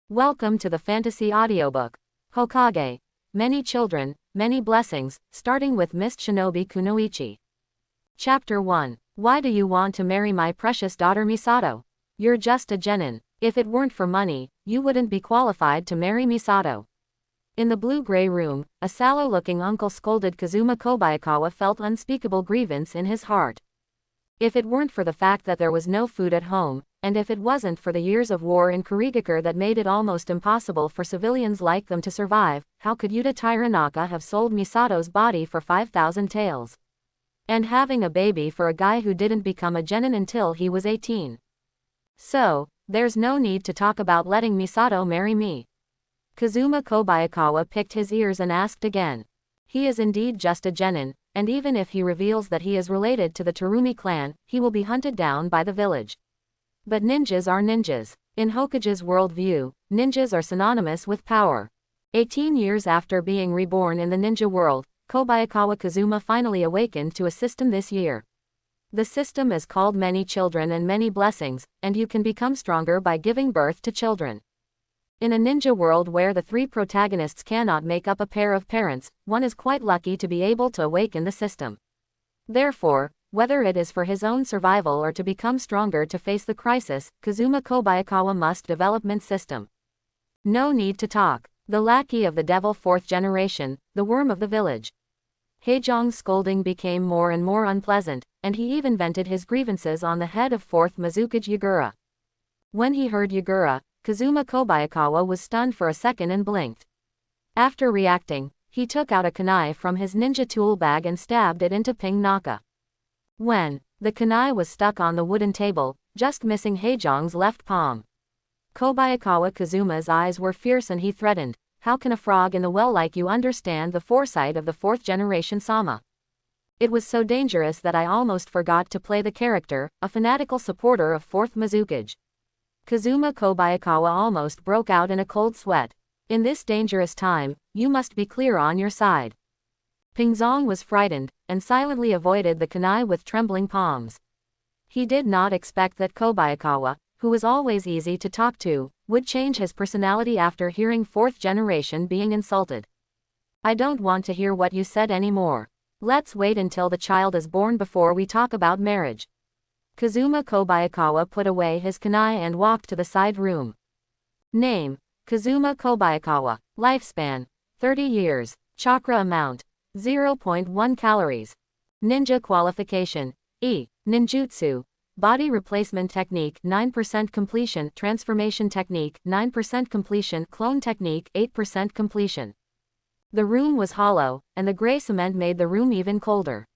Welcome to the fantasy audiobook, Hokage. Many children, many blessings, starting with Mist Shinobi Kunoichi. Chapter 1. Why do you want to marry my precious daughter Misato? You're just a genin. If it weren't for money, you wouldn't be qualified to marry Misato. In the blue-gray room, a sallow-looking uncle scolded Kazuma Kobayakawa felt unspeakable grievance in his heart. If it weren't for the fact that there was no food at home, and if it wasn't for the years of war in Kurigakure that made it almost impossible for civilians like them to survive, how could Yuta Tairanaka have sold Misato's body for 5,000 taels? And having a baby for a guy who didn't become a genin until he was 18. So, there's no need to talk about letting Misato marry me. Kazuma Kobayakawa picked his ears and asked again. He is indeed just a genin, and even if he reveals that he is related to the Terumi clan, he will be hunted down by the village. But ninjas are ninjas. In Hokage's worldview, ninjas are synonymous with power. 18 years after being reborn in the ninja world, Kobayakawa Kazuma finally awakened to a system this year. The system is called Many Children and Many Blessings, and you can become stronger by giving birth to children. In a ninja world where the three protagonists cannot make up a pair of parents, one is quite lucky to be able to awaken the system. Therefore, whether it is for his own survival or to become stronger to face the crisis, Kazuma Kobayakawa must development system. No need to talk. The lackey of the devil 4th generation, the worm of the village. Heijong's scolding became more and more unpleasant, and he even vented his grievances on the head of 4th Mizukage Yagura. When he heard Yagura, Kazuma Kobayakawa was stunned for a second and blinked. After reacting, he took out a kunai from his ninja tool bag and stabbed it into Ping Naka. When the kunai was stuck on the wooden table, just missing Heijong's left palm. Kobayakawa Kazuma's eyes were fierce and he threatened, "How can a frog in the well like you understand the foresight of the 4th generation Sama?" It was so dangerous that I almost forgot to play the character, a fanatical supporter of 4th Mizukage. Kazuma Kobayakawa almost broke out in a cold sweat. In this dangerous time, you must be clear on your side. Pingzong was frightened, and silently avoided the kunai with trembling palms. He did not expect that Kobayakawa, who was always easy to talk to, would change his personality after hearing 4th generation being insulted. "I don't want to hear what you said anymore. Let's wait until the child is born before we talk about marriage." Kazuma Kobayakawa put away his kunai and walked to the side room. Name: Kazuma Kobayakawa. Lifespan: 30 years. Chakra amount: 0.1 calories. Ninja qualification: E. Ninjutsu. Body replacement technique 9% completion. Transformation technique 9% completion. Clone technique 8% completion. The room was hollow, and the gray cement made the room even colder.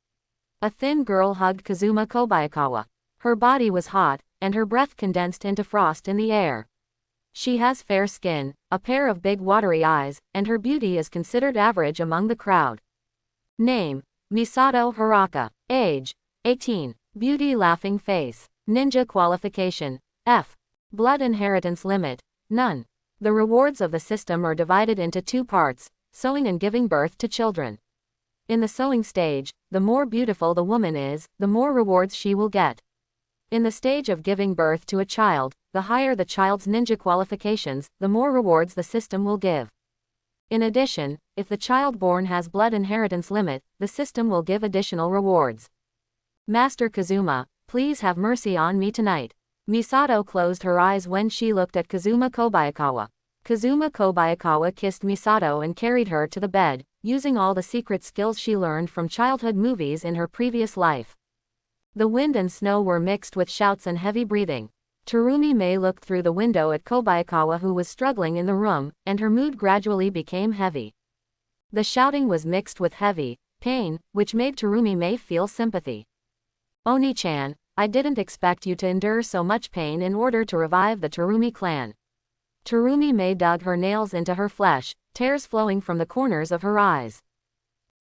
A thin girl hugged Kazuma Kobayakawa. Her body was hot, and her breath condensed into frost in the air. She has fair skin, a pair of big watery eyes, and her beauty is considered average among the crowd. Name: Misato Haraka. Age: 18. Beauty laughing face. Ninja qualification: F. Blood inheritance limit: none. The rewards of the system are divided into two parts, sowing and giving birth to children. In the sowing stage, the more beautiful the woman is, the more rewards she will get. In the stage of giving birth to a child, the higher the child's ninja qualifications, the more rewards the system will give. In addition, if the child born has blood inheritance limit, the system will give additional rewards. "Master Kazuma, please have mercy on me tonight." Misato closed her eyes when she looked at Kazuma Kobayakawa. Kazuma Kobayakawa kissed Misato and carried her to the bed, using all the secret skills she learned from childhood movies in her previous life. The wind and snow were mixed with shouts and heavy breathing. Terumi Mei looked through the window at Kobayakawa who was struggling in the room, and her mood gradually became heavy. The shouting was mixed with heavy pain, which made Terumi Mei feel sympathy. "Oni-chan, I didn't expect you to endure so much pain in order to revive the Terumi clan." Terumi Mei dug her nails into her flesh, tears flowing from the corners of her eyes.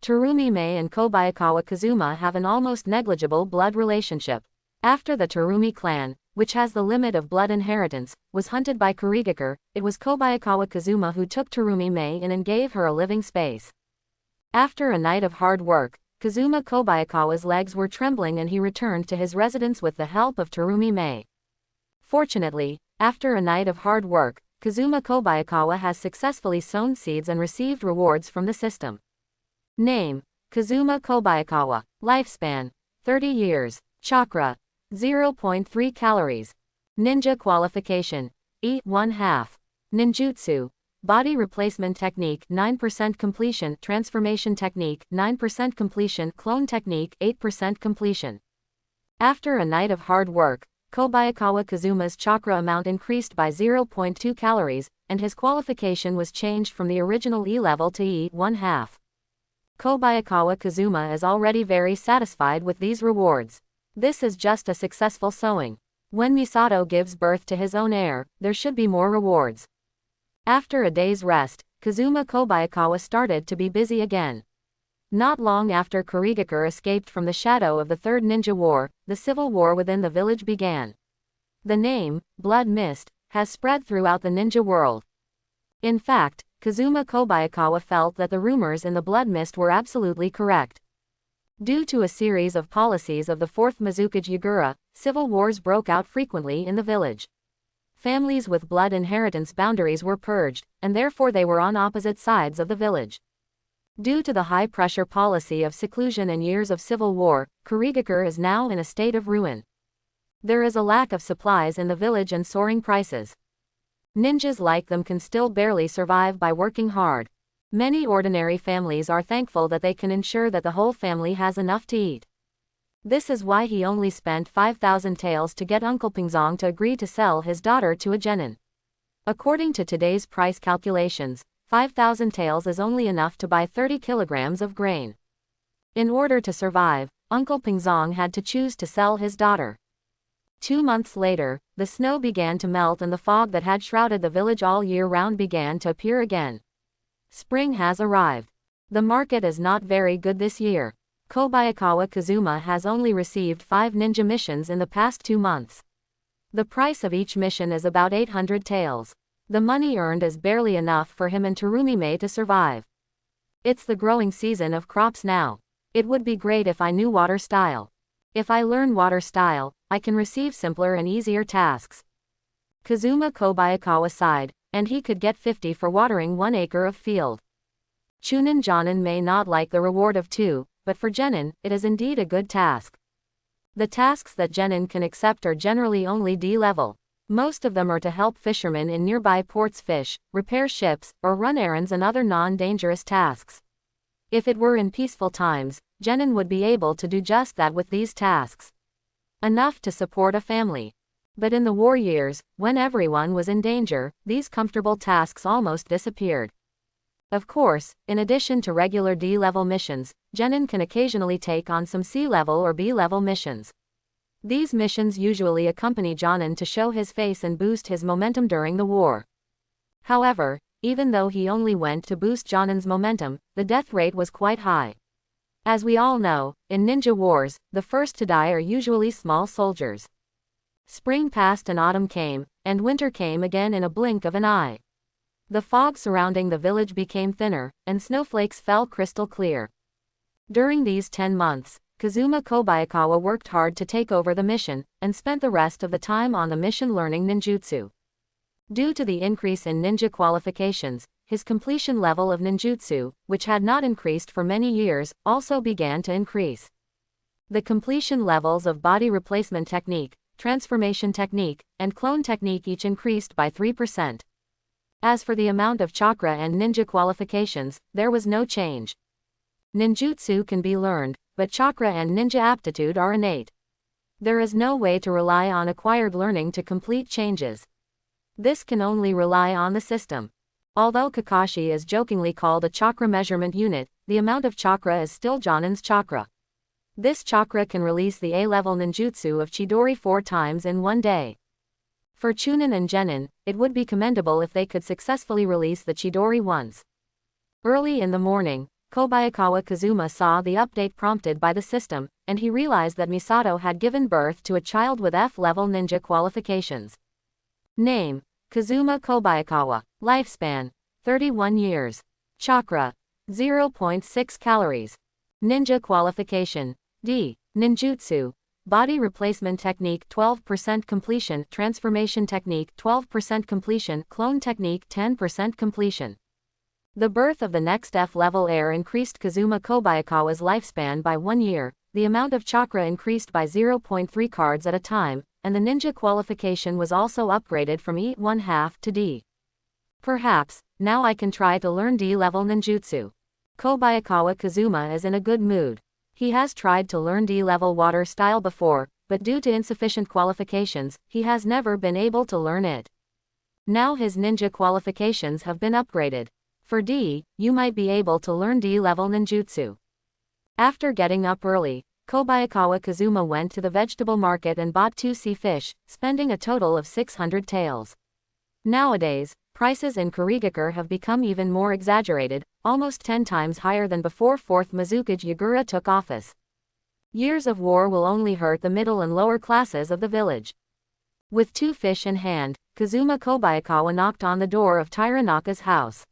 Terumi Mei and Kobayakawa Kazuma have an almost negligible blood relationship. After the Terumi clan, which has the limit of blood inheritance, was hunted by Kurigakure, it was Kobayakawa Kazuma who took Terumi Mei in and gave her a living space. After a night of hard work, Kazuma Kobayakawa's legs were trembling and he returned to his residence with the help of Terumi Mei. Fortunately, after a night of hard work, Kazuma Kobayakawa has successfully sown seeds and received rewards from the system. Name: Kazuma Kobayakawa. Lifespan: 30 years. Chakra: 0.3 calories. Ninja qualification: Eat 1/2. Ninjutsu: Body replacement technique 9% completion, transformation technique 9% completion, clone technique 8% completion. After a night of hard work, Kobayakawa Kazuma's chakra amount increased by 0.2 calories, and his qualification was changed from the original E level to E 1/2. Kobayakawa Kazuma is already very satisfied with these rewards. This is just a successful sowing. When Misato gives birth to his own heir, there should be more rewards. After a day's rest, Kazuma Kobayakawa started to be busy again. Not long after Kurigakure escaped from the shadow of the Third Ninja War, the civil war within the village began. The name, Blood Mist, has spread throughout the ninja world. In fact, Kazuma Kobayakawa felt that the rumors in the Blood Mist were absolutely correct. Due to a series of policies of the 4th Mizukage Yagura, civil wars broke out frequently in the village. Families with blood inheritance boundaries were purged, and therefore they were on opposite sides of the village. Due to the high-pressure policy of seclusion and years of civil war, Kurigakure is now in a state of ruin. There is a lack of supplies in the village and soaring prices. Ninjas like them can still barely survive by working hard. Many ordinary families are thankful that they can ensure that the whole family has enough to eat. This is why he only spent 5,000 taels to get Uncle Pingzong to agree to sell his daughter to a genin. According to today's price calculations, 5,000 taels is only enough to buy 30 kilograms of grain. In order to survive, Uncle Pingzong had to choose to sell his daughter. 2 months later, the snow began to melt and the fog that had shrouded the village all year round began to appear again. Spring has arrived. The market is not very good this year. Kobayakawa Kazuma has only received 5 ninja missions in the past 2 months. The price of each mission is about 800 taels. The money earned is barely enough for him and Terumime to survive. It's the growing season of crops now. It would be great if I knew water style. If I learn water style, I can receive simpler and easier tasks. Kazuma Kobayakawa sighed, and he could get 50 for watering 1 acre of field. Chunin Jonin may not like the reward of 2, but for genin, it is indeed a good task. The tasks that genin can accept are generally only D level. Most of them are to help fishermen in nearby ports fish, repair ships, or run errands and other non-dangerous tasks. If it were in peaceful times, genin would be able to do just that with these tasks. Enough to support a family. But in the war years, when everyone was in danger, these comfortable tasks almost disappeared. Of course, in addition to regular D-level missions, genin can occasionally take on some C-level or B-level missions. These missions usually accompany Jonin to show his face and boost his momentum during the war. However, even though he only went to boost Jonin's momentum, the death rate was quite high. As we all know, in ninja wars, the first to die are usually small soldiers. Spring passed and autumn came, and winter came again in a blink of an eye. The fog surrounding the village became thinner, and snowflakes fell crystal clear. During these 10 months, Kazuma Kobayakawa worked hard to take over the mission, and spent the rest of the time on the mission learning ninjutsu. Due to the increase in ninja qualifications, his completion level of ninjutsu, which had not increased for many years, also began to increase. The completion levels of body replacement technique, transformation technique, and clone technique each increased by 3%. As for the amount of chakra and ninja qualifications, there was no change. Ninjutsu can be learned, but chakra and ninja aptitude are innate. There is no way to rely on acquired learning to complete changes. This can only rely on the system. Although Kakashi is jokingly called a chakra measurement unit, the amount of chakra is still Jonin's chakra. This chakra can release the A-level ninjutsu of Chidori 4 times in 1 day. For Chunin and Genin, it would be commendable if they could successfully release the Chidori once. Early in the morning, Kobayakawa Kazuma saw the update prompted by the system, and he realized that Misato had given birth to a child with F-level ninja qualifications. Name: Kazuma Kobayakawa. Lifespan: 31 years. Chakra: 0.6 calories. Ninja qualification: D. Ninjutsu: body replacement technique 12% completion, transformation technique 12% completion, clone technique 10% completion. The birth of the next F-level heir increased Kazuma Kobayakawa's lifespan by 1 year, the amount of chakra increased by 0.3 cards at a time, and the ninja qualification was also upgraded from E1/2 to D. Perhaps, now I can try to learn D-level ninjutsu. Kobayakawa Kazuma is in a good mood. He has tried to learn D-level water style before, but due to insufficient qualifications, he has never been able to learn it. Now his ninja qualifications have been upgraded. For D, you might be able to learn D-level ninjutsu. After getting up early, Kobayakawa Kazuma went to the vegetable market and bought 2 sea fish, spending a total of 600 taels. Nowadays, prices in Kurigakure have become even more exaggerated, almost 10 times higher than before 4th Mizukage Yagura took office. Years of war will only hurt the middle and lower classes of the village. With 2 fish in hand, Kazuma Kobayakawa knocked on the door of Taranaka's house.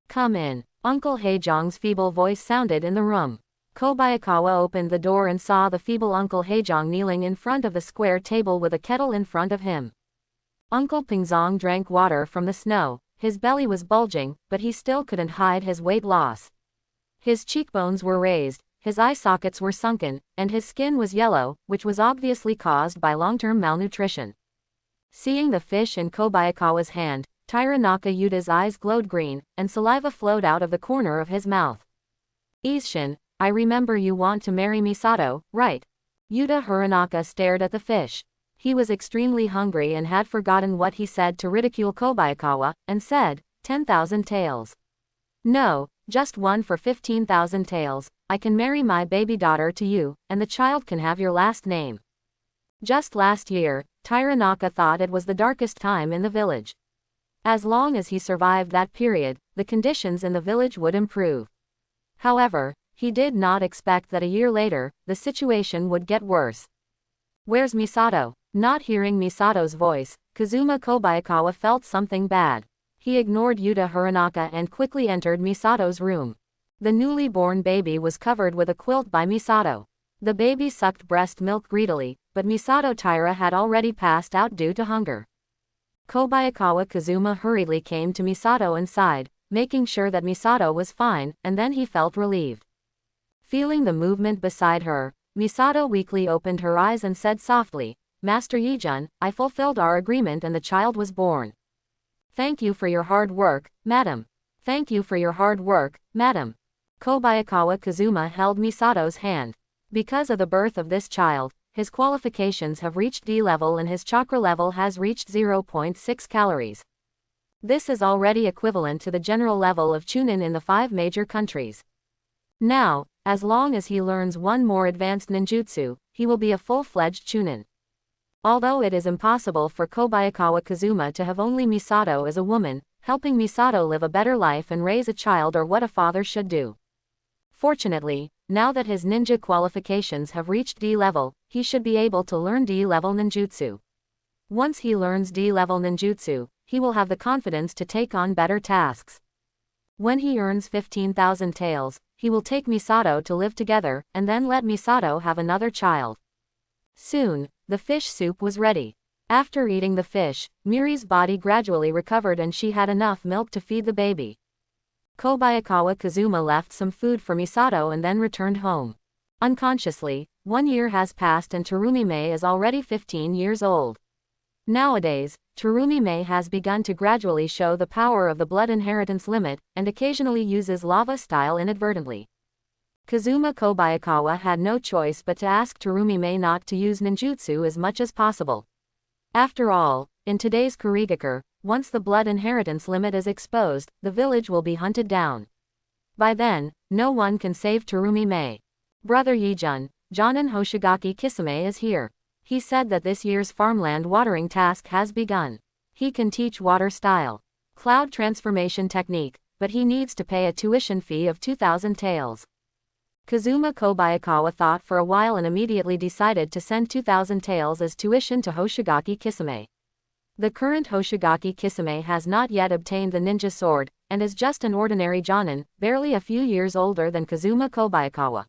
"Come in." Uncle Heijong's feeble voice sounded in the room. Kobayakawa opened the door and saw the feeble Uncle Heijong kneeling in front of the square table with a kettle in front of him. Uncle Pingzong drank water from the snow. His belly was bulging, but he still couldn't hide his weight loss. His cheekbones were raised, his eye sockets were sunken, and his skin was yellow, which was obviously caused by long-term malnutrition. Seeing the fish in Kobayakawa's hand, Taranaka Yuta's eyes glowed green, and saliva flowed out of the corner of his mouth. "Isshin, I remember you want to marry Misato, right?" Yuta Hiranaka stared at the fish. He was extremely hungry and had forgotten what he said to ridicule Kobayakawa, and said, 10,000 taels. "No, just one for 15,000 taels, I can marry my baby daughter to you, and the child can have your last name." Just last year, Taranaka thought it was the darkest time in the village. As long as he survived that period, the conditions in the village would improve. However, he did not expect that a year later, the situation would get worse. "Where's Misato?" Not hearing Misato's voice, Kazuma Kobayakawa felt something bad. He ignored Yuta Hiranaka and quickly entered Misato's room. The newly born baby was covered with a quilt by Misato. The baby sucked breast milk greedily, but Misato Taira had already passed out due to hunger. Kobayakawa Kazuma hurriedly came to Misato and sighed, making sure that Misato was fine, and then he felt relieved. Feeling the movement beside her, Misato weakly opened her eyes and said softly, "Master Yijun, I fulfilled our agreement and the child was born." "Thank you for your hard work, madam." "Thank you for your hard work, madam." Kobayakawa Kazuma held Misato's hand. Because of the birth of this child, his qualifications have reached D level and his chakra level has reached 0.6 calories. This is already equivalent to the general level of Chunin in the 5 major countries. Now, as long as he learns one more advanced ninjutsu, he will be a full-fledged Chunin. Although it is impossible for Kobayakawa Kazuma to have only Misato as a woman, helping Misato live a better life and raise a child are what a father should do. Fortunately, now that his ninja qualifications have reached D level, he should be able to learn D level ninjutsu. Once he learns D level ninjutsu, he will have the confidence to take on better tasks. When he earns 15,000 taels, he will take Misato to live together, and then let Misato have another child. Soon, the fish soup was ready. After eating the fish, Miri's body gradually recovered and she had enough milk to feed the baby. Kobayakawa Kazuma left some food for Misato and then returned home. Unconsciously, 1 year has passed and Terumi Mei is already 15 years old. Nowadays, Terumi Mei has begun to gradually show the power of the blood inheritance limit, and occasionally uses lava style inadvertently. Kazuma Kobayakawa had no choice but to ask Terumi Mei not to use ninjutsu as much as possible. After all, in today's Kurigakure, once the blood inheritance limit is exposed, the village will be hunted down. By then, no one can save Terumi Mei. Brother Yijun, Jonin Hoshigaki Kisame is here. He said that this year's farmland watering task has begun. He can teach water style, cloud transformation technique, but he needs to pay a tuition fee of 2,000 taels. Kazuma Kobayakawa thought for a while and immediately decided to send 2,000 taels as tuition to Hoshigaki Kisame. The current Hoshigaki Kisame has not yet obtained the ninja sword, and is just an ordinary jonin, barely a few years older than Kazuma Kobayakawa.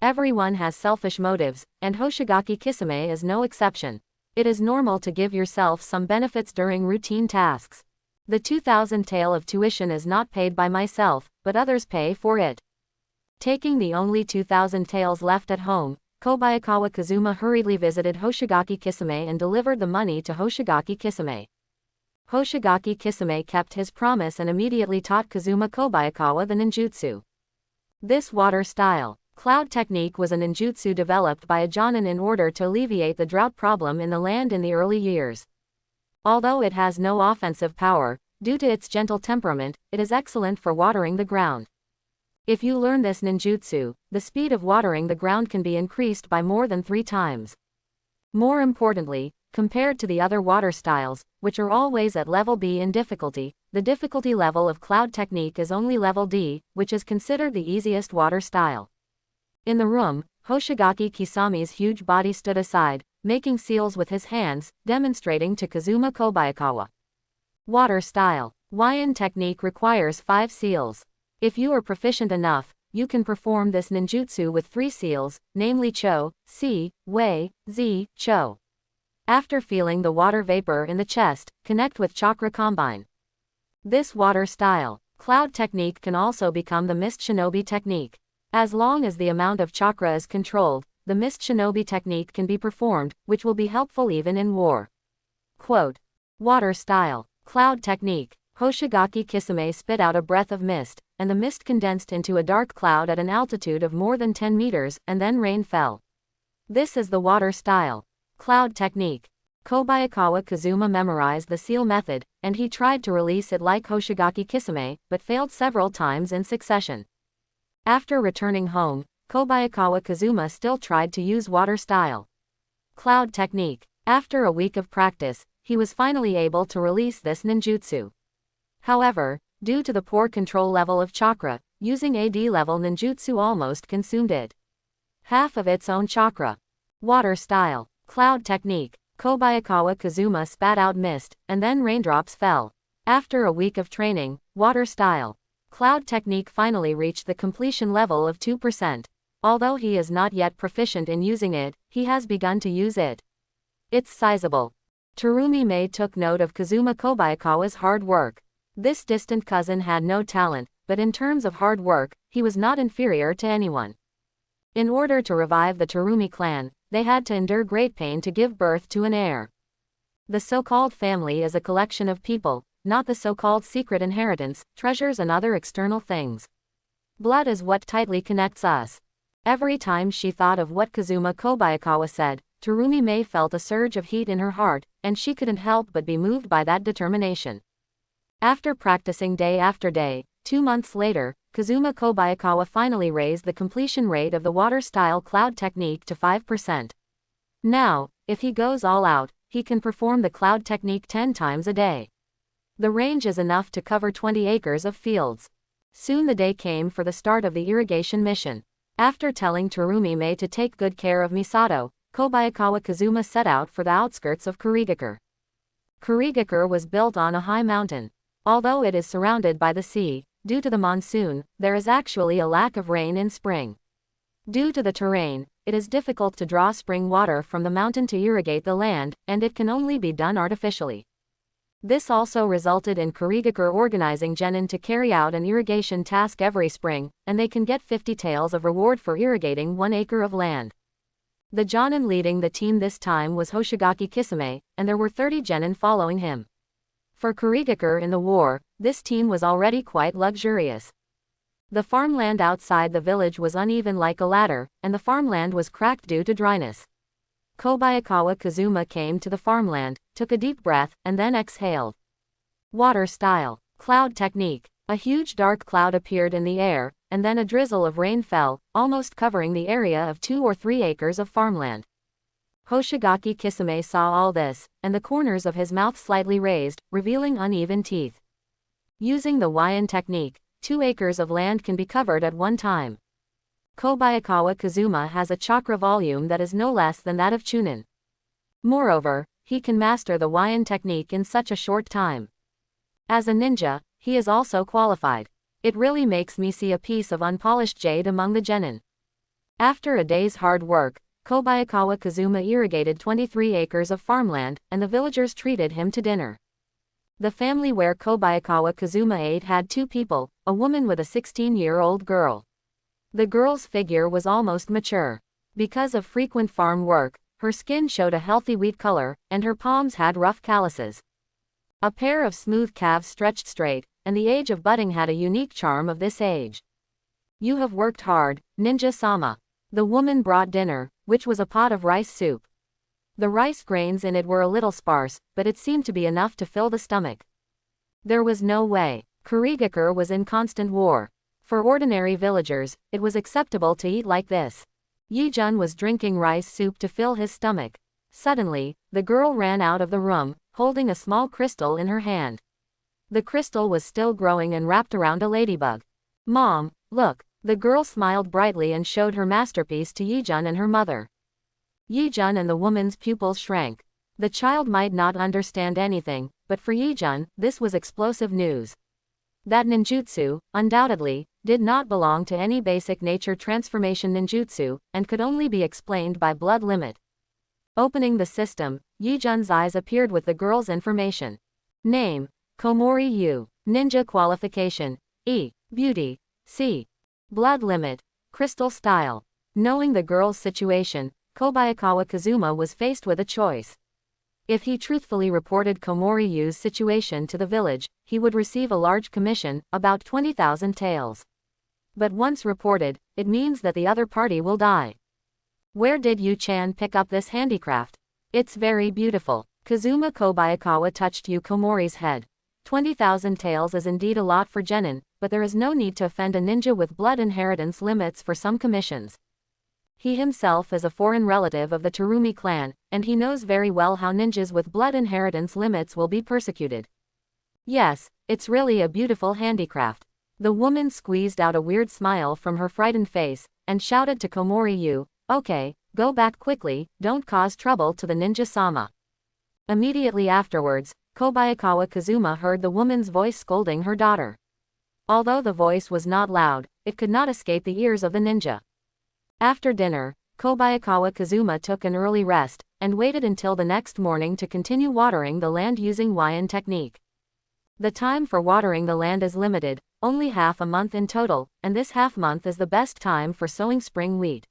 Everyone has selfish motives, and Hoshigaki Kisame is no exception. It is normal to give yourself some benefits during routine tasks. The 2,000 tael of tuition is not paid by myself, but others pay for it. Taking the only 2,000 taels left at home, Kobayakawa Kazuma hurriedly visited Hoshigaki Kisame and delivered the money to Hoshigaki Kisame. Hoshigaki Kisame kept his promise and immediately taught Kazuma Kobayakawa the ninjutsu. This water style cloud technique was a ninjutsu developed by a jonin in order to alleviate the drought problem in the land in the early years. Although it has no offensive power, due to its gentle temperament, it is excellent for watering the ground. If you learn this ninjutsu, the speed of watering the ground can be increased by more than 3 times. More importantly, compared to the other water styles, which are always at level B in difficulty, the difficulty level of cloud technique is only level D, which is considered the easiest water style. In the room, Hoshigaki Kisame's huge body stood aside, making seals with his hands, demonstrating to Kazuma Kobayakawa. Water style. Waiin technique requires 5 seals. If you are proficient enough, you can perform this ninjutsu with 3 seals, namely Cho, Si, Wei, Zi, Cho. After feeling the water vapor in the chest, connect with chakra combine. This water style cloud technique can also become the mist shinobi technique. As long as the amount of chakra is controlled, the mist shinobi technique can be performed, which will be helpful even in war. Quote. Water style cloud technique. Hoshigaki Kisame spit out a breath of mist, and the mist condensed into a dark cloud at an altitude of more than 10 meters, and then rain fell. This is the water style cloud technique. Kobayakawa Kazuma memorized the seal method, and he tried to release it like Hoshigaki Kisame, but failed several times in succession. After returning home, Kobayakawa Kazuma still tried to use water style cloud technique. After a week of practice, he was finally able to release this ninjutsu. However, due to the poor control level of chakra, using AD level ninjutsu almost consumed it. Half of its own chakra. Water style cloud technique. Kobayakawa Kazuma spat out mist, and then raindrops fell. After a week of training, water style cloud technique finally reached the completion level of 2%. Although he is not yet proficient in using it, he has begun to use it. It's sizable. Terumi Mei took note of Kazuma Kobayakawa's hard work. This distant cousin had no talent, but in terms of hard work, he was not inferior to anyone. In order to revive the Terumi clan, they had to endure great pain to give birth to an heir. The so-called family is a collection of people, not the so-called secret inheritance, treasures and other external things. Blood is what tightly connects us. Every time she thought of what Kazuma Kobayakawa said, Terumi Mei felt a surge of heat in her heart, and she couldn't help but be moved by that determination. After practicing day after day, 2 months later, Kazuma Kobayakawa finally raised the completion rate of the water-style cloud technique to 5%. Now, if he goes all out, he can perform the cloud technique 10 times a day. The range is enough to cover 20 acres of fields. Soon the day came for the start of the irrigation mission. After telling Terumi Mei to take good care of Misato, Kobayakawa Kazuma set out for the outskirts of Kurigakure. Kurigakure was built on a high mountain. Although it is surrounded by the sea, due to the monsoon, there is actually a lack of rain in spring. Due to the terrain, it is difficult to draw spring water from the mountain to irrigate the land, and it can only be done artificially. This also resulted in Kurigakure organizing genin to carry out an irrigation task every spring, and they can get 50 taels of reward for irrigating 1 acre of land. The jonin leading the team this time was Hoshigaki Kisame, and there were 30 genin following him. For Kurigakure in the war, this team was already quite luxurious. The farmland outside the village was uneven like a ladder, and the farmland was cracked due to dryness. Kobayakawa Kazuma came to the farmland, took a deep breath, and then exhaled. Water style cloud technique. A huge dark cloud appeared in the air, and then a drizzle of rain fell, almost covering the area of 2 or 3 acres of farmland. Hoshigaki Kisame saw all this, and the corners of his mouth slightly raised, revealing uneven teeth. Using the Waiin technique, 2 acres of land can be covered at one time. Kobayakawa Kazuma has a chakra volume that is no less than that of Chunin. Moreover, he can master the Waiin technique in such a short time. As a ninja, he is also qualified. It really makes me see a piece of unpolished jade among the genin. After a day's hard work, Kobayakawa Kazuma irrigated 23 acres of farmland, and the villagers treated him to dinner. The family where Kobayakawa Kazuma ate had 2 people, a woman with a 16-year-old girl. The girl's figure was almost mature. Because of frequent farm work, her skin showed a healthy wheat color, and her palms had rough calluses. A pair of smooth calves stretched straight, and the age of budding had a unique charm of this age. You have worked hard, ninja-sama. The woman brought dinner, which was a pot of rice soup. The rice grains in it were a little sparse, but it seemed to be enough to fill the stomach. There was no way. Kurigakure was in constant war. For ordinary villagers, it was acceptable to eat like this. Yijun was drinking rice soup to fill his stomach. Suddenly, the girl ran out of the room, holding a small crystal in her hand. The crystal was still growing and wrapped around a ladybug. Mom, look. The girl smiled brightly and showed her masterpiece to Yijun and her mother. Yijun and the woman's pupils shrank. The child might not understand anything, but for Yijun, this was explosive news. That ninjutsu, undoubtedly, did not belong to any basic nature transformation ninjutsu, and could only be explained by blood limit. Opening the system, Yijun's eyes appeared with the girl's information. Name: Komori Yu. Ninja qualification: E. Beauty. C. Blood limit: crystal style. Knowing the girl's situation, Kobayakawa Kazuma was faced with a choice. If he truthfully reported Komori Yu's situation to the village, he would receive a large commission, about 20,000 taels. But once reported, it means that the other party will die. Where did Yu-chan pick up this handicraft? It's very beautiful. Kazuma Kobayakawa touched Yu Komori's head. 20,000 taels is indeed a lot for genin, but there is no need to offend a ninja with blood inheritance limits for some commissions. He himself is a foreign relative of the Terumi clan, and he knows very well how ninjas with blood inheritance limits will be persecuted. Yes, it's really a beautiful handicraft. The woman squeezed out a weird smile from her frightened face, and shouted to Komori Yu, "Okay, go back quickly, don't cause trouble to the ninja-sama." Immediately afterwards, Kobayakawa Kazuma heard the woman's voice scolding her daughter. Although the voice was not loud, it could not escape the ears of the ninja. After dinner, Kobayakawa Kazuma took an early rest, and waited until the next morning to continue watering the land using Waiin technique. The time for watering the land is limited, only half a month in total, and this half month is the best time for sowing spring wheat.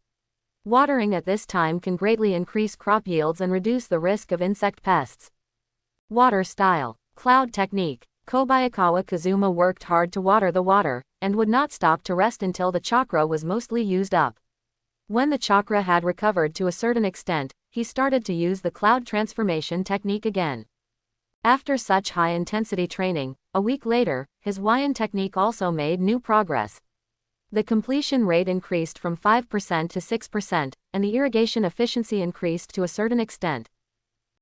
Watering at this time can greatly increase crop yields and reduce the risk of insect pests. Water style: cloud technique. Kobayakawa Kazuma worked hard to water the water, and would not stop to rest until the chakra was mostly used up. When the chakra had recovered to a certain extent, he started to use the cloud transformation technique again. After such high-intensity training, a week later, his Waiin technique also made new progress. The completion rate increased from 5% to 6%, and the irrigation efficiency increased to a certain extent.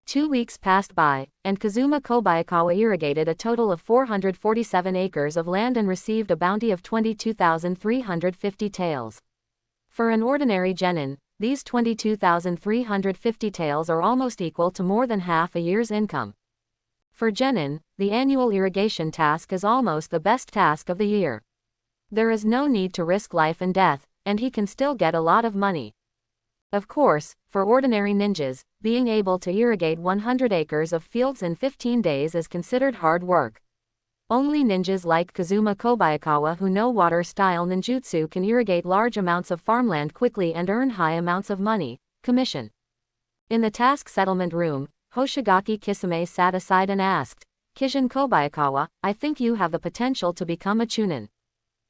2 weeks passed by, and Kazuma Kobayakawa irrigated a total of 447 acres of land and received a bounty of 22,350 taels. For an ordinary genin, these 22,350 taels are almost equal to more than half a year's income. For genin, the annual irrigation task is almost the best task of the year. There is no need to risk life and death, and he can still get a lot of money. Of course, for ordinary ninjas, being able to irrigate 100 acres of fields in 15 days is considered hard work. Only ninjas like Kazuma Kobayakawa who know water-style ninjutsu can irrigate large amounts of farmland quickly and earn high amounts of money, commission. In the task settlement room, Hoshigaki Kisame sat aside and asked, "Kijin Kobayakawa, I think you have the potential to become a Chunin.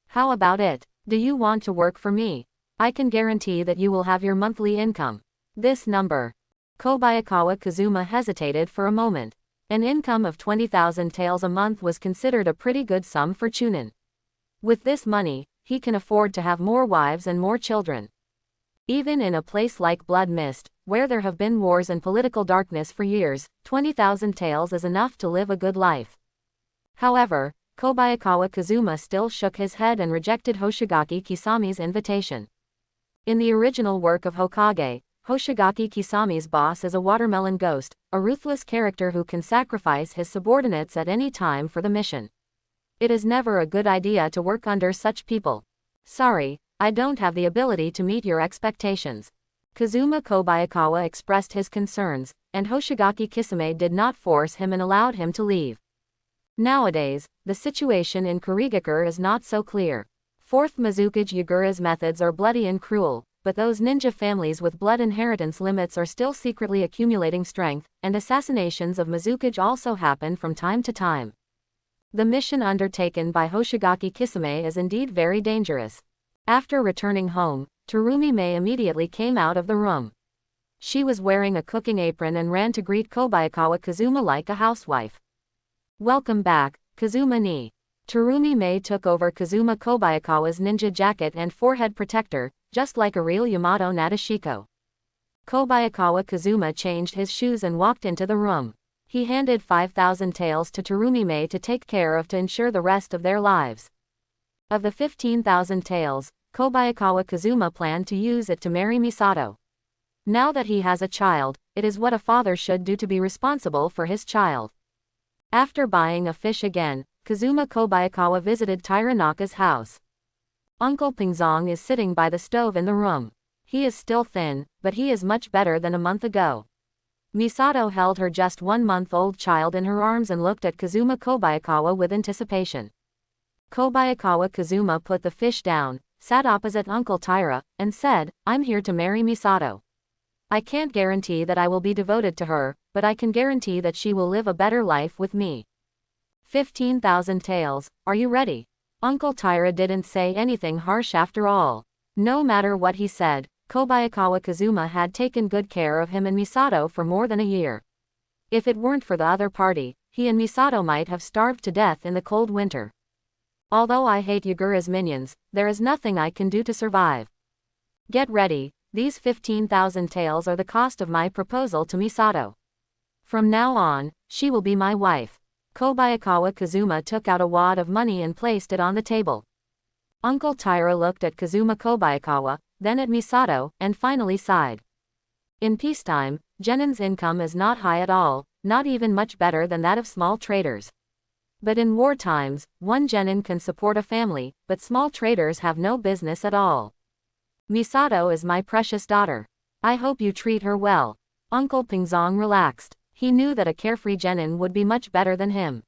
How about it? Do you want to work for me? I can guarantee that you will have your monthly income. This number." Kobayakawa Kazuma hesitated for a moment. An income of 20,000 taels a month was considered a pretty good sum for Chunin. With this money, he can afford to have more wives and more children. Even in a place like Blood Mist, where there have been wars and political darkness for years, 20,000 taels is enough to live a good life. However, Kobayakawa Kazuma still shook his head and rejected Hoshigaki Kisame's invitation. In the original work of Hokage, Hoshigaki Kisame's boss is a watermelon ghost, a ruthless character who can sacrifice his subordinates at any time for the mission. It is never a good idea to work under such people. Sorry, I don't have the ability to meet your expectations. Kazuma Kobayakawa expressed his concerns, and Hoshigaki Kisame did not force him and allowed him to leave. Nowadays, the situation in Kurigakure is not so clear. 4th Mizukage Yagura's methods are bloody and cruel, but those ninja families with blood inheritance limits are still secretly accumulating strength, and assassinations of Mizukage also happen from time to time. The mission undertaken by Hoshigaki Kisame is indeed very dangerous. After returning home, Terumi Mei immediately came out of the room. She was wearing a cooking apron and ran to greet Kobayakawa Kazuma like a housewife. Welcome back, Kazuma ni. Terumi Mei took over Kazuma Kobayakawa's ninja jacket and forehead protector, just like a real Yamato Nadeshiko. Kobayakawa Kazuma changed his shoes and walked into the room. He handed 5,000 taels to Terumi Mei to take care of to ensure the rest of their lives. Of the 15,000 taels, Kobayakawa Kazuma planned to use it to marry Misato. Now that he has a child, it is what a father should do to be responsible for his child. After buying a fish again, Kazuma Kobayakawa visited Taranaka's house. Uncle Pingzong is sitting by the stove in the room. He is still thin, but he is much better than a month ago. Misato held her just 1-month-old child in her arms and looked at Kazuma Kobayakawa with anticipation. Kobayakawa Kazuma put the fish down, sat opposite Uncle Taira, and said, "I'm here to marry Misato. I can't guarantee that I will be devoted to her, but I can guarantee that she will live a better life with me." 15,000 taels, are you ready? Uncle Taira didn't say anything harsh after all. No matter what he said, Kobayakawa Kazuma had taken good care of him and Misato for more than a year. If it weren't for the other party, he and Misato might have starved to death in the cold winter. Although I hate Yagura's minions, there is nothing I can do to survive. Get ready, these 15,000 taels are the cost of my proposal to Misato. From now on, she will be my wife. Kobayakawa Kazuma took out a wad of money and placed it on the table. Uncle Taira looked at Kazuma Kobayakawa, then at Misato, and finally sighed. In peacetime, genin's income is not high at all, not even much better than that of small traders. But in war times, one genin can support a family, but small traders have no business at all. Misato is my precious daughter. I hope you treat her well. Uncle Pingzong relaxed. He knew that a carefree genin would be much better than him.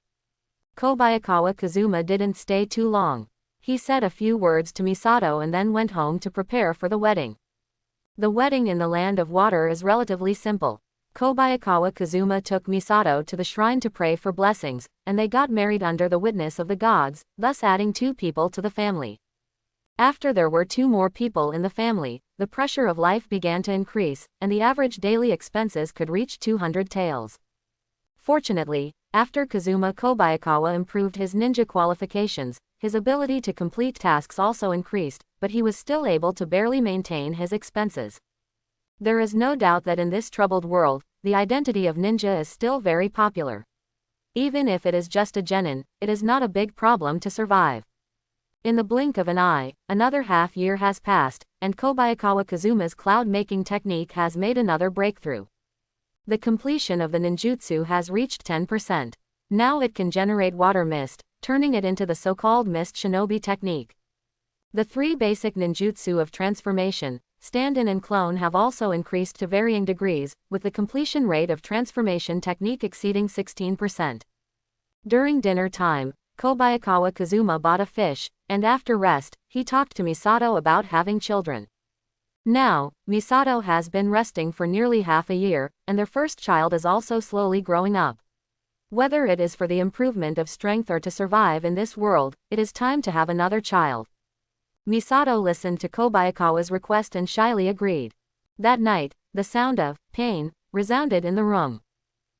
Kobayakawa Kazuma didn't stay too long. He said a few words to Misato and then went home to prepare for the wedding. The wedding in the land of water is relatively simple. Kobayakawa Kazuma took Misato to the shrine to pray for blessings, and they got married under the witness of the gods, thus adding 2 people to the family. After there were 2 more people in the family, the pressure of life began to increase, and the average daily expenses could reach 200 taels. Fortunately, after Kazuma Kobayakawa improved his ninja qualifications, his ability to complete tasks also increased, but he was still able to barely maintain his expenses. There is no doubt that in this troubled world, the identity of ninja is still very popular. Even if it is just a genin, it is not a big problem to survive. In the blink of an eye, another half-year has passed, and Kobayakawa Kazuma's cloud-making technique has made another breakthrough. The completion of the ninjutsu has reached 10%. Now it can generate water mist, turning it into the so-called mist shinobi technique. The 3 basic ninjutsu of transformation, stand-in and clone have also increased to varying degrees, with the completion rate of transformation technique exceeding 16%. During dinner time, Kobayakawa Kazuma bought a fish, and after rest, he talked to Misato about having children. Now, Misato has been resting for nearly half a year, and their first child is also slowly growing up. Whether it is for the improvement of strength or to survive in this world, it is time to have another child. Misato listened to Kobayakawa's request and shyly agreed. That night, the sound of pain resounded in the room.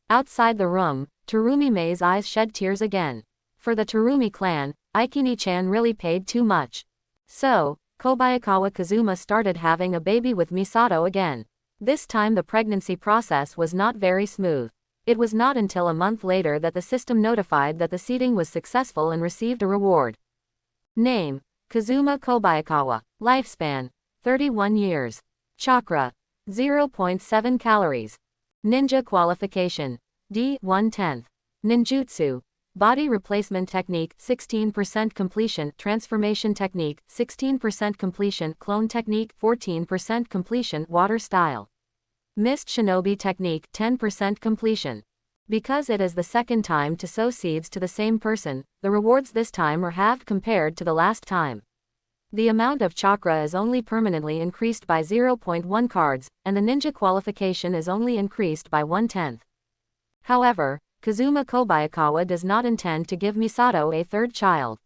Outside the room, Terumi Mei's eyes shed tears again. For the Terumi clan, Aikini-chan really paid too much. So, Kobayakawa Kazuma started having a baby with Misato again. This time the pregnancy process was not very smooth. It was not until a month later that the system notified that the seeding was successful and received a reward. Name: Kazuma Kobayakawa. Lifespan: 31 years. Chakra: 0.7 calories. Ninja qualification: D 1/10. Ninjutsu: Body replacement technique, 16% completion. Transformation technique, 16% completion. Clone technique, 14% completion. Water style. Mist shinobi technique, 10% completion. Because it is the second time to sow seeds to the same person, the rewards this time are halved compared to the last time. The amount of chakra is only permanently increased by 0.1 cards, and the ninja qualification is only increased by 1/10. However, Kazuma Kobayakawa does not intend to give Misato a third child.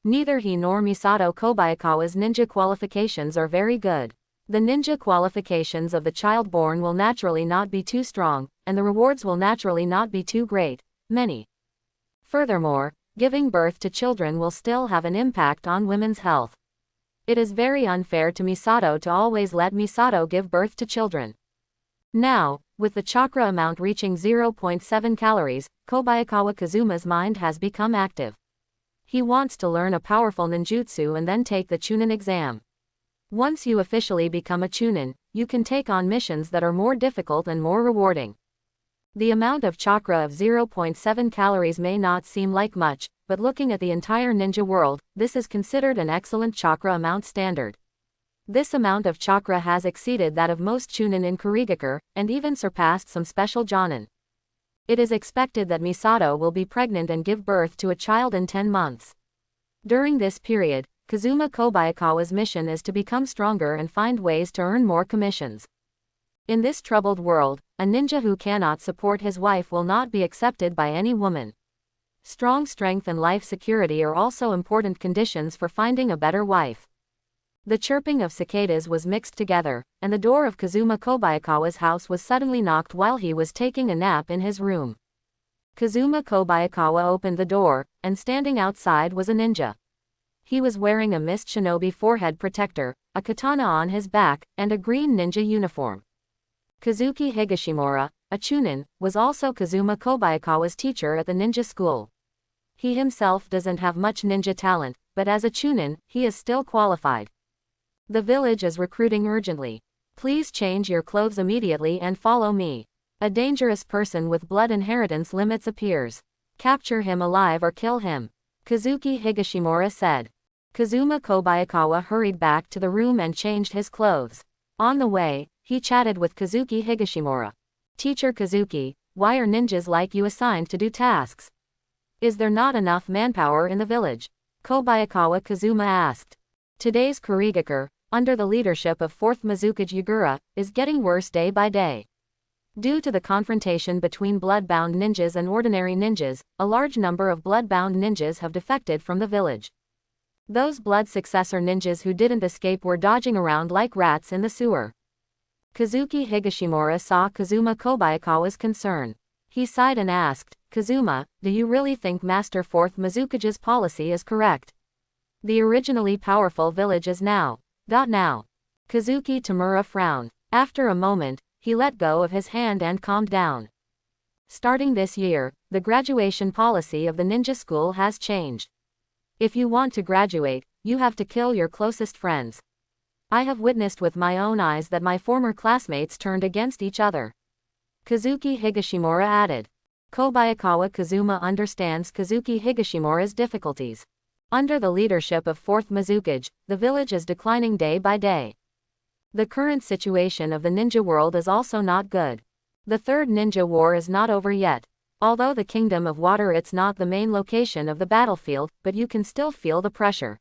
Neither he nor Misato Kobayakawa's ninja qualifications are very good. The ninja qualifications of the child born will naturally not be too strong, and the rewards will naturally not be too great, many. Furthermore, giving birth to children will still have an impact on women's health. It is very unfair to Misato to always let Misato give birth to children. Now, with the chakra amount reaching 0.7 calories, Kobayakawa Kazuma's mind has become active. He wants to learn a powerful ninjutsu and then take the Chunin Exam. Once you officially become a Chunin, you can take on missions that are more difficult and more rewarding. The amount of chakra of 0.7 calories may not seem like much, but looking at the entire ninja world, this is considered an excellent chakra amount standard. This amount of chakra has exceeded that of most Chunin in Kurigakure, and even surpassed some special Jonin. It is expected that Misato will be pregnant and give birth to a child in 10 months. During this period, Kazuma Kobayakawa's mission is to become stronger and find ways to earn more commissions. In this troubled world, a ninja who cannot support his wife will not be accepted by any woman. Strong strength and life security are also important conditions for finding a better wife. The chirping of cicadas was mixed together, and the door of Kazuma Kobayakawa's house was suddenly knocked while he was taking a nap in his room. Kazuma Kobayakawa opened the door, and standing outside was a ninja. He was wearing a mist shinobi forehead protector, a katana on his back, and a green ninja uniform. Kazuki Higashimura, a Chunin, was also Kazuma Kobayakawa's teacher at the ninja school. He himself doesn't have much ninja talent, but as a Chunin, he is still qualified. The village is recruiting urgently. Please change your clothes immediately and follow me. A dangerous person with blood inheritance limits appears. Capture him alive or kill him, Kazuki Higashimura said. Kazuma Kobayakawa hurried back to the room and changed his clothes. On the way, he chatted with Kazuki Higashimura. Teacher Kazuki, why are ninjas like you assigned to do tasks? Is there not enough manpower in the village? Kobayakawa Kazuma asked. Today's Kurigakure, under the leadership of 4th Mizukage Yagura, is getting worse day by day. Due to the confrontation between blood-bound ninjas and ordinary ninjas, a large number of blood-bound ninjas have defected from the village. Those blood successor ninjas who didn't escape were dodging around like rats in the sewer. Kazuki Higashimura saw Kazuma Kobayakawa's concern. He sighed and asked, Kazuma, do you really think Master 4th Mizukage's policy is correct? The originally powerful village is now. Kazuki Tamura frowned. After a moment, he let go of his hand and calmed down. Starting this year, the graduation policy of the ninja school has changed. If you want to graduate, you have to kill your closest friends. I have witnessed with my own eyes that my former classmates turned against each other. Kazuki Higashimura added. Kobayakawa Kazuma understands Kazuki Higashimura's difficulties. Under the leadership of 4th Mizukage, the village is declining day by day. The current situation of the ninja world is also not good. The third ninja war is not over yet. Although the Kingdom of Water it's not the main location of the battlefield, but you can still feel the pressure.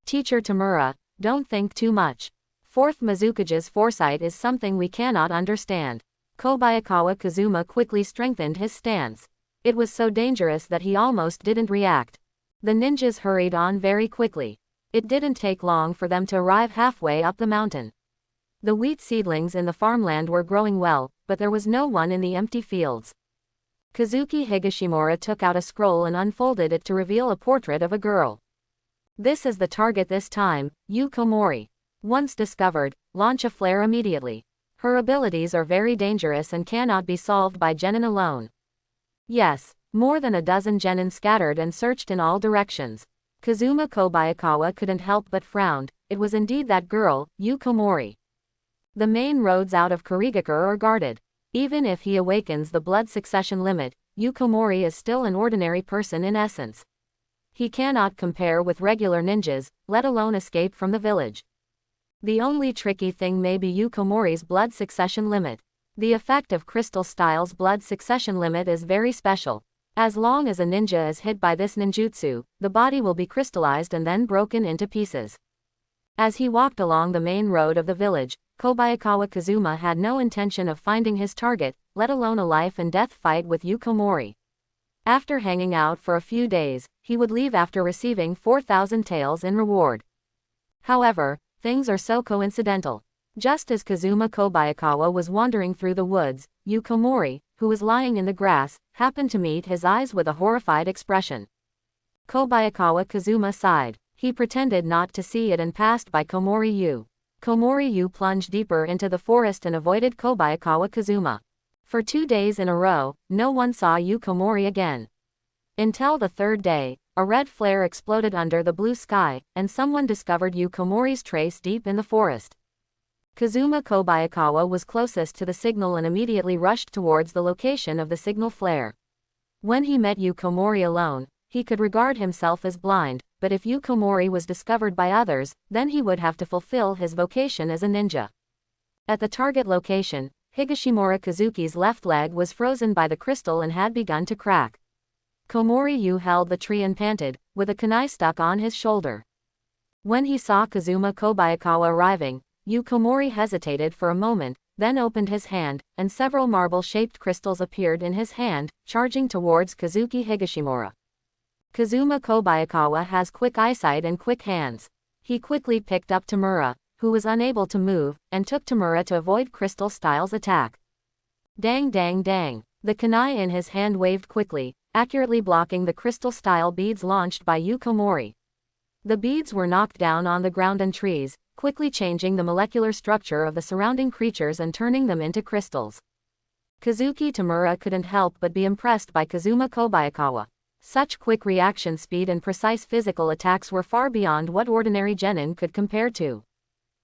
Teacher Tamura, don't think too much. 4th Mizukage's foresight is something we cannot understand. Kobayakawa Kazuma quickly strengthened his stance. It was so dangerous that he almost didn't react. The ninjas hurried on very quickly. It didn't take long for them to arrive halfway up the mountain. The wheat seedlings in the farmland were growing well, but there was no one in the empty fields. Kazuki Higashimura took out a scroll and unfolded it to reveal a portrait of a girl. This is the target this time, Yuko Mori. Once discovered, launch a flare immediately. Her abilities are very dangerous and cannot be solved by genin alone. Yes. More than a dozen genin scattered and searched in all directions. Kazuma Kobayakawa couldn't help but frowned. It was indeed that girl, Yuko Mori. The main roads out of Kurigakure are guarded. Even if he awakens the blood succession limit, Yukomori is still an ordinary person in essence. He cannot compare with regular ninjas, let alone escape from the village. The only tricky thing may be Yukomori's blood succession limit. The effect of Crystal Style's blood succession limit is very special. As long as a ninja is hit by this ninjutsu, the body will be crystallized and then broken into pieces. As he walked along the main road of the village, Kobayakawa Kazuma had no intention of finding his target, let alone a life-and-death fight with Yukomori. After hanging out for a few days, he would leave after receiving 4,000 taels in reward. However, things are so coincidental. Just as Kazuma Kobayakawa was wandering through the woods, Yukomori, who was lying in the grass, happened to meet his eyes with a horrified expression. Kobayakawa Kazuma sighed. He pretended not to see it and passed by Komori-yu. Komori-yu plunged deeper into the forest and avoided Kobayakawa Kazuma. For 2 days in a row, no one saw Yukomori again. Until the third day, a red flare exploded under the blue sky, and someone discovered Yukomori's trace deep in the forest. Kazuma Kobayakawa was closest to the signal and immediately rushed towards the location of the signal flare. When he met Yukomori alone, he could regard himself as blind, but if Yukomori was discovered by others, then he would have to fulfill his vocation as a ninja. At the target location, Higashimura Kazuki's left leg was frozen by the crystal and had begun to crack. Komori-yu held the tree and panted, with a kunai stuck on his shoulder. When he saw Kazuma Kobayakawa arriving, Yukomori hesitated for a moment, then opened his hand, and several marble-shaped crystals appeared in his hand, charging towards Kazuki Higashimura. Kazuma Kobayakawa has quick eyesight and quick hands. He quickly picked up Tamura, who was unable to move, and took Tamura to avoid Crystal Style's attack. Dang dang dang. The kunai in his hand waved quickly, accurately blocking the Crystal Style beads launched by Yukomori. The beads were knocked down on the ground and trees, quickly changing the molecular structure of the surrounding creatures and turning them into crystals. Kazuki Tamura couldn't help but be impressed by Kazuma Kobayakawa. Such quick reaction speed and precise physical attacks were far beyond what ordinary genin could compare to.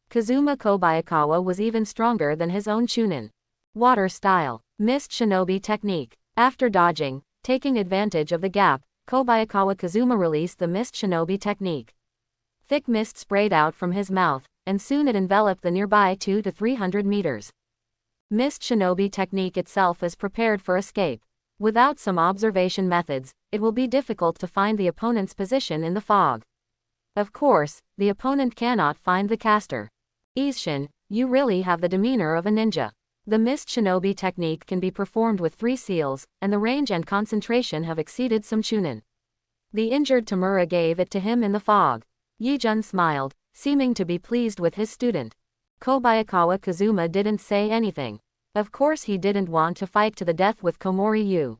Kazuma Kobayakawa was even stronger than his own Chunin. Water Style. Mist Shinobi Technique. After dodging, taking advantage of the gap, Kobayakawa Kazuma released the Mist Shinobi Technique. Thick mist sprayed out from his mouth, and soon it enveloped the nearby 200 to 300 meters. Mist Shinobi Technique itself is prepared for escape. Without some observation methods, it will be difficult to find the opponent's position in the fog. Of course, the opponent cannot find the caster. Isshin, you really have the demeanor of a ninja. The Mist Shinobi Technique can be performed with 3 seals, and the range and concentration have exceeded some Chunin. The injured Tamura gave it to him in the fog. Yijun smiled, seeming to be pleased with his student. Kobayakawa Kazuma didn't say anything. Of course he didn't want to fight to the death with Komori-yu.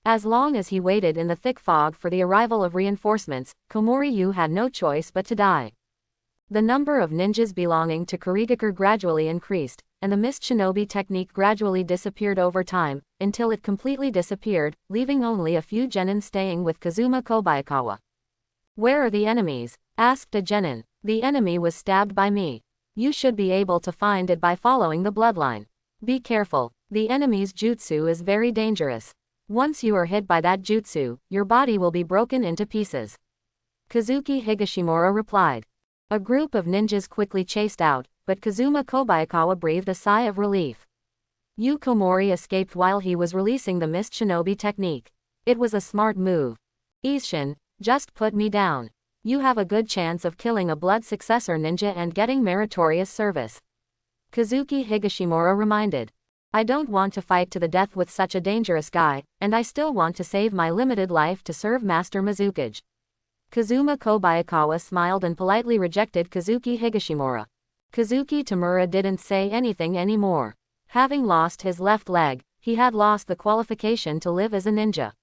As long as he waited in the thick fog for the arrival of reinforcements, Komori-yu had no choice but to die. The number of ninjas belonging to Kurigaku gradually increased, and the Mist Shinobi Technique gradually disappeared over time, until it completely disappeared, leaving only a few genin staying with Kazuma Kobayakawa. Where are the enemies? Asked a genin. The enemy was stabbed by me. You should be able to find it by following the bloodline. Be careful, the enemy's jutsu is very dangerous. Once you are hit by that jutsu, your body will be broken into pieces. Kazuki Higashimura replied. A group of ninjas quickly chased out, but Kazuma Kobayakawa breathed a sigh of relief. Yukomori escaped while he was releasing the Mist Shinobi Technique. It was a smart move. Isshin, just put me down. You have a good chance of killing a blood successor ninja and getting meritorious service. Kazuki Higashimura reminded. I don't want to fight to the death with such a dangerous guy, and I still want to save my limited life to serve Master Mizukage. Kazuma Kobayakawa smiled and politely rejected Kazuki Higashimura. Kazuki Tamura didn't say anything anymore. Having lost his left leg, he had lost the qualification to live as a ninja.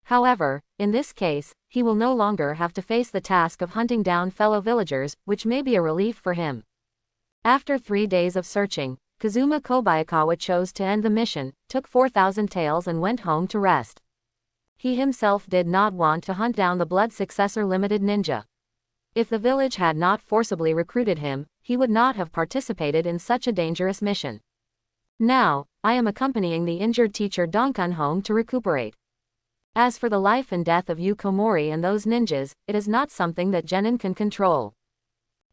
However, in this case, he will no longer have to face the task of hunting down fellow villagers, which may be a relief for him. After 3 days of searching, Kazuma Kobayakawa chose to end the mission, took 4,000 taels and went home to rest. He himself did not want to hunt down the blood successor limited ninja. If the village had not forcibly recruited him, he would not have participated in such a dangerous mission. Now, I am accompanying the injured teacher Donkun home to recuperate. As for the life and death of Yukomori and those ninjas, it is not something that genin can control.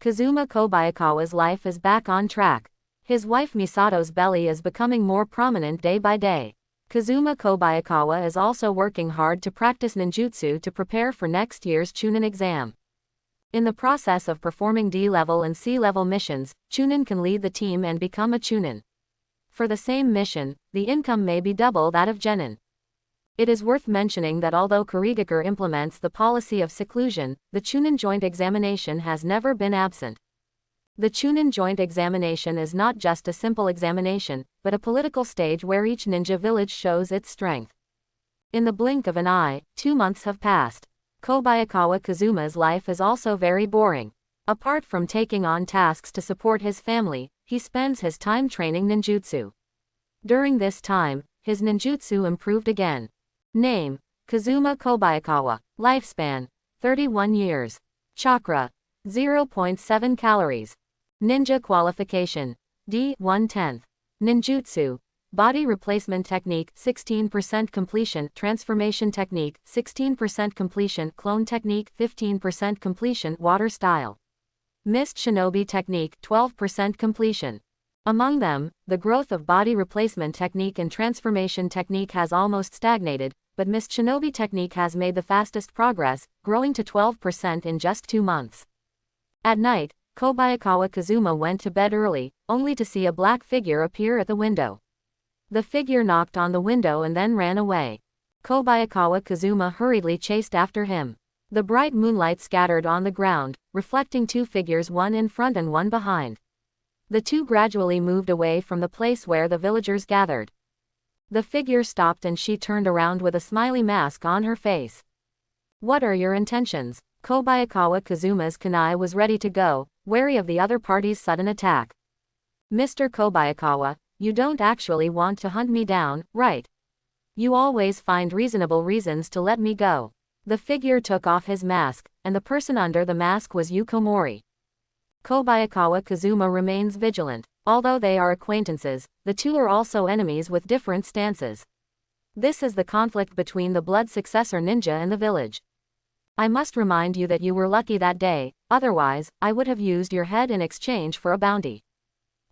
Kazuma Kobayakawa's life is back on track. His wife Misato's belly is becoming more prominent day by day. Kazuma Kobayakawa is also working hard to practice ninjutsu to prepare for next year's Chunin Exam. In the process of performing D-level and C-level missions, Chunin can lead the team and become a Chunin. For the same mission, the income may be double that of genin. It is worth mentioning that although Kurigakure implements the policy of seclusion, the Chunin Joint Examination has never been absent. The Chunin Joint Examination is not just a simple examination, but a political stage where each ninja village shows its strength. In the blink of an eye, 2 months have passed. Kobayakawa Kazuma's life is also very boring. Apart from taking on tasks to support his family, he spends his time training ninjutsu. During this time, his ninjutsu improved again. Name: Kazuma Kobayakawa. Lifespan: 31 years. Chakra: 0.7 calories. Ninja qualification: D 1/10. Ninjutsu: Body replacement technique 16% completion, transformation technique 16% completion, clone technique 15% completion, water style. Mist shinobi technique 12% completion. Among them, the growth of body replacement technique and transformation technique has almost stagnated, but Mist shinobi technique has made the fastest progress, growing to 12% in just 2 months. At night, Kobayakawa Kazuma went to bed early, only to see a black figure appear at the window. The figure knocked on the window and then ran away. Kobayakawa Kazuma hurriedly chased after him. The bright moonlight scattered on the ground, reflecting 2 figures, one in front and one behind. The 2 gradually moved away from the place where the villagers gathered. The figure stopped and she turned around with a smiley mask on her face. "What are your intentions?" Kobayakawa Kazuma's kunai was ready to go, wary of the other party's sudden attack. "Mr. Kobayakawa, you don't actually want to hunt me down, right? You always find reasonable reasons to let me go." The figure took off his mask, and the person under the mask was Yukomori. Kobayakawa Kazuma remains vigilant. Although they are acquaintances, the two are also enemies with different stances. This is the conflict between the blood successor ninja and the village. "I must remind you that you were lucky that day, otherwise, I would have used your head in exchange for a bounty,"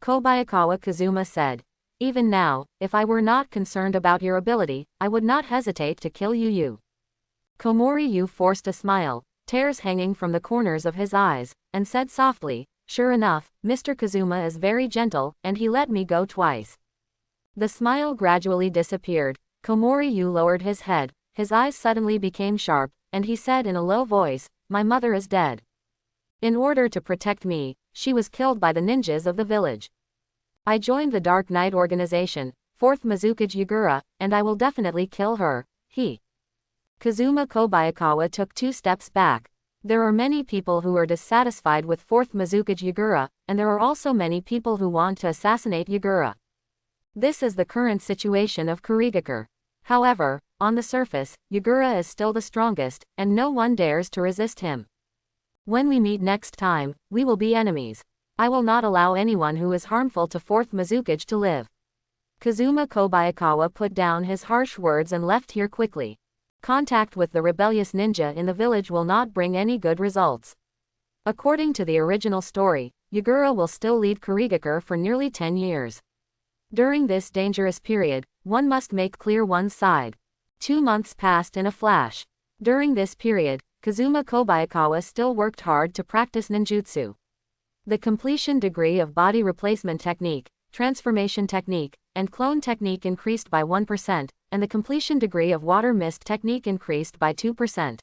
Kobayakawa Kazuma said. "Even now, if I were not concerned about your ability, I would not hesitate to kill you." Komori Yu forced a smile, tears hanging from the corners of his eyes, and said softly, "Sure enough, Mr. Kazuma is very gentle, and he let me go twice." The smile gradually disappeared. Komori Yu lowered his head, his eyes suddenly became sharp, and he said in a low voice, "My mother is dead. In order to protect me, she was killed by the ninjas of the village. I joined the Dark Knight organization, 4th Mizukage Yagura, and I will definitely kill her." Kazuma Kobayakawa took 2 steps back. There are many people who are dissatisfied with 4th Mizukage Yagura, and there are also many people who want to assassinate Yagura. This is the current situation of Kurigakure. However, on the surface, Yagura is still the strongest, and no one dares to resist him. "When we meet next time, we will be enemies. I will not allow anyone who is harmful to 4th Mizukage to live." Kazuma Kobayakawa put down his harsh words and left here quickly. Contact with the rebellious ninja in the village will not bring any good results. According to the original story, Yagura will still lead Kurigakure for nearly 10 years. During this dangerous period, one must make clear one's side. 2 months passed in a flash. During this period, Kazuma Kobayakawa still worked hard to practice ninjutsu. The completion degree of body replacement technique, transformation technique, and clone technique increased by 1%, and the completion degree of water mist technique increased by 2%.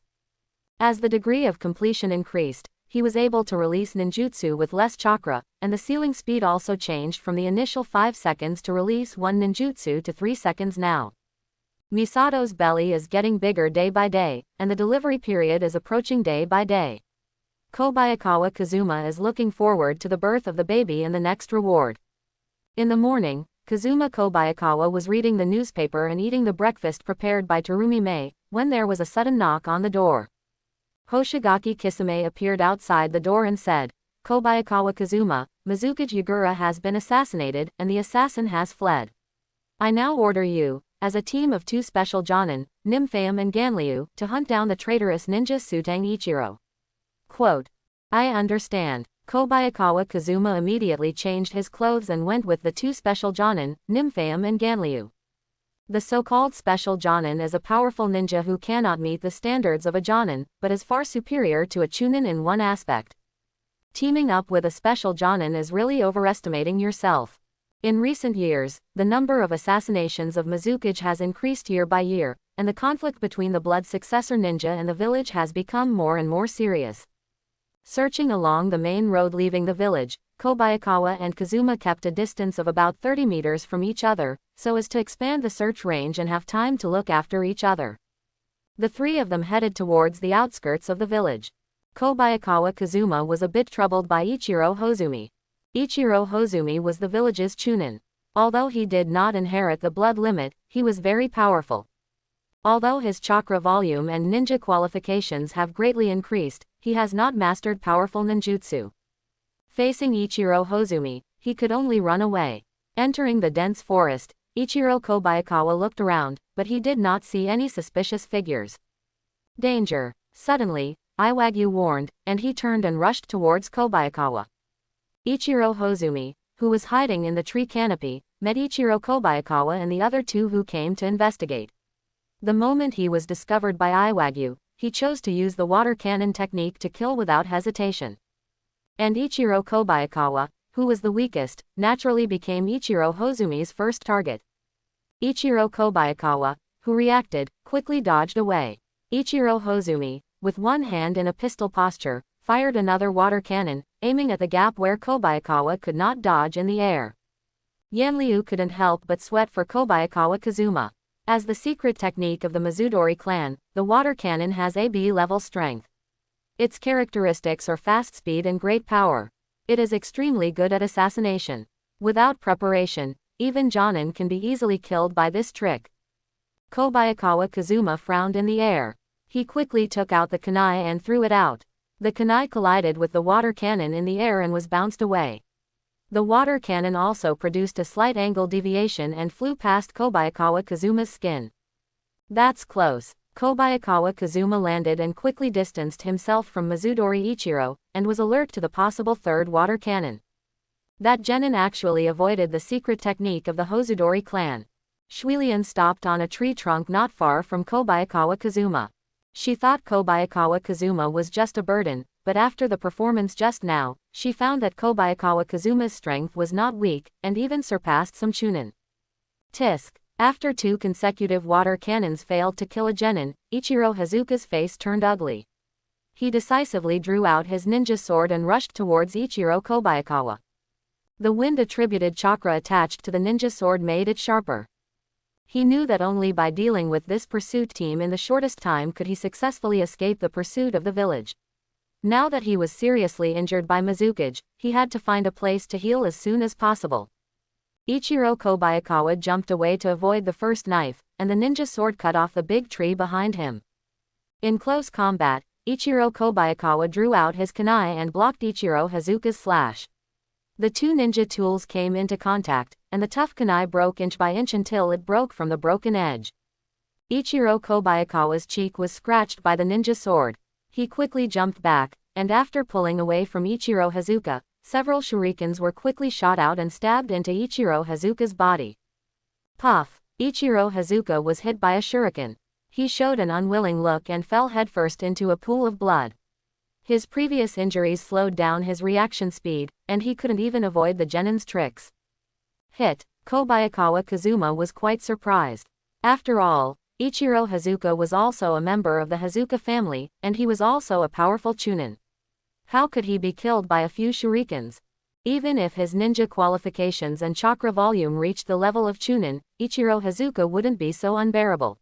As the degree of completion increased, he was able to release ninjutsu with less chakra, and the sealing speed also changed from the initial 5 seconds to release 1 ninjutsu to 3 seconds now. Misato's belly is getting bigger day by day, and the delivery period is approaching day by day. Kobayakawa Kazuma is looking forward to the birth of the baby and the next reward. In the morning, Kazuma Kobayakawa was reading the newspaper and eating the breakfast prepared by Terumi Mei, when there was a sudden knock on the door. Hoshigaki Kisame appeared outside the door and said, "Kobayakawa Kazuma, Mizukage Yagura has been assassinated and the assassin has fled. I now order you, as a team of 2 special Jonin, Nymphaeum and Ganliu, to hunt down the traitorous ninja Sutang Ichiro. Quote. I understand. Kobayakawa Kazuma immediately changed his clothes and went with the 2 special Jonin, Nymphaeum and Ganliu. The so-called special Jonin is a powerful ninja who cannot meet the standards of a Jonin, but is far superior to a Chunin in one aspect. Teaming up with a special Jonin is really overestimating yourself. In recent years, the number of assassinations of Mizukage has increased year by year, and the conflict between the blood successor ninja and the village has become more and more serious. Searching along the main road leaving the village, Kobayakawa and Kazuma kept a distance of about 30 meters from each other, so as to expand the search range and have time to look after each other. The 3 of them headed towards the outskirts of the village. Kobayakawa Kazuma was a bit troubled by Ichiro Hozumi. Ichiro Hozumi was the village's Chunin. Although he did not inherit the blood limit, he was very powerful. Although his chakra volume and ninja qualifications have greatly increased, he has not mastered powerful ninjutsu. Facing Ichiro Hozumi, he could only run away. Entering the dense forest, Ichiro Kobayakawa looked around, but he did not see any suspicious figures. Danger! Suddenly, Iwagyu warned, and he turned and rushed towards Kobayakawa. Ichiro Hozumi, who was hiding in the tree canopy, met Ichiro Kobayakawa and the other 2 who came to investigate. The moment he was discovered by Iwagyu, he chose to use the water cannon technique to kill without hesitation. And Ichiro Kobayakawa, who was the weakest, naturally became Ichiro Hozumi's first target. Ichiro Kobayakawa, who reacted, quickly dodged away. Ichiro Hozumi, with one hand in a pistol posture, fired another water cannon, aiming at the gap where Kobayakawa could not dodge in the air. Yanliu couldn't help but sweat for Kobayakawa Kazuma. As the secret technique of the Mizudori clan, the water cannon has AB level strength. Its characteristics are fast speed and great power. It is extremely good at assassination. Without preparation, even Jonin can be easily killed by this trick. Kobayakawa Kazuma frowned in the air. He quickly took out the kunai and threw it out. The kunai collided with the water cannon in the air and was bounced away. The water cannon also produced a slight angle deviation and flew past Kobayakawa Kazuma's skin. That's close. Kobayakawa Kazuma landed and quickly distanced himself from Mizudori Ichiro, and was alert to the possible third water cannon. That genin actually avoided the secret technique of the Hozudori clan. Shuilian stopped on a tree trunk not far from Kobayakawa Kazuma. She thought Kobayakawa Kazuma was just a burden, but after the performance just now, she found that Kobayakawa Kazuma's strength was not weak, and even surpassed some Chunin. Tisk. After 2 consecutive water cannons failed to kill a genin, Ichiro Hazuka's face turned ugly. He decisively drew out his ninja sword and rushed towards Ichiro Kobayakawa. The wind-attributed chakra attached to the ninja sword made it sharper. He knew that only by dealing with this pursuit team in the shortest time could he successfully escape the pursuit of the village. Now that he was seriously injured by Mizukage, he had to find a place to heal as soon as possible. Ichiro Kobayakawa jumped away to avoid the first knife, and the ninja sword cut off the big tree behind him. In close combat, Ichiro Kobayakawa drew out his kunai and blocked Ichiro Hazuka's slash. The 2 ninja tools came into contact, and the tough kunai broke inch by inch until it broke from the broken edge. Ichiro Kobayakawa's cheek was scratched by the ninja sword. He quickly jumped back, and after pulling away from Ichiro Hazuka, several shurikens were quickly shot out and stabbed into Ichiro Hazuka's body. Puff! Ichiro Hazuka was hit by a shuriken. He showed an unwilling look and fell headfirst into a pool of blood. His previous injuries slowed down his reaction speed, and he couldn't even avoid the genin's tricks. Hit! Kobayakawa Kazuma was quite surprised. After all, Ichiro Hazuka was also a member of the Hazuka family, and he was also a powerful Chunin. How could he be killed by a few shurikens? Even if his ninja qualifications and chakra volume reached the level of Chunin, Ichiro Hazuka wouldn't be so unbearable.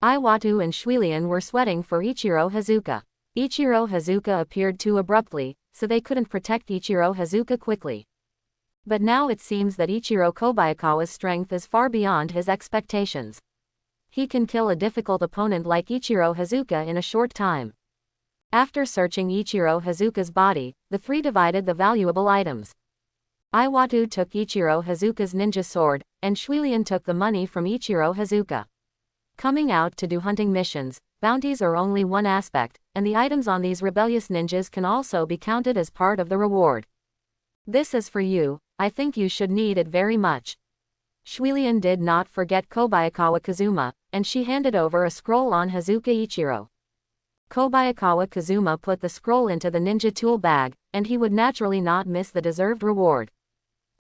Iwatu and Shuilian were sweating for Ichiro Hazuka. Ichiro Hazuka appeared too abruptly, so they couldn't protect Ichiro Hazuka quickly. But now it seems that Ichiro Kobayakawa's strength is far beyond his expectations. He can kill a difficult opponent like Ichiro Hazuka in a short time. After searching Ichiro Hazuka's body, the 3 divided the valuable items. Iwatu took Ichiro Hazuka's ninja sword, and Shuilian took the money from Ichiro Hazuka. Coming out to do hunting missions, bounties are only one aspect, and the items on these rebellious ninjas can also be counted as part of the reward. This is for you, I think you should need it very much. Shuilian did not forget Kobayakawa Kazuma, and she handed over a scroll on Hazuka Ichiro. Kobayakawa Kazuma put the scroll into the ninja tool bag, and he would naturally not miss the deserved reward.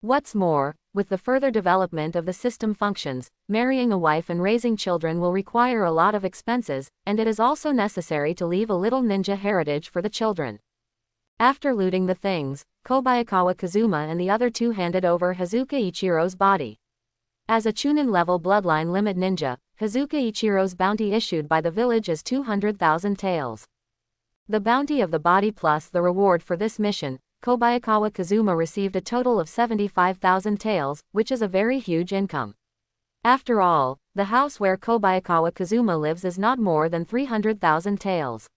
What's more, with the further development of the system functions, marrying a wife and raising children will require a lot of expenses, and it is also necessary to leave a little ninja heritage for the children. After looting the things, Kobayakawa Kazuma and the other two handed over Hazuka Ichiro's body. As a Chunin level bloodline limit ninja, Hazuka Ichiro's bounty issued by the village is 200,000 taels. The bounty of the body plus the reward for this mission, Kobayakawa Kazuma received a total of 75,000 taels, which is a very huge income. After all, the house where Kobayakawa Kazuma lives is not more than 300,000 taels.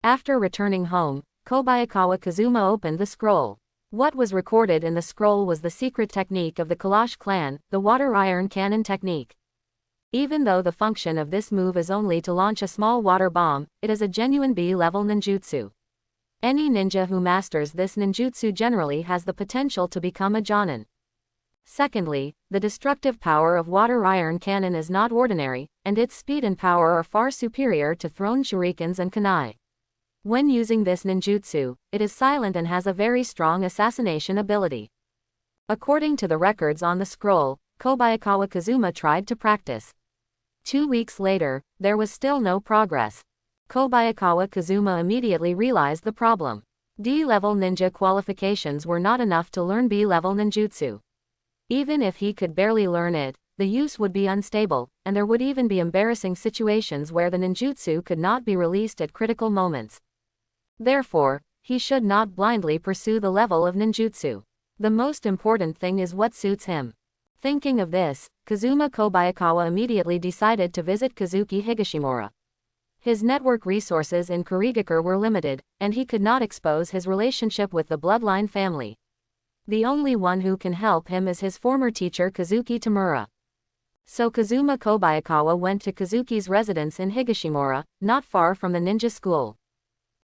After returning home, Kobayakawa Kazuma opened the scroll. What was recorded in the scroll was the secret technique of the Kalash clan, the water iron cannon technique. Even though the function of this move is only to launch a small water bomb, it is a genuine B-level ninjutsu. Any ninja who masters this ninjutsu generally has the potential to become a Jonin. Secondly, the destructive power of water iron cannon is not ordinary, and its speed and power are far superior to thrown shurikens and kunai. When using this ninjutsu, it is silent and has a very strong assassination ability. According to the records on the scroll, Kobayakawa Kazuma tried to practice. 2 weeks later, there was still no progress. Kobayakawa Kazuma immediately realized the problem. D-level ninja qualifications were not enough to learn B-level ninjutsu. Even if he could barely learn it, the use would be unstable, and there would even be embarrassing situations where the ninjutsu could not be released at critical moments. Therefore, he should not blindly pursue the level of ninjutsu. The most important thing is what suits him. Thinking of this, Kazuma Kobayakawa immediately decided to visit Kazuki Higashimura. His network resources in Kurigakure were limited, and he could not expose his relationship with the bloodline family. The only one who can help him is his former teacher Kazuki Tamura. So Kazuma Kobayakawa went to Kazuki's residence in Higashimura, not far from the ninja school.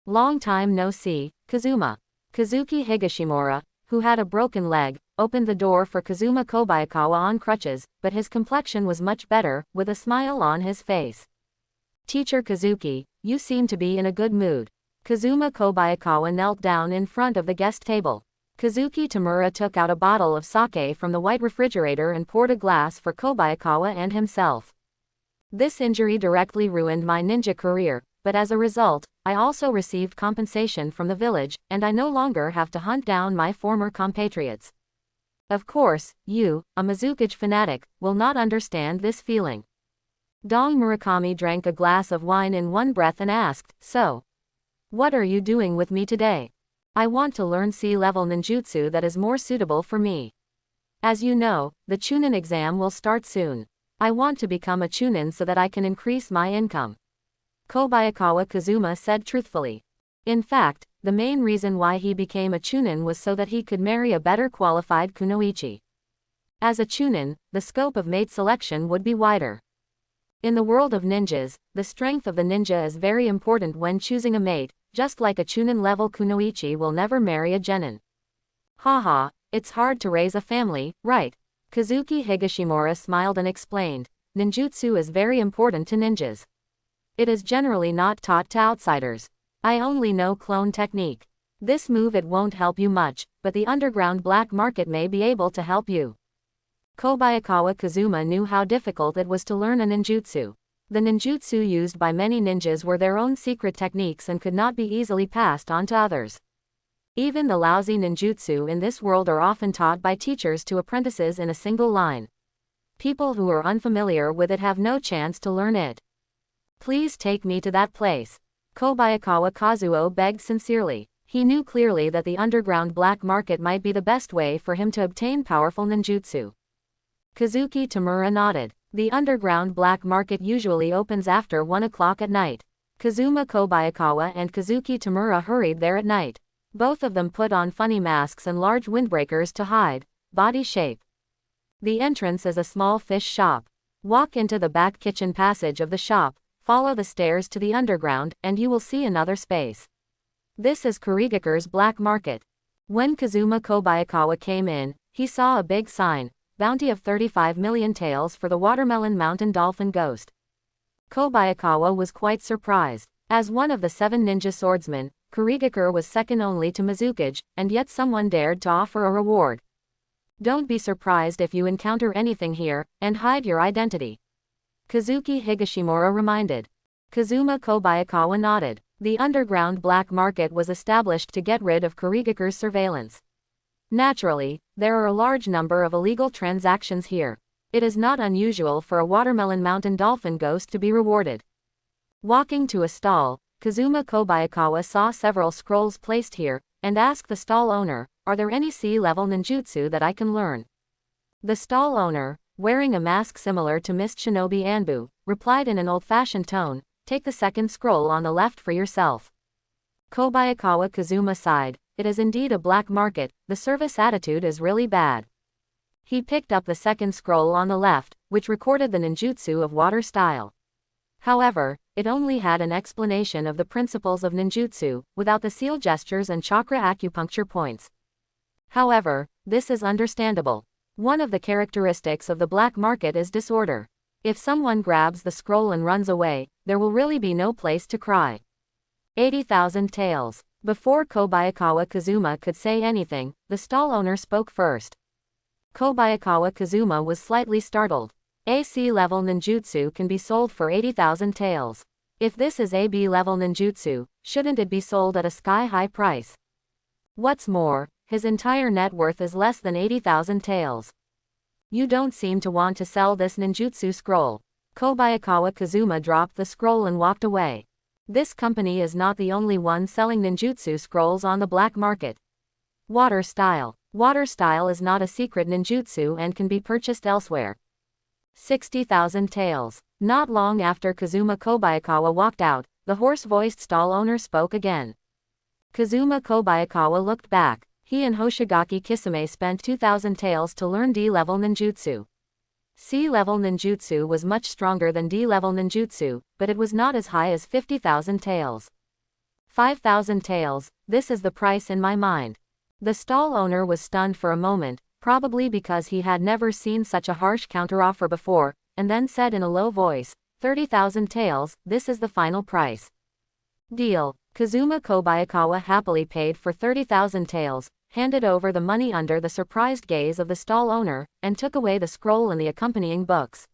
Long time no see, Kazuma. Kazuki Higashimura, who had a broken leg, opened the door for Kazuma Kobayakawa on crutches, but his complexion was much better, with a smile on his face. Teacher Kazuki, you seem to be in a good mood. Kazuma Kobayakawa knelt down in front of the guest table. Kazuki Tamura took out a bottle of sake from the white refrigerator and poured a glass for Kobayakawa and himself. This injury directly ruined my ninja career, but as a result, I also received compensation from the village, and I no longer have to hunt down my former compatriots. Of course, you, a Mizukage fanatic, will not understand this feeling. Dong Murakami drank a glass of wine in one breath and asked, "So, what are you doing with me today? I want to learn C-level ninjutsu that is more suitable for me. As you know, the Chunin exam will start soon. I want to become a Chunin so that I can increase my income." Kobayakawa Kazuma said truthfully. In fact, the main reason why he became a Chunin was so that he could marry a better qualified Kunoichi. As a Chunin, the scope of mate selection would be wider. In the world of ninjas, the strength of the ninja is very important when choosing a mate, just like a Chunin-level Kunoichi will never marry a genin. Haha, it's hard to raise a family, right? Kazuki Higashimura smiled and explained, ninjutsu is very important to ninjas. It is generally not taught to outsiders. I only know clone technique. This move it won't help you much, but the underground black market may be able to help you. Kobayakawa Kazuma knew how difficult it was to learn a ninjutsu. The ninjutsu used by many ninjas were their own secret techniques and could not be easily passed on to others. Even the lousy ninjutsu in this world are often taught by teachers to apprentices in a single line. People who are unfamiliar with it have no chance to learn it. Please take me to that place. Kobayakawa Kazuo begged sincerely. He knew clearly that the underground black market might be the best way for him to obtain powerful ninjutsu. Kazuki Tamura nodded. The underground black market usually opens after 1 o'clock at night. Kazuma Kobayakawa and Kazuki Tamura hurried there at night. Both of them put on funny masks and large windbreakers to hide body shape. The entrance is a small fish shop. Walk into the back kitchen passage of the shop, follow the stairs to the underground, and you will see another space. This is Kurigakure's black market. When Kazuma Kobayakawa came in, he saw a big sign, bounty of 35 million taels for the watermelon mountain dolphin ghost. Kobayakawa was quite surprised. As one of the 7 ninja swordsmen, Kurigakure was second only to Mizukage, and yet someone dared to offer a reward. Don't be surprised if you encounter anything here, and hide your identity. Kazuki Higashimura reminded. Kazuma Kobayakawa nodded. The underground black market was established to get rid of Kurigakure's surveillance. Naturally, there are a large number of illegal transactions here. It is not unusual for a watermelon mountain dolphin ghost to be rewarded. Walking to a stall, Kazuma Kobayakawa saw several scrolls placed here, and asked the stall owner, "Are there any sea-level ninjutsu that I can learn?" The stall owner, wearing a mask similar to Mist Shinobi Anbu, replied in an old-fashioned tone, "Take the second scroll on the left for yourself." Kobayakawa Kazuma sighed. It is indeed a black market, the service attitude is really bad. He picked up the second scroll on the left, which recorded the ninjutsu of water style. However, it only had an explanation of the principles of ninjutsu, without the seal gestures and chakra acupuncture points. However, this is understandable. One of the characteristics of the black market is disorder. If someone grabs the scroll and runs away, there will really be no place to cry. 80,000 taels. Before Kobayakawa Kazuma could say anything, the stall owner spoke first. Kobayakawa Kazuma was slightly startled. AC level ninjutsu can be sold for 80,000 taels. If this is AB level ninjutsu, shouldn't it be sold at a sky-high price? What's more, his entire net worth is less than 80,000 taels. You don't seem to want to sell this ninjutsu scroll. Kobayakawa Kazuma dropped the scroll and walked away. This company is not the only one selling ninjutsu scrolls on the black market. Water style. Water style is not a secret ninjutsu and can be purchased elsewhere. 60,000 taels. Not long after Kazuma Kobayakawa walked out, the hoarse-voiced stall owner spoke again. Kazuma Kobayakawa looked back. He and Hoshigaki Kisame spent 2,000 taels to learn D-level ninjutsu. C-level ninjutsu was much stronger than D-level ninjutsu, but it was not as high as 50,000 taels. 5,000 taels, this is the price in my mind. The stall owner was stunned for a moment, probably because he had never seen such a harsh counteroffer before, and then said in a low voice, 30,000 taels, this is the final price. Deal. Kazuma Kobayakawa happily paid for 30,000 taels, handed over the money under the surprised gaze of the stall owner, and took away the scroll and the accompanying books.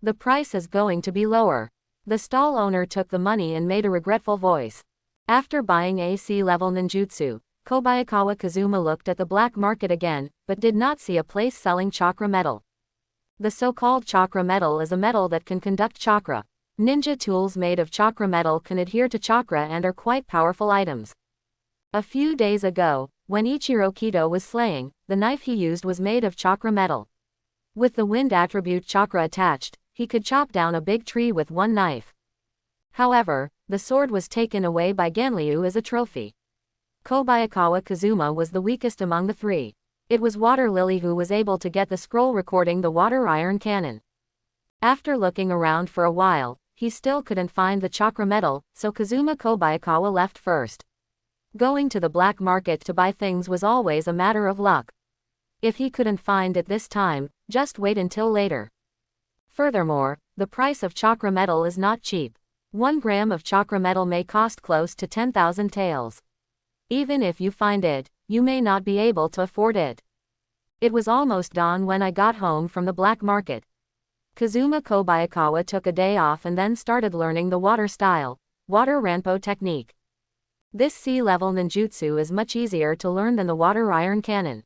The price is going to be lower. The stall owner took the money and made a regretful voice. After buying AC level ninjutsu, Kobayakawa Kazuma looked at the black market again, but did not see a place selling chakra metal. The so-called chakra metal is a metal that can conduct chakra. Ninja tools made of chakra metal can adhere to chakra and are quite powerful items. A few days ago, when Ichiro Kito was slaying, the knife he used was made of chakra metal. With the wind attribute chakra attached, he could chop down a big tree with one knife. However, the sword was taken away by Ganryu as a trophy. Kobayakawa Kazuma was the weakest among the three. It was Water Lily who was able to get the scroll recording the water iron cannon. After looking around for a while, he still couldn't find the chakra metal, so Kazuma Kobayakawa left first. Going to the black market to buy things was always a matter of luck. If he couldn't find it this time, just wait until later. Furthermore, the price of chakra metal is not cheap. 1 gram of chakra metal may cost close to 10,000 taels. Even if you find it, you may not be able to afford it. It was almost dawn when I got home from the black market. Kazuma Kobayakawa took a day off and then started learning the water style, water ranpo technique. This sea-level ninjutsu is much easier to learn than the water iron cannon.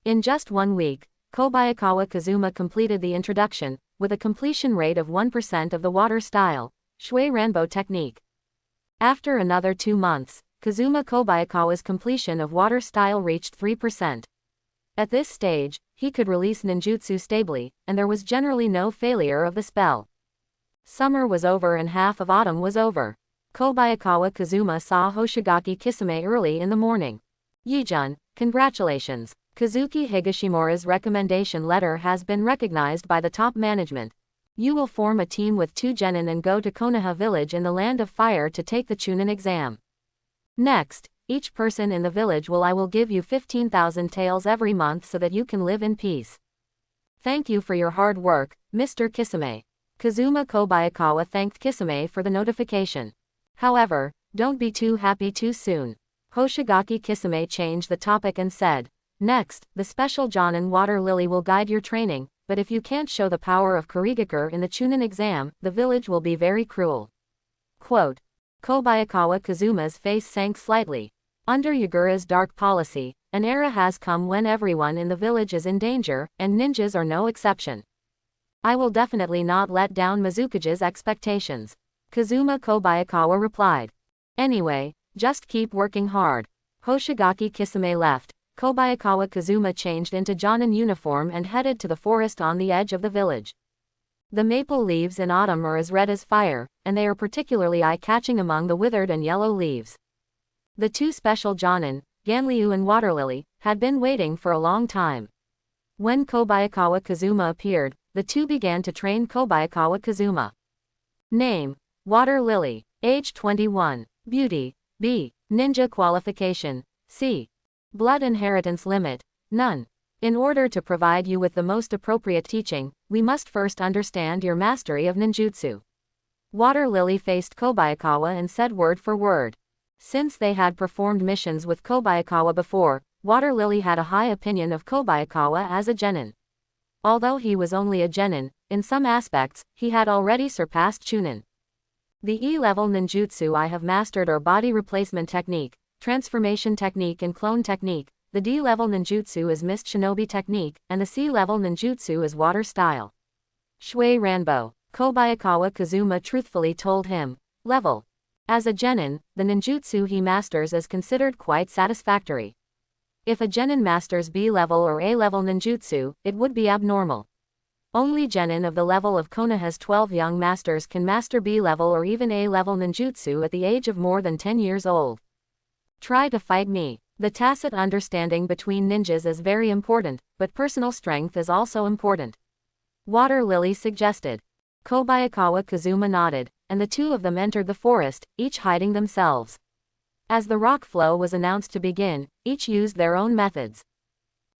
In just 1 week, Kobayakawa Kazuma completed the introduction, with a completion rate of 1% of the water style, shui ranpo technique. After another 2 months, Kazuma Kobayakawa's completion of water style reached 3%. At this stage, he could release ninjutsu stably, and there was generally no failure of the spell. Summer was over and half of autumn was over. Kobayakawa Kazuma saw Hoshigaki Kisame early in the morning. Yijun, congratulations. Kazuki Higashimura's recommendation letter has been recognized by the top management. You will form a team with 2 genin and go to Konoha village in the Land of Fire to take the Chunin exam. Next, each person in the village I will give you 15,000 taels every month so that you can live in peace. Thank you for your hard work, Mr. Kisame. Kazuma Kobayakawa thanked Kisame for the notification. However, don't be too happy too soon. Hoshigaki Kisame changed the topic and said, next, the special Jonin Water Lily will guide your training, but if you can't show the power of Kurigakure in the Chunin exam, the village will be very cruel. Quote. Kobayakawa Kazuma's face sank slightly. Under Yagura's dark policy, an era has come when everyone in the village is in danger, and ninjas are no exception. I will definitely not let down Mizukage's expectations. Kazuma Kobayakawa replied. Anyway, just keep working hard. Hoshigaki Kisame left. Kobayakawa Kazuma changed into Jonin uniform and headed to the forest on the edge of the village. The maple leaves in autumn are as red as fire, and they are particularly eye-catching among the withered and yellow leaves. The 2 special Jonin, Ganryu and Waterlily, had been waiting for a long time. When Kobayakawa Kazuma appeared, the 2 began to train Kobayakawa Kazuma. Name: Water Lily. Age 21. Beauty: B. Ninja qualification: C. Blood inheritance limit: none. In order to provide you with the most appropriate teaching, we must first understand your mastery of ninjutsu. Water Lily faced Kobayakawa and said word for word. Since they had performed missions with Kobayakawa before, Water Lily had a high opinion of Kobayakawa as a genin. Although he was only a genin, in some aspects, he had already surpassed Chunin. The E-level ninjutsu I have mastered are body replacement technique, transformation technique and clone technique. The D-level ninjutsu is mist shinobi technique, and the C-level ninjutsu is water style. Shui Ranbo, Kobayakawa Kazuma truthfully told him. Level. As a genin, the ninjutsu he masters is considered quite satisfactory. If a genin masters B-level or A-level ninjutsu, it would be abnormal. Only genin of the level of Konoha's 12 young masters can master B-level or even A-level ninjutsu at the age of more than 10 years old. Try to fight me. The tacit understanding between ninjas is very important, but personal strength is also important. Water Lily suggested. Kobayakawa Kazuma nodded, and the 2 of them entered the forest, each hiding themselves. As the rock flow was announced to begin, each used their own methods.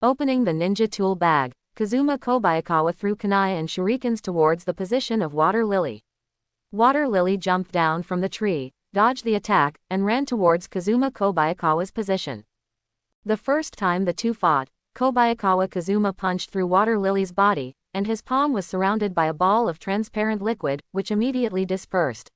Opening the ninja tool bag, Kazuma Kobayakawa threw kunai and shurikens towards the position of Water Lily. Water Lily jumped down from the tree, dodged the attack, and ran towards Kazuma Kobayakawa's position. The first time the 2 fought, Kobayakawa Kazuma punched through Water Lily's body, and his palm was surrounded by a ball of transparent liquid, which immediately dispersed.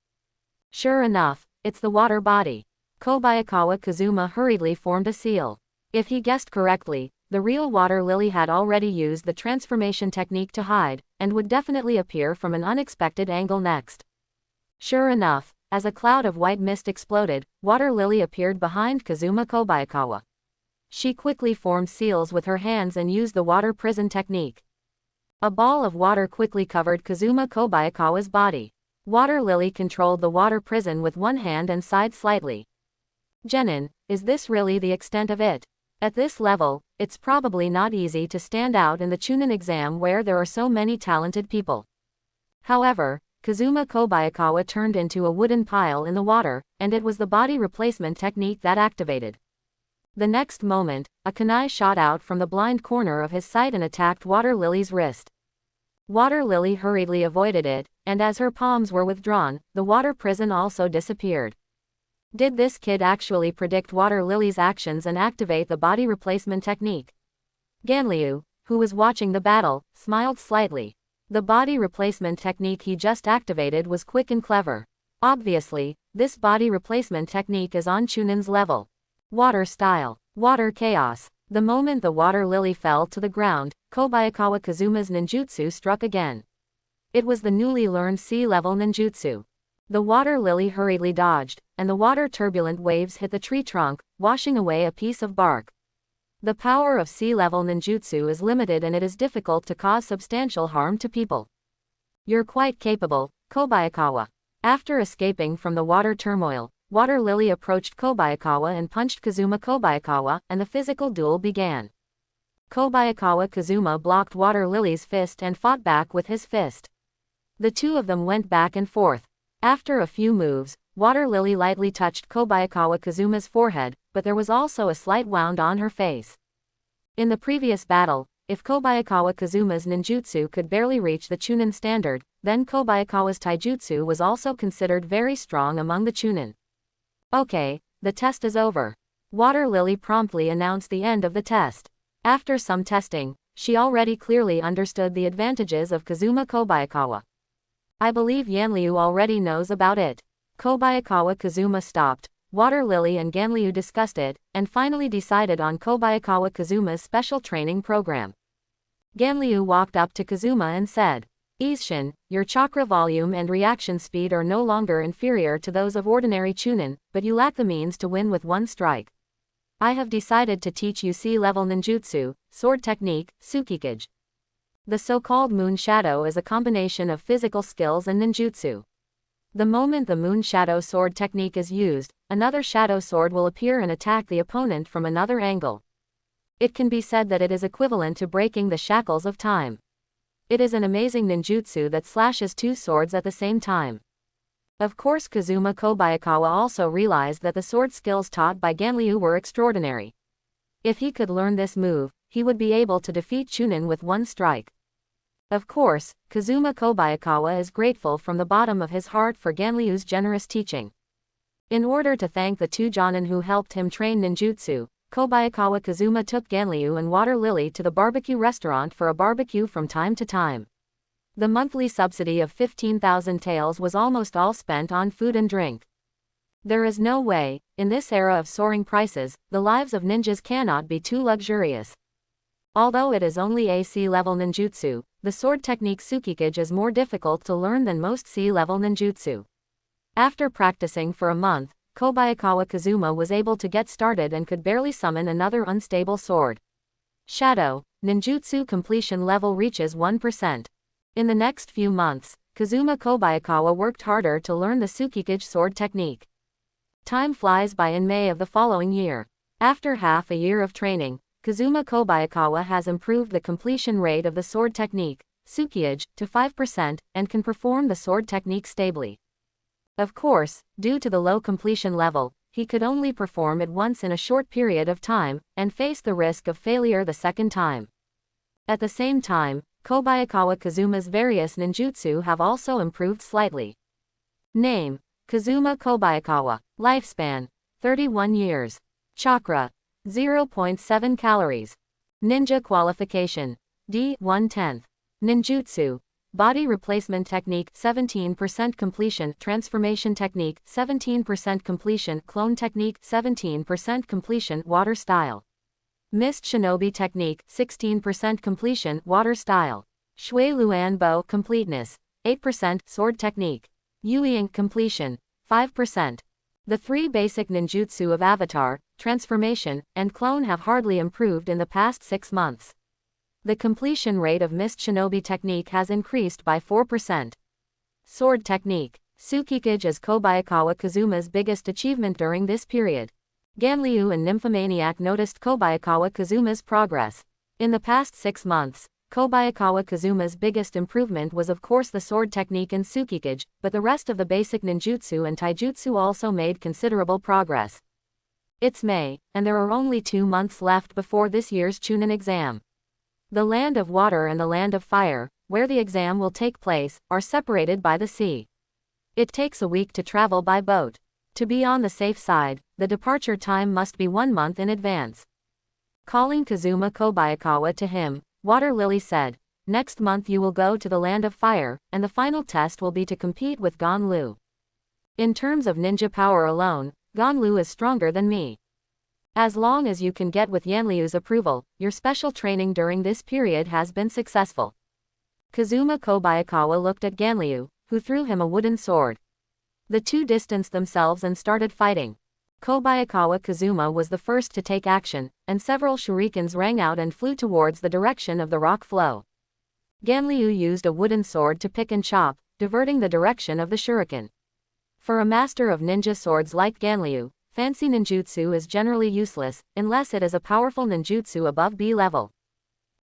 Sure enough, it's the water body. Kobayakawa Kazuma hurriedly formed a seal. If he guessed correctly, the real Water Lily had already used the transformation technique to hide, and would definitely appear from an unexpected angle next. Sure enough, as a cloud of white mist exploded, Water Lily appeared behind Kazuma Kobayakawa. She quickly formed seals with her hands and used the water prison technique. A ball of water quickly covered Kazuma Kobayakawa's body. Water Lily controlled the water prison with one hand and sighed slightly. Genin, is this really the extent of it? At this level, it's probably not easy to stand out in the Chunin exam where there are so many talented people. However, Kazuma Kobayakawa turned into a wooden pile in the water, and it was the body replacement technique that activated. The next moment, a kunai shot out from the blind corner of his sight and attacked Water Lily's wrist. Water Lily hurriedly avoided it, and as her palms were withdrawn, the water prison also disappeared. Did this kid actually predict Water Lily's actions and activate the body replacement technique? Ganryu, who was watching the battle, smiled slightly. The body replacement technique he just activated was quick and clever. Obviously, this body replacement technique is on Chunin's level. Water style. Water chaos. The moment the Water Lily fell to the ground, Kobayakawa Kazuma's ninjutsu struck again. It was the newly learned C-level ninjutsu. The Water Lily hurriedly dodged, and the water turbulent waves hit the tree trunk, washing away a piece of bark. The power of C-level ninjutsu is limited and it is difficult to cause substantial harm to people. You're quite capable, Kobayakawa. After escaping from the water turmoil, Water Lily approached Kobayakawa and punched Kazuma Kobayakawa, and the physical duel began. Kobayakawa Kazuma blocked Water Lily's fist and fought back with his fist. The two of them went back and forth. After a few moves, Water Lily lightly touched Kobayakawa Kazuma's forehead, but there was also a slight wound on her face. In the previous battle, if Kobayakawa Kazuma's ninjutsu could barely reach the Chunin standard, then Kobayakawa's taijutsu was also considered very strong among the Chunin. Okay, the test is over. Water Lily promptly announced the end of the test. After some testing, she already clearly understood the advantages of Kazuma Kobayakawa. I believe Yanliu already knows about it. Kobayakawa Kazuma stopped. Water Lily and Ganliu discussed it, and finally decided on Kobayakawa Kazuma's special training program. Ganliu walked up to Kazuma and said, Isshin, your chakra volume and reaction speed are no longer inferior to those of ordinary Chunin, but you lack the means to win with one strike. I have decided to teach you C-level ninjutsu, sword technique, Tsukikage. The so-called moon shadow is a combination of physical skills and ninjutsu. The moment the moon shadow sword technique is used, another shadow sword will appear and attack the opponent from another angle. It can be said that it is equivalent to breaking the shackles of time. It is an amazing ninjutsu that slashes two swords at the same time. Of course, Kazuma Kobayakawa also realized that the sword skills taught by Ganliu were extraordinary. If he could learn this move, he would be able to defeat Chunin with one strike. Of course, Kazuma Kobayakawa is grateful from the bottom of his heart for Ganliu's generous teaching. In order to thank the two Jonin who helped him train ninjutsu, Kobayakawa Kazuma took Ganliu and Water Lily to the barbecue restaurant for a barbecue from time to time. The monthly subsidy of 15,000 taels was almost all spent on food and drink. There is no way, in this era of soaring prices, the lives of ninjas cannot be too luxurious. Although it is only a C-level ninjutsu, the sword technique Tsukikage is more difficult to learn than most C-level ninjutsu. After practicing for a month, Kobayakawa Kazuma was able to get started and could barely summon another unstable sword. Shadow, ninjutsu completion level reaches 1%. In the next few months, Kazuma Kobayakawa worked harder to learn the Tsukikage sword technique. Time flies by. In May of the following year, after half a year of training, Kazuma Kobayakawa has improved the completion rate of the sword technique, Tsukikage, to 5% and can perform the sword technique stably. Of course, due to the low completion level, he could only perform it once in a short period of time, and face the risk of failure the second time. At the same time, Kobayakawa Kazuma's various ninjutsu have also improved slightly. Name: Kazuma Kobayakawa. Lifespan: 31 years. Chakra: 0.7 calories. Ninja qualification: D 1/10. Ninjutsu: Body replacement technique 17% completion, transformation technique 17% completion, clone technique 17% completion, water style. Mist shinobi technique 16% completion, water style. Shui Luan bow completeness 8%, sword technique. Yui ink completion 5%. The three basic ninjutsu of avatar, transformation, and clone have hardly improved in the past 6 months. The completion rate of Mist Shinobi technique has increased by 4%. Sword technique. Tsukikage is Kobayakawa Kazuma's biggest achievement during this period. Ganliu and Nymphomaniac noticed Kobayakawa Kazuma's progress. In the past 6 months, Kobayakawa Kazuma's biggest improvement was of course the sword technique and Tsukikage, but the rest of the basic ninjutsu and taijutsu also made considerable progress. It's May, and there are only 2 months left before this year's Chunin exam. The land of water and the land of fire, where the exam will take place, are separated by the sea. It takes a week to travel by boat. To be on the safe side, the departure time must be 1 month in advance. Calling Kazuma Kobayakawa to him, Water Lily said, "Next month you will go to the land of fire, and the final test will be to compete with Ganliu. In terms of ninja power alone, Ganliu is stronger than me. As long as you can get with Yanliu's approval, your special training during this period has been successful." Kazuma Kobayakawa looked at Ganliu, who threw him a wooden sword. The two distanced themselves and started fighting. Kobayakawa Kazuma was the first to take action, and several shurikens rang out and flew towards the direction of the rock flow. Ganliu used a wooden sword to pick and chop, diverting the direction of the shuriken. For a master of ninja swords like Ganryu, fancy ninjutsu is generally useless, unless it is a powerful ninjutsu above B level.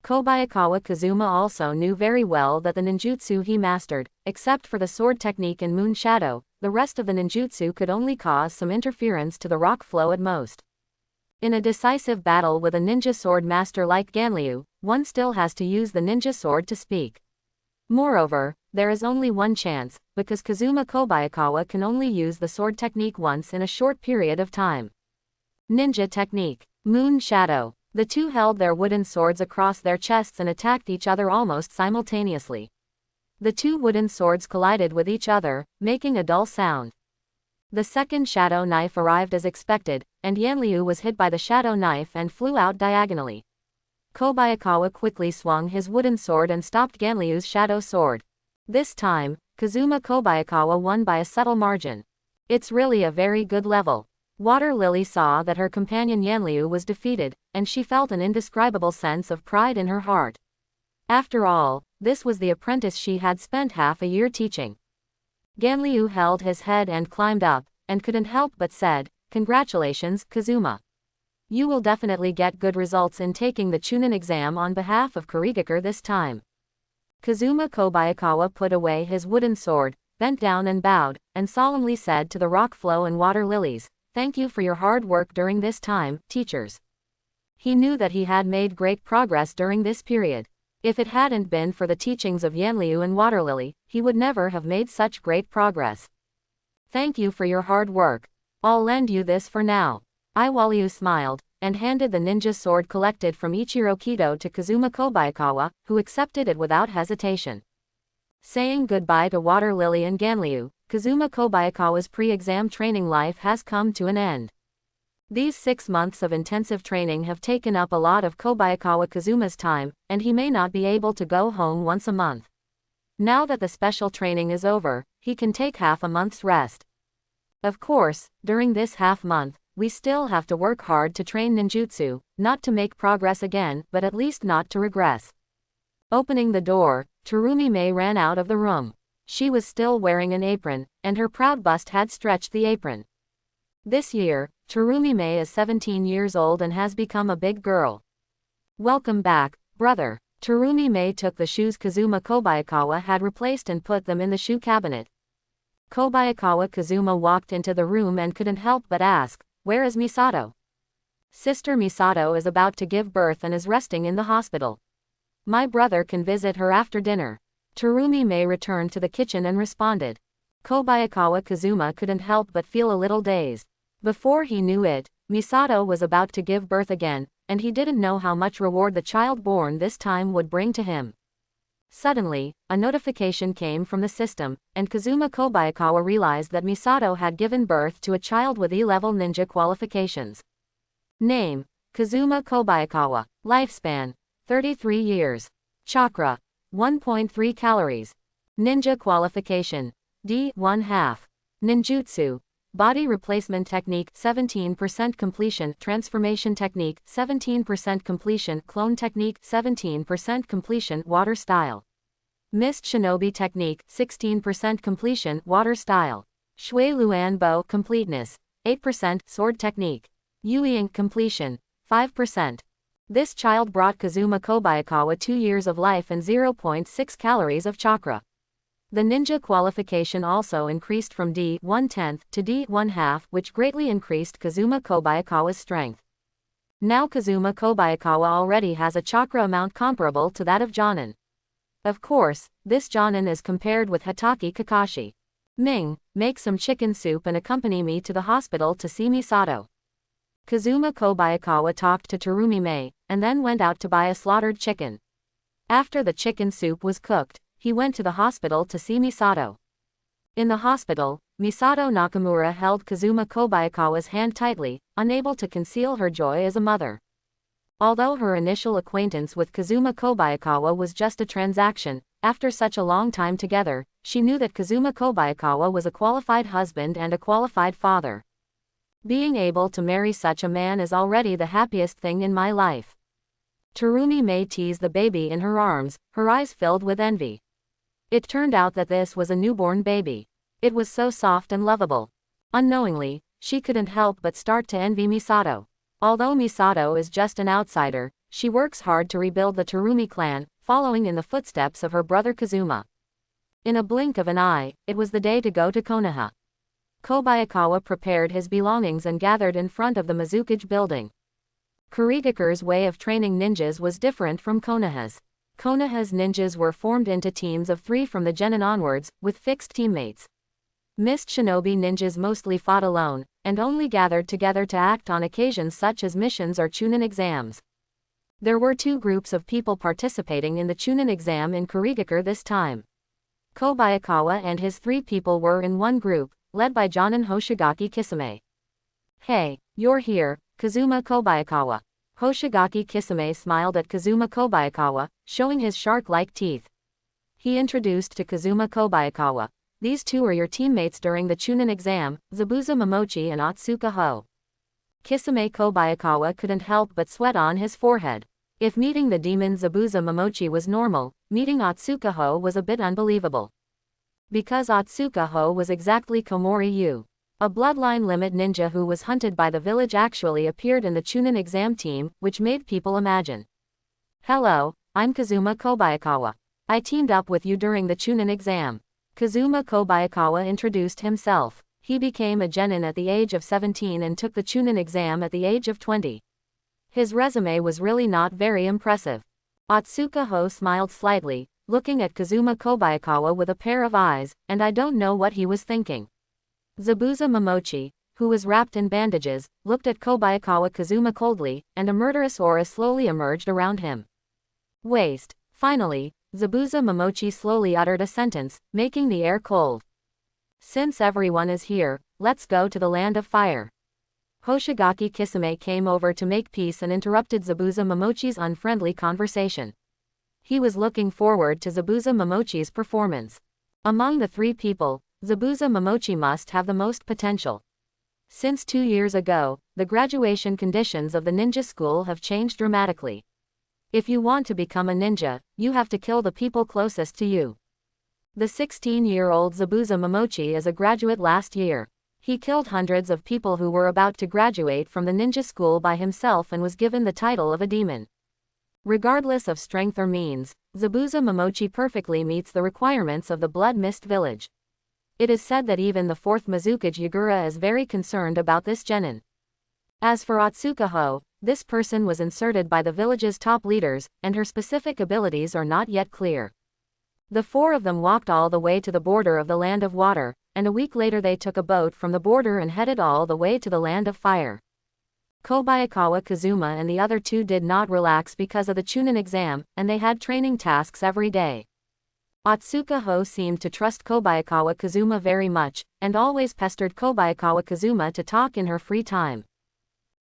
Kobayakawa Kazuma also knew very well that the ninjutsu he mastered, except for the sword technique and moon shadow, the rest of the ninjutsu could only cause some interference to the rock flow at most. In a decisive battle with a ninja sword master like Ganryu, one still has to use the ninja sword to speak. Moreover, there is only one chance, because Kazuma Kobayakawa can only use the sword technique once in a short period of time. Ninja technique. Moon shadow. The two held their wooden swords across their chests and attacked each other almost simultaneously. The two wooden swords collided with each other, making a dull sound. The second shadow knife arrived as expected, and Yanryu was hit by the shadow knife and flew out diagonally. Kobayakawa quickly swung his wooden sword and stopped Ganryu's shadow sword. This time, Kazuma Kobayakawa won by a subtle margin. It's really a very good level. Water Lily saw that her companion Yanryu was defeated, and she felt an indescribable sense of pride in her heart. After all, this was the apprentice she had spent half a year teaching. Ganryu held his head and climbed up, and couldn't help but said, "Congratulations, Kazuma. You will definitely get good results in taking the Chunin exam on behalf of Kurigakure this time." Kazuma Kobayakawa put away his wooden sword, bent down and bowed, and solemnly said to the rock flow and water lilies, "Thank you for your hard work during this time, teachers." He knew that he had made great progress during this period. If it hadn't been for the teachings of Yanryu and Water Lily, he would never have made such great progress. "Thank you for your hard work. I'll lend you this for now." Iwalyu smiled, and handed the ninja sword collected from Ichiro Kido to Kazuma Kobayakawa, who accepted it without hesitation. Saying goodbye to Water Lily and Ganryu, Kazuma Kobayakawa's pre-exam training life has come to an end. These 6 months of intensive training have taken up a lot of Kobayakawa Kazuma's time, and he may not be able to go home once a month. Now that the special training is over, he can take half a month's rest. Of course, during this half month, we still have to work hard to train ninjutsu, not to make progress again, but at least not to regress. Opening the door, Terumi Mei ran out of the room. She was still wearing an apron, and her proud bust had stretched the apron. This year, Terumi Mei is 17 years old and has become a big girl. "Welcome back, brother." Terumi Mei took the shoes Kazuma Kobayakawa had replaced and put them in the shoe cabinet. Kobayakawa Kazuma walked into the room and couldn't help but ask, "Where is Misato?" "Sister Misato is about to give birth and is resting in the hospital. My brother can visit her after dinner." Terumi Mei returned to the kitchen and responded. Kobayakawa Kazuma couldn't help but feel a little dazed. Before he knew it, Misato was about to give birth again, and he didn't know how much reward the child born this time would bring to him. Suddenly, a notification came from the system, and Kazuma Kobayakawa realized that Misato had given birth to a child with E-level ninja qualifications. Name: Kazuma Kobayakawa. Lifespan: 33 years. Chakra: 1.3 calories. Ninja qualification: D1/2. Ninjutsu: Body replacement technique 17% completion, transformation technique 17% completion, clone technique 17% completion, water style. Mist shinobi technique 16% completion, water style. Shui Luan bow completeness 8%, sword technique. Yui ink completion 5%. This child brought Kazuma Kobayakawa 2 years of life and 0.6 calories of chakra. The ninja qualification also increased from D1/10 to D1/2, which greatly increased Kazuma Kobayakawa's strength. Now Kazuma Kobayakawa already has a chakra amount comparable to that of Jonin. Of course, this Jonin is compared with Hitaki Kakashi. "Ming, make some chicken soup and accompany me to the hospital to see Misato." Kazuma Kobayakawa talked to Terumi Mei, and then went out to buy a slaughtered chicken. After the chicken soup was cooked, he went to the hospital to see Misato. In the hospital, Misato Nakamura held Kazuma Kobayakawa's hand tightly, unable to conceal her joy as a mother. Although her initial acquaintance with Kazuma Kobayakawa was just a transaction, after such a long time together, she knew that Kazuma Kobayakawa was a qualified husband and a qualified father. "Being able to marry such a man is already the happiest thing in my life." Terumi Mei teased the baby in her arms, her eyes filled with envy. It turned out that this was a newborn baby. It was so soft and lovable. Unknowingly, she couldn't help but start to envy Misato. Although Misato is just an outsider, she works hard to rebuild the Terumi clan, following in the footsteps of her brother Kazuma. In a blink of an eye, it was the day to go to Konoha. Kobayakawa prepared his belongings and gathered in front of the Mizukage building. Kurigakure's way of training ninjas was different from Konoha's. Konoha's ninjas were formed into teams of 3 from the genin onwards, with fixed teammates. Mist Shinobi ninjas mostly fought alone, and only gathered together to act on occasions such as missions or Chunin exams. There were 2 groups of people participating in the Chunin exam in Kurigakure this time. Kobayakawa and his 3 people were in one group, led by Jonin Hoshigaki Kisame. "Hey, you're here, Kazuma Kobayakawa." Hoshigaki Kisame smiled at Kazuma Kobayakawa, showing his shark-like teeth. He introduced to Kazuma Kobayakawa, "These 2 are your teammates during the Chunin exam, Zabuza Momochi and Otsuka Ho." Kisame Kobayakawa couldn't help but sweat on his forehead. If meeting the demon Zabuza Momochi was normal, meeting Otsuka Ho was a bit unbelievable. Because Otsuka Ho was exactly Komori Yu. A bloodline limit ninja who was hunted by the village actually appeared in the Chunin exam team, which made people imagine. "Hello, I'm Kazuma Kobayakawa. I teamed up with you during the Chunin exam." Kazuma Kobayakawa introduced himself. He became a genin at the age of 17 and took the Chunin exam at the age of 20. His resume was really not very impressive. Otsuka Ho smiled slightly, looking at Kazuma Kobayakawa with a pair of eyes, and I don't know what he was thinking. Zabuza Momochi, who was wrapped in bandages, looked at Kobayakawa Kazuma coldly, and a murderous aura slowly emerged around him. "Waste." Finally, Zabuza Momochi slowly uttered a sentence, making the air cold. "Since everyone is here, let's go to the land of fire." Hoshigaki Kisame came over to make peace and interrupted Zabuza Momochi's unfriendly conversation. He was looking forward to Zabuza Momochi's performance. Among the 3 people, Zabuza Momochi must have the most potential. Since 2 years ago, the graduation conditions of the ninja school have changed dramatically. If you want to become a ninja, you have to kill the people closest to you. The 16-year-old Zabuza Momochi is a graduate last year. He killed hundreds of people who were about to graduate from the ninja school by himself and was given the title of a demon. Regardless of strength or means, Zabuza Momochi perfectly meets the requirements of the Blood Mist village. It is said that even the 4th Mizukage Yagura is very concerned about this genin. As for Otsuka Ho, this person was inserted by the village's top leaders, and her specific abilities are not yet clear. The 4 of them walked all the way to the border of the Land of Water, and a week later they took a boat from the border and headed all the way to the Land of Fire. Kobayakawa Kazuma and the other 2 did not relax because of the Chunin exam, and they had training tasks every day. Otsuka Ho seemed to trust Kobayakawa Kazuma very much, and always pestered Kobayakawa Kazuma to talk in her free time.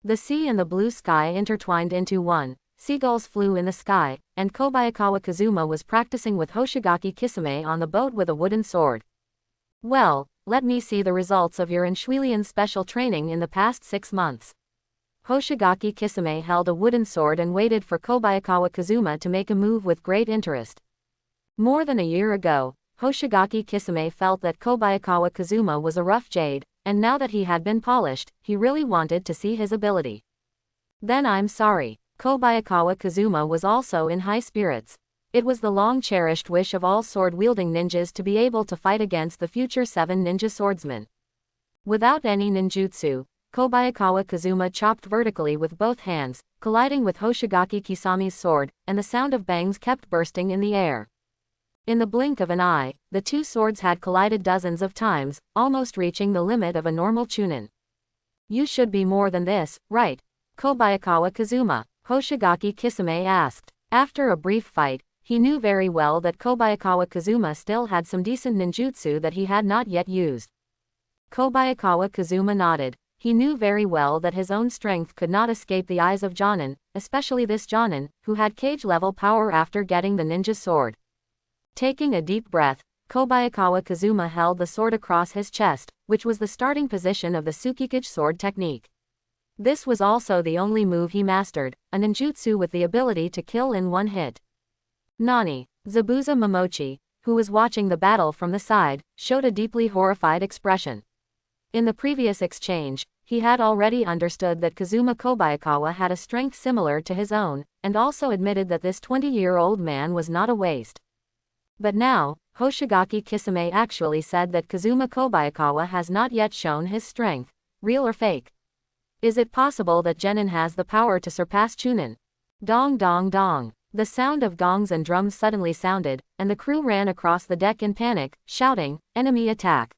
The sea and the blue sky intertwined into one, seagulls flew in the sky, and Kobayakawa Kazuma was practicing with Hoshigaki Kisame on the boat with a wooden sword. "Well, let me see the results of your Inshuilian special training in the past 6 months." Hoshigaki Kisame held a wooden sword and waited for Kobayakawa Kazuma to make a move with great interest. More than a year ago, Hoshigaki Kisame felt that Kobayakawa Kazuma was a rough jade, and now that he had been polished, he really wanted to see his ability. "Then I'm sorry." Kobayakawa Kazuma was also in high spirits. It was the long-cherished wish of all sword-wielding ninjas to be able to fight against the future 7 ninja swordsmen. Without any ninjutsu, Kobayakawa Kazuma chopped vertically with both hands, colliding with Hoshigaki Kisame's sword, and the sound of bangs kept bursting in the air. In the blink of an eye, the 2 swords had collided dozens of times, almost reaching the limit of a normal chunin. "You should be more than this, right, Kobayakawa Kazuma?" Hoshigaki Kisame asked. After a brief fight, he knew very well that Kobayakawa Kazuma still had some decent ninjutsu that he had not yet used. Kobayakawa Kazuma nodded. He knew very well that his own strength could not escape the eyes of Jonin, especially this Jonin, who had cage-level power after getting the ninja sword. Taking a deep breath, Kobayakawa Kazuma held the sword across his chest, which was the starting position of the Tsukikage sword technique. This was also the only move he mastered, a ninjutsu with the ability to kill in one hit. "Nani?" Zabuza Momochi, who was watching the battle from the side, showed a deeply horrified expression. In the previous exchange, he had already understood that Kazuma Kobayakawa had a strength similar to his own, and also admitted that this 20-year-old man was not a waste. But now, Hoshigaki Kisame actually said that Kazuma Kobayakawa has not yet shown his strength, real or fake. Is it possible that Genin has the power to surpass Chunin? Dong dong dong. The sound of gongs and drums suddenly sounded, and the crew ran across the deck in panic, shouting, "Enemy attack!"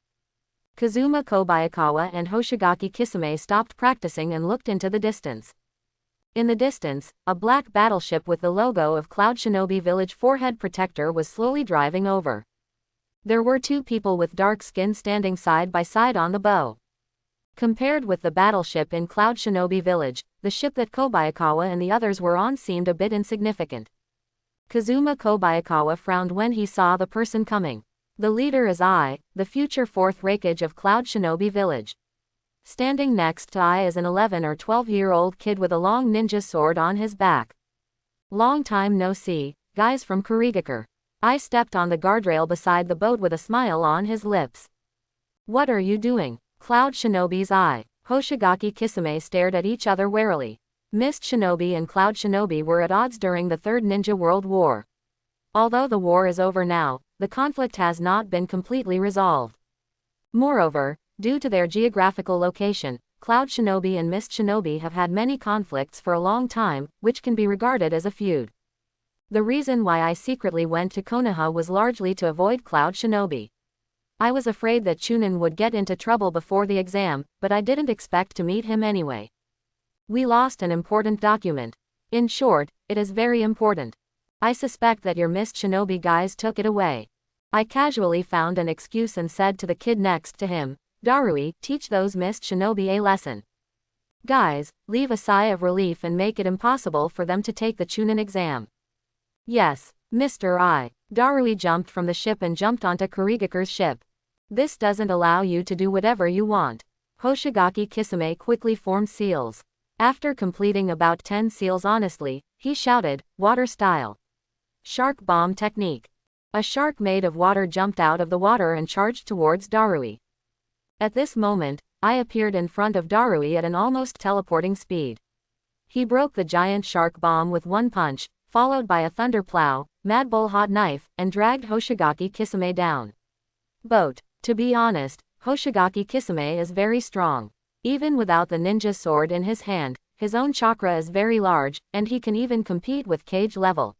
Kazuma Kobayakawa and Hoshigaki Kisame stopped practicing and looked into the distance. In the distance, a black battleship with the logo of Cloud Shinobi Village forehead protector was slowly driving over. There were two people with dark skin standing side by side on the bow. Compared with the battleship in Cloud Shinobi Village, the ship that Kobayakawa and the others were on seemed a bit insignificant. Kazuma Kobayakawa frowned when he saw the person coming. The leader is I, the future fourth Raikage of Cloud Shinobi Village. Standing next to I is an 11 or 12-year-old kid with a long ninja sword on his back. Long time no see, guys from Kurigakure. I stepped on the guardrail beside the boat with a smile on his lips. What are you doing? Cloud Shinobi's I, Hoshigaki Kisame stared at each other warily. Mist Shinobi and Cloud Shinobi were at odds during the Third Ninja World War. Although the war is over now, the conflict has not been completely resolved. Moreover, due to their geographical location, Cloud Shinobi and Mist Shinobi have had many conflicts for a long time, which can be regarded as a feud. The reason why I secretly went to Konoha was largely to avoid Cloud Shinobi. I was afraid that Chunin would get into trouble before the exam, but I didn't expect to meet him anyway. We lost an important document. In short, it is very important. I suspect that your Mist Shinobi guys took it away. I casually found an excuse and said to the kid next to him, "Darui, teach those Mist Shinobi a lesson." Guys, leave a sigh of relief and make it impossible for them to take the Chunin exam. Yes, Mr. I. Darui jumped from the ship and jumped onto Kurigakure's ship. This doesn't allow you to do whatever you want. Hoshigaki Kisame quickly formed seals. After completing about 10 seals honestly, he shouted, "Water style. Shark bomb technique." A shark made of water jumped out of the water and charged towards Darui. At this moment, I appeared in front of Darui at an almost teleporting speed. He broke the giant shark bomb with one punch, followed by a thunder plow, mad bull hot knife, and dragged Hoshigaki Kisame down. Boat. To be honest, Hoshigaki Kisame is very strong. Even without the ninja sword in his hand, his own chakra is very large, and he can even compete with Cage level.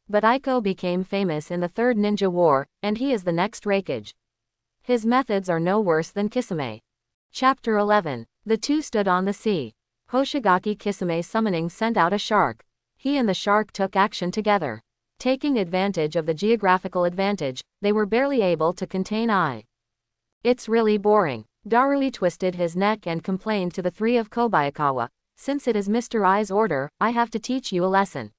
But Aiko became famous in the Third Ninja War, and he is the next Raikage. His methods are no worse than Kisame. Chapter 11. The two stood on the sea. Hoshigaki Kisame summoning sent out a shark. He and the shark took action together. Taking advantage of the geographical advantage, they were barely able to contain I. It's really boring. Darui twisted his neck and complained to the three of Kobayakawa, "Since it is Mr. I's order, I have to teach you a lesson."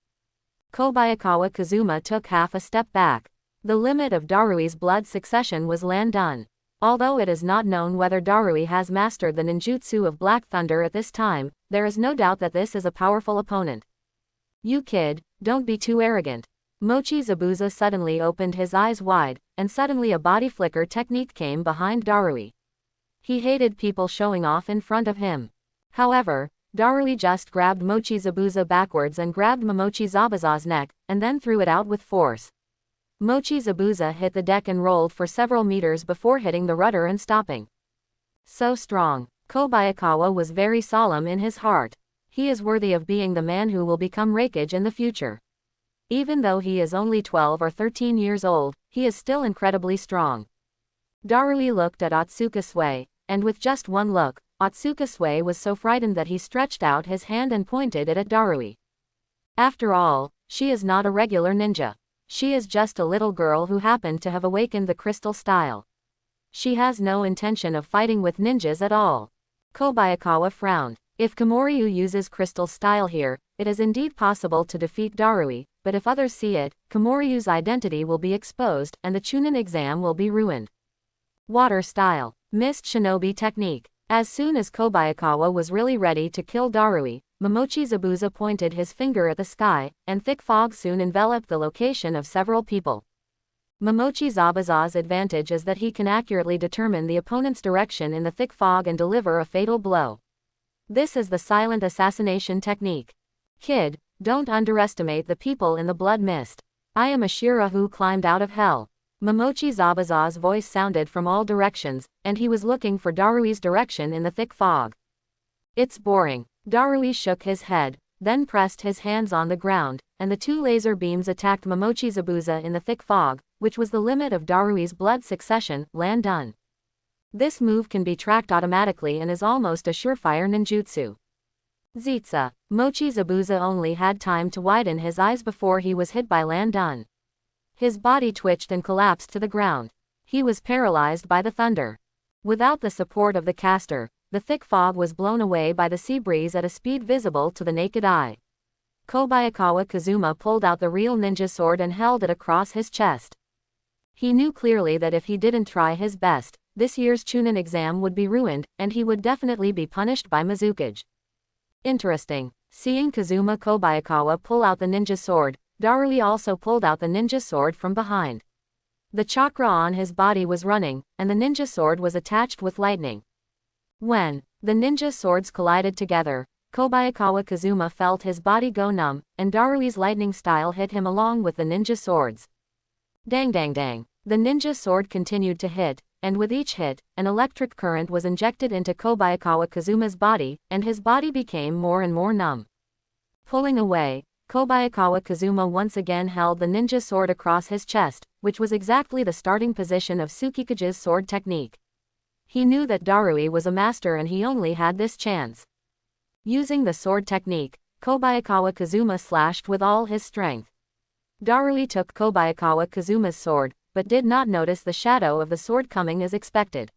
Kobayakawa Kazuma took half a step back. The limit of Darui's blood succession was land done. Although it is not known whether Darui has mastered the ninjutsu of Black Thunder at this time, there is no doubt that this is a powerful opponent. "You kid, don't be too arrogant." Mochi Zabuza suddenly opened his eyes wide, and suddenly a body flicker technique came behind Darui. He hated people showing off in front of him. However, Darui just grabbed Mochi Zabuza backwards and grabbed Momochi Zabuza's neck, and then threw it out with force. Mochi Zabuza hit the deck and rolled for several meters before hitting the rudder and stopping. So strong. Kobayakawa was very solemn in his heart. He is worthy of being the man who will become Raikage in the future. Even though he is only 12 or 13 years old, he is still incredibly strong. Darui looked at Otsuka Sui, and with just one look, Otsuka Sui was so frightened that he stretched out his hand and pointed it at Darui. After all, she is not a regular ninja. She is just a little girl who happened to have awakened the crystal style. She has no intention of fighting with ninjas at all. Kobayakawa frowned. If Komoryu uses crystal style here, it is indeed possible to defeat Darui, but if others see it, Komoryu's identity will be exposed and the Chunin exam will be ruined. Water style. Mist Shinobi technique. As soon as Kobayakawa was really ready to kill Darui, Momochi Zabuza pointed his finger at the sky, and thick fog soon enveloped the location of several people. Momochi Zabuza's advantage is that he can accurately determine the opponent's direction in the thick fog and deliver a fatal blow. This is the silent assassination technique. Kid, don't underestimate the people in the blood mist. I am Ashura who climbed out of hell. Momochi Zabuza's voice sounded from all directions, and he was looking for Darui's direction in the thick fog. It's boring. Darui shook his head, then pressed his hands on the ground, and the two laser beams attacked Momochi Zabuza in the thick fog, which was the limit of Darui's blood succession, land done. This move can be tracked automatically and is almost a surefire ninjutsu. Zitsa. Mochi Zabuza only had time to widen his eyes before he was hit by land done. His body twitched and collapsed to the ground. He was paralyzed by the thunder. Without the support of the caster, the thick fog was blown away by the sea breeze at a speed visible to the naked eye. Kobayakawa Kazuma pulled out the real ninja sword and held it across his chest. He knew clearly that if he didn't try his best, this year's Chunin exam would be ruined, and he would definitely be punished by Mizukage. Interesting. Seeing Kazuma Kobayakawa pull out the ninja sword, Darui also pulled out the ninja sword from behind. The chakra on his body was running, and the ninja sword was attached with lightning. When the ninja swords collided together, Kobayakawa Kazuma felt his body go numb, and Darui's lightning style hit him along with the ninja swords. Dang dang dang. The ninja sword continued to hit, and with each hit, an electric current was injected into Kobayakawa Kazuma's body, and his body became more and more numb. Pulling away, Kobayakawa Kazuma once again held the ninja sword across his chest, which was exactly the starting position of Tsukikage's sword technique. He knew that Darui was a master and he only had this chance. Using the sword technique, Kobayakawa Kazuma slashed with all his strength. Darui took Kobayakawa Kazuma's sword, but did not notice the shadow of the sword coming as expected.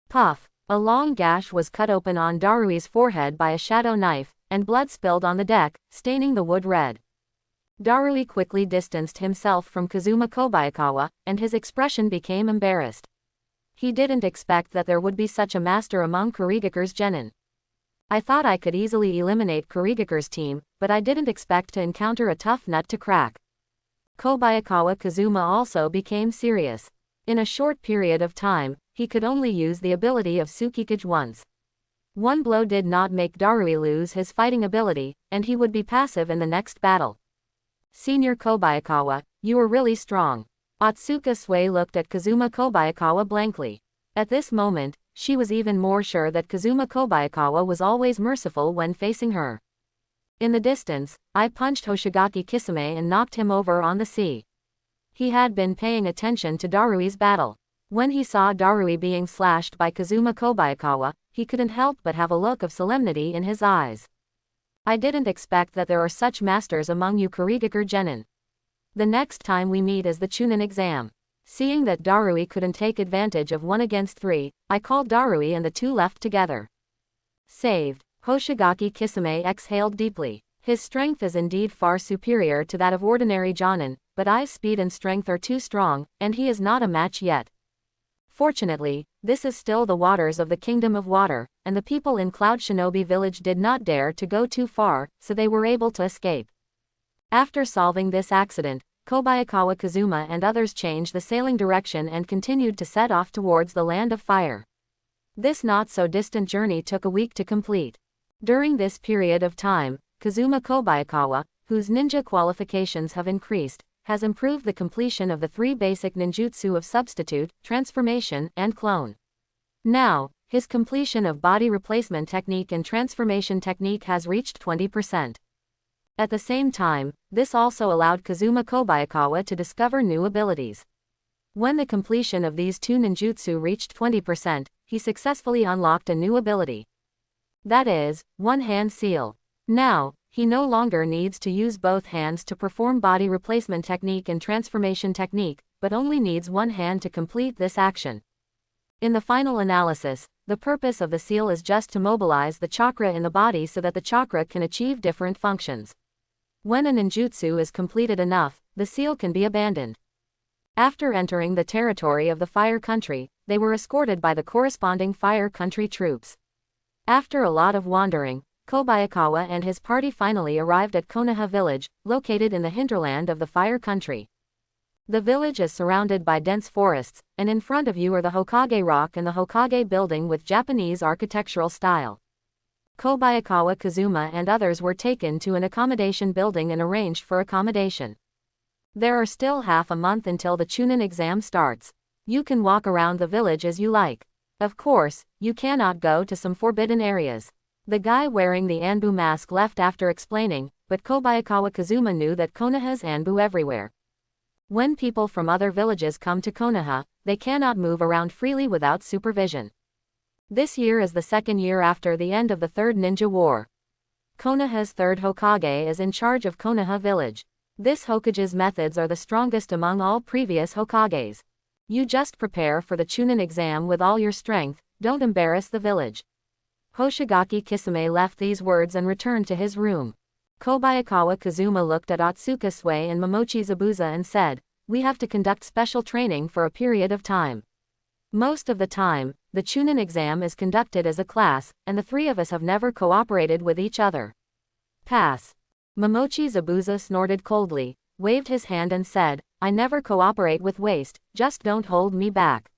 Puff! A long gash was cut open on Darui's forehead by a shadow knife, and blood spilled on the deck, staining the wood red. Darui quickly distanced himself from Kazuma Kobayakawa, and his expression became embarrassed. He didn't expect that there would be such a master among Kurigakure's genin. I thought I could easily eliminate Kurigakure's team, but I didn't expect to encounter a tough nut to crack. Kobayakawa Kazuma also became serious. In a short period of time, he could only use the ability of Tsukikage once. One blow did not make Darui lose his fighting ability, and he would be passive in the next battle. Senior Kobayakawa, you are really strong. Otsuka Sui looked at Kazuma Kobayakawa blankly. At this moment, she was even more sure that Kazuma Kobayakawa was always merciful when facing her. In the distance, I punched Hoshigaki Kisame and knocked him over on the sea. He had been paying attention to Darui's battle. When he saw Darui being slashed by Kazuma Kobayakawa, he couldn't help but have a look of solemnity in his eyes. I didn't expect that there are such masters among you Kurigakure genin. The next time we meet is the Chunin exam. Seeing that Darui couldn't take advantage of 1 against 3, I called Darui and the two left together. Saved. Hoshigaki Kisame exhaled deeply. His strength is indeed far superior to that of ordinary jonin, but I's speed and strength are too strong, and he is not a match yet. Fortunately, this is still the waters of the Kingdom of Water, and the people in Cloud Shinobi Village did not dare to go too far, so they were able to escape. After solving this accident, Kobayakawa Kazuma and others changed the sailing direction and continued to set off towards the Land of Fire. This not-so-distant journey took a week to complete. During this period of time, Kazuma Kobayakawa, whose ninja qualifications have increased, has improved the completion of the 3 basic ninjutsu of substitute, transformation, and clone. Now, his completion of body replacement technique and transformation technique has reached 20%. At the same time, this also allowed Kazuma Kobayakawa to discover new abilities. When the completion of these 2 ninjutsu reached 20%, he successfully unlocked a new ability. That is, one-hand seal. Now, he no longer needs to use both hands to perform body replacement technique and transformation technique, but only needs one hand to complete this action. In the final analysis, the purpose of the seal is just to mobilize the chakra in the body so that the chakra can achieve different functions. When a ninjutsu is completed enough, the seal can be abandoned. After entering the territory of the Fire Country, they were escorted by the corresponding Fire Country troops. After a lot of wandering, Kobayakawa and his party finally arrived at Konoha Village, located in the hinterland of the Fire Country. The village is surrounded by dense forests, and in front of you are the Hokage Rock and the Hokage Building with Japanese architectural style. Kobayakawa Kazuma and others were taken to an accommodation building and arranged for accommodation. There are still half a month until the Chunin exam starts. You can walk around the village as you like. Of course, you cannot go to some forbidden areas. The guy wearing the Anbu mask left after explaining, but Kobayakawa Kazuma knew that Konoha's Anbu everywhere. When people from other villages come to Konoha, they cannot move around freely without supervision. This year is the second year after the end of the Third Ninja War. Konoha's third Hokage is in charge of Konoha village. This Hokage's methods are the strongest among all previous Hokages. You just prepare for the Chunin exam with all your strength, don't embarrass the village. Hoshigaki Kisame left these words and returned to his room. Kobayakawa Kazuma looked at Otsuka Sui and Momochi Zabuza and said, "We have to conduct special training for a period of time. Most of the time, the Chunin exam is conducted as a class, and the three of us have never cooperated with each other." Pass. Momochi Zabuza snorted coldly, waved his hand and said, "I never cooperate with waste, just don't hold me back.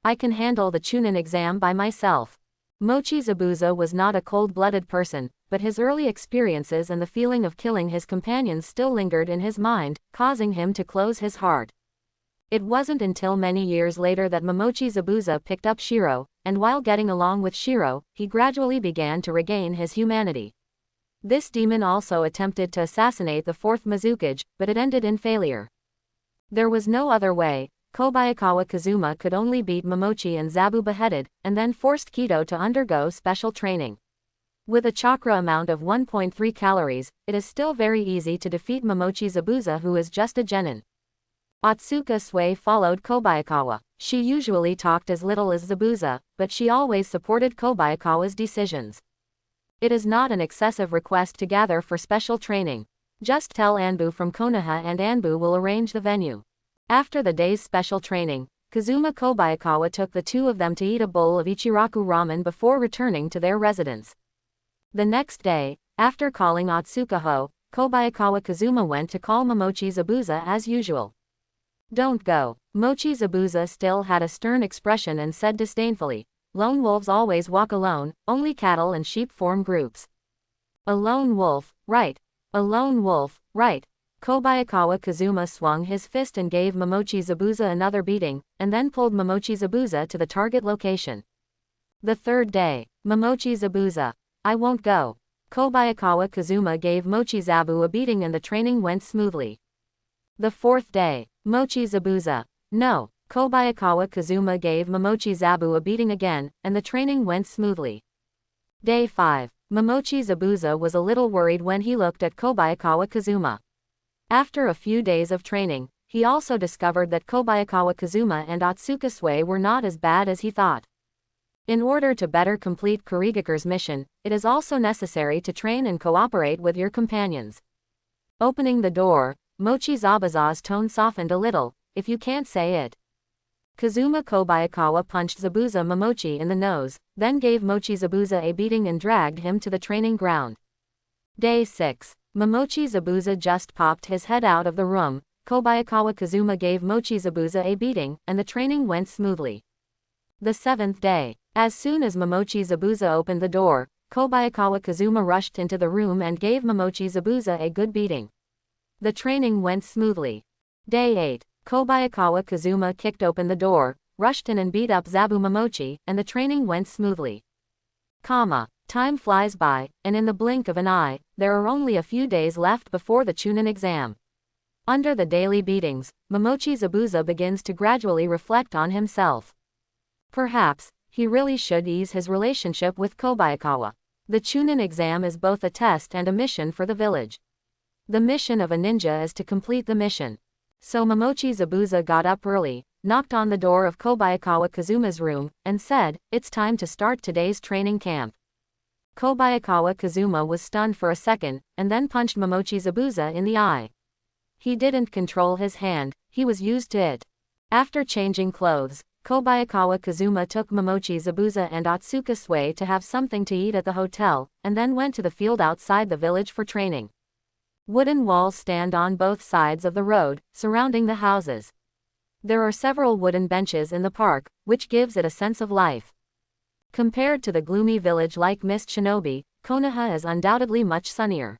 I can handle the Chunin exam by myself." Mochi Zabuza was not a cold-blooded person, but his early experiences and the feeling of killing his companions still lingered in his mind, causing him to close his heart. It wasn't until many years later that Momochi Zabuza picked up Shiro, and while getting along with Shiro, he gradually began to regain his humanity. This demon also attempted to assassinate the fourth Mizukage, but it ended in failure. There was no other way. Kobayakawa Kazuma could only beat Momochi and Zabu beheaded, and then forced Kido to undergo special training. With a chakra amount of 1.3 calories, it is still very easy to defeat Momochi Zabuza, who is just a genin. Otsuka Sui followed Kobayakawa. She usually talked as little as Zabuza, but she always supported Kobayakawa's decisions. It is not an excessive request to gather for special training. Just tell Anbu from Konoha and Anbu will arrange the venue. After the day's special training, Kazuma Kobayakawa took the two of them to eat a bowl of Ichiraku ramen before returning to their residence. The next day, after calling Otsuka Ho, Kobayakawa Kazuma went to call Momochi Zabuza as usual. "Don't go." Mochi Zabuza still had a stern expression and said disdainfully, "Lone wolves always walk alone, only cattle and sheep form groups." "A lone wolf, right. A lone wolf, right." Kobayakawa Kazuma swung his fist and gave Momochi Zabuza another beating, and then pulled Momochi Zabuza to the target location. The third day, Momochi Zabuza, "I won't go." Kobayakawa Kazuma gave Mochi Zabu a beating and the training went smoothly. The fourth day, Mochi Zabuza, "No." Kobayakawa Kazuma gave Momochi Zabu a beating again, and the training went smoothly. Day 5. Momochi Zabuza was a little worried when he looked at Kobayakawa Kazuma. After a few days of training, he also discovered that Kobayakawa Kazuma and Otsuka Sui were not as bad as he thought. In order to better complete Kurigakure's mission, it is also necessary to train and cooperate with your companions. Opening the door, Mochi Zabuza's tone softened a little, "If you can't say it." Kazuma Kobayakawa punched Zabuza Momochi in the nose, then gave Mochi Zabuza a beating and dragged him to the training ground. Day 6. Momochi Zabuza just popped his head out of the room. Kobayakawa Kazuma gave Mochi Zabuza a beating, and the training went smoothly. The 7th day. As soon as Momochi Zabuza opened the door, Kobayakawa Kazuma rushed into the room and gave Momochi Zabuza a good beating. The training went smoothly. Day 8. Kobayakawa Kazuma kicked open the door, rushed in and beat up Zabu Momochi, and the training went smoothly. Time flies by, and in the blink of an eye, there are only a few days left before the Chunin exam. Under the daily beatings, Momochi Zabuza begins to gradually reflect on himself. Perhaps, he really should ease his relationship with Kobayakawa. The Chunin exam is both a test and a mission for the village. The mission of a ninja is to complete the mission. So Momochi Zabuza got up early, knocked on the door of Kobayakawa Kazuma's room, and said, "It's time to start today's training camp." Kobayakawa Kazuma was stunned for a second, and then punched Momochi Zabuza in the eye. He didn't control his hand, he was used to it. After changing clothes, Kobayakawa Kazuma took Momochi Zabuza and Otsuka Sui to have something to eat at the hotel, and then went to the field outside the village for training. Wooden walls stand on both sides of the road, surrounding the houses. There are several wooden benches in the park, which gives it a sense of life. Compared to the gloomy village like Mist Shinobi, Konoha is undoubtedly much sunnier.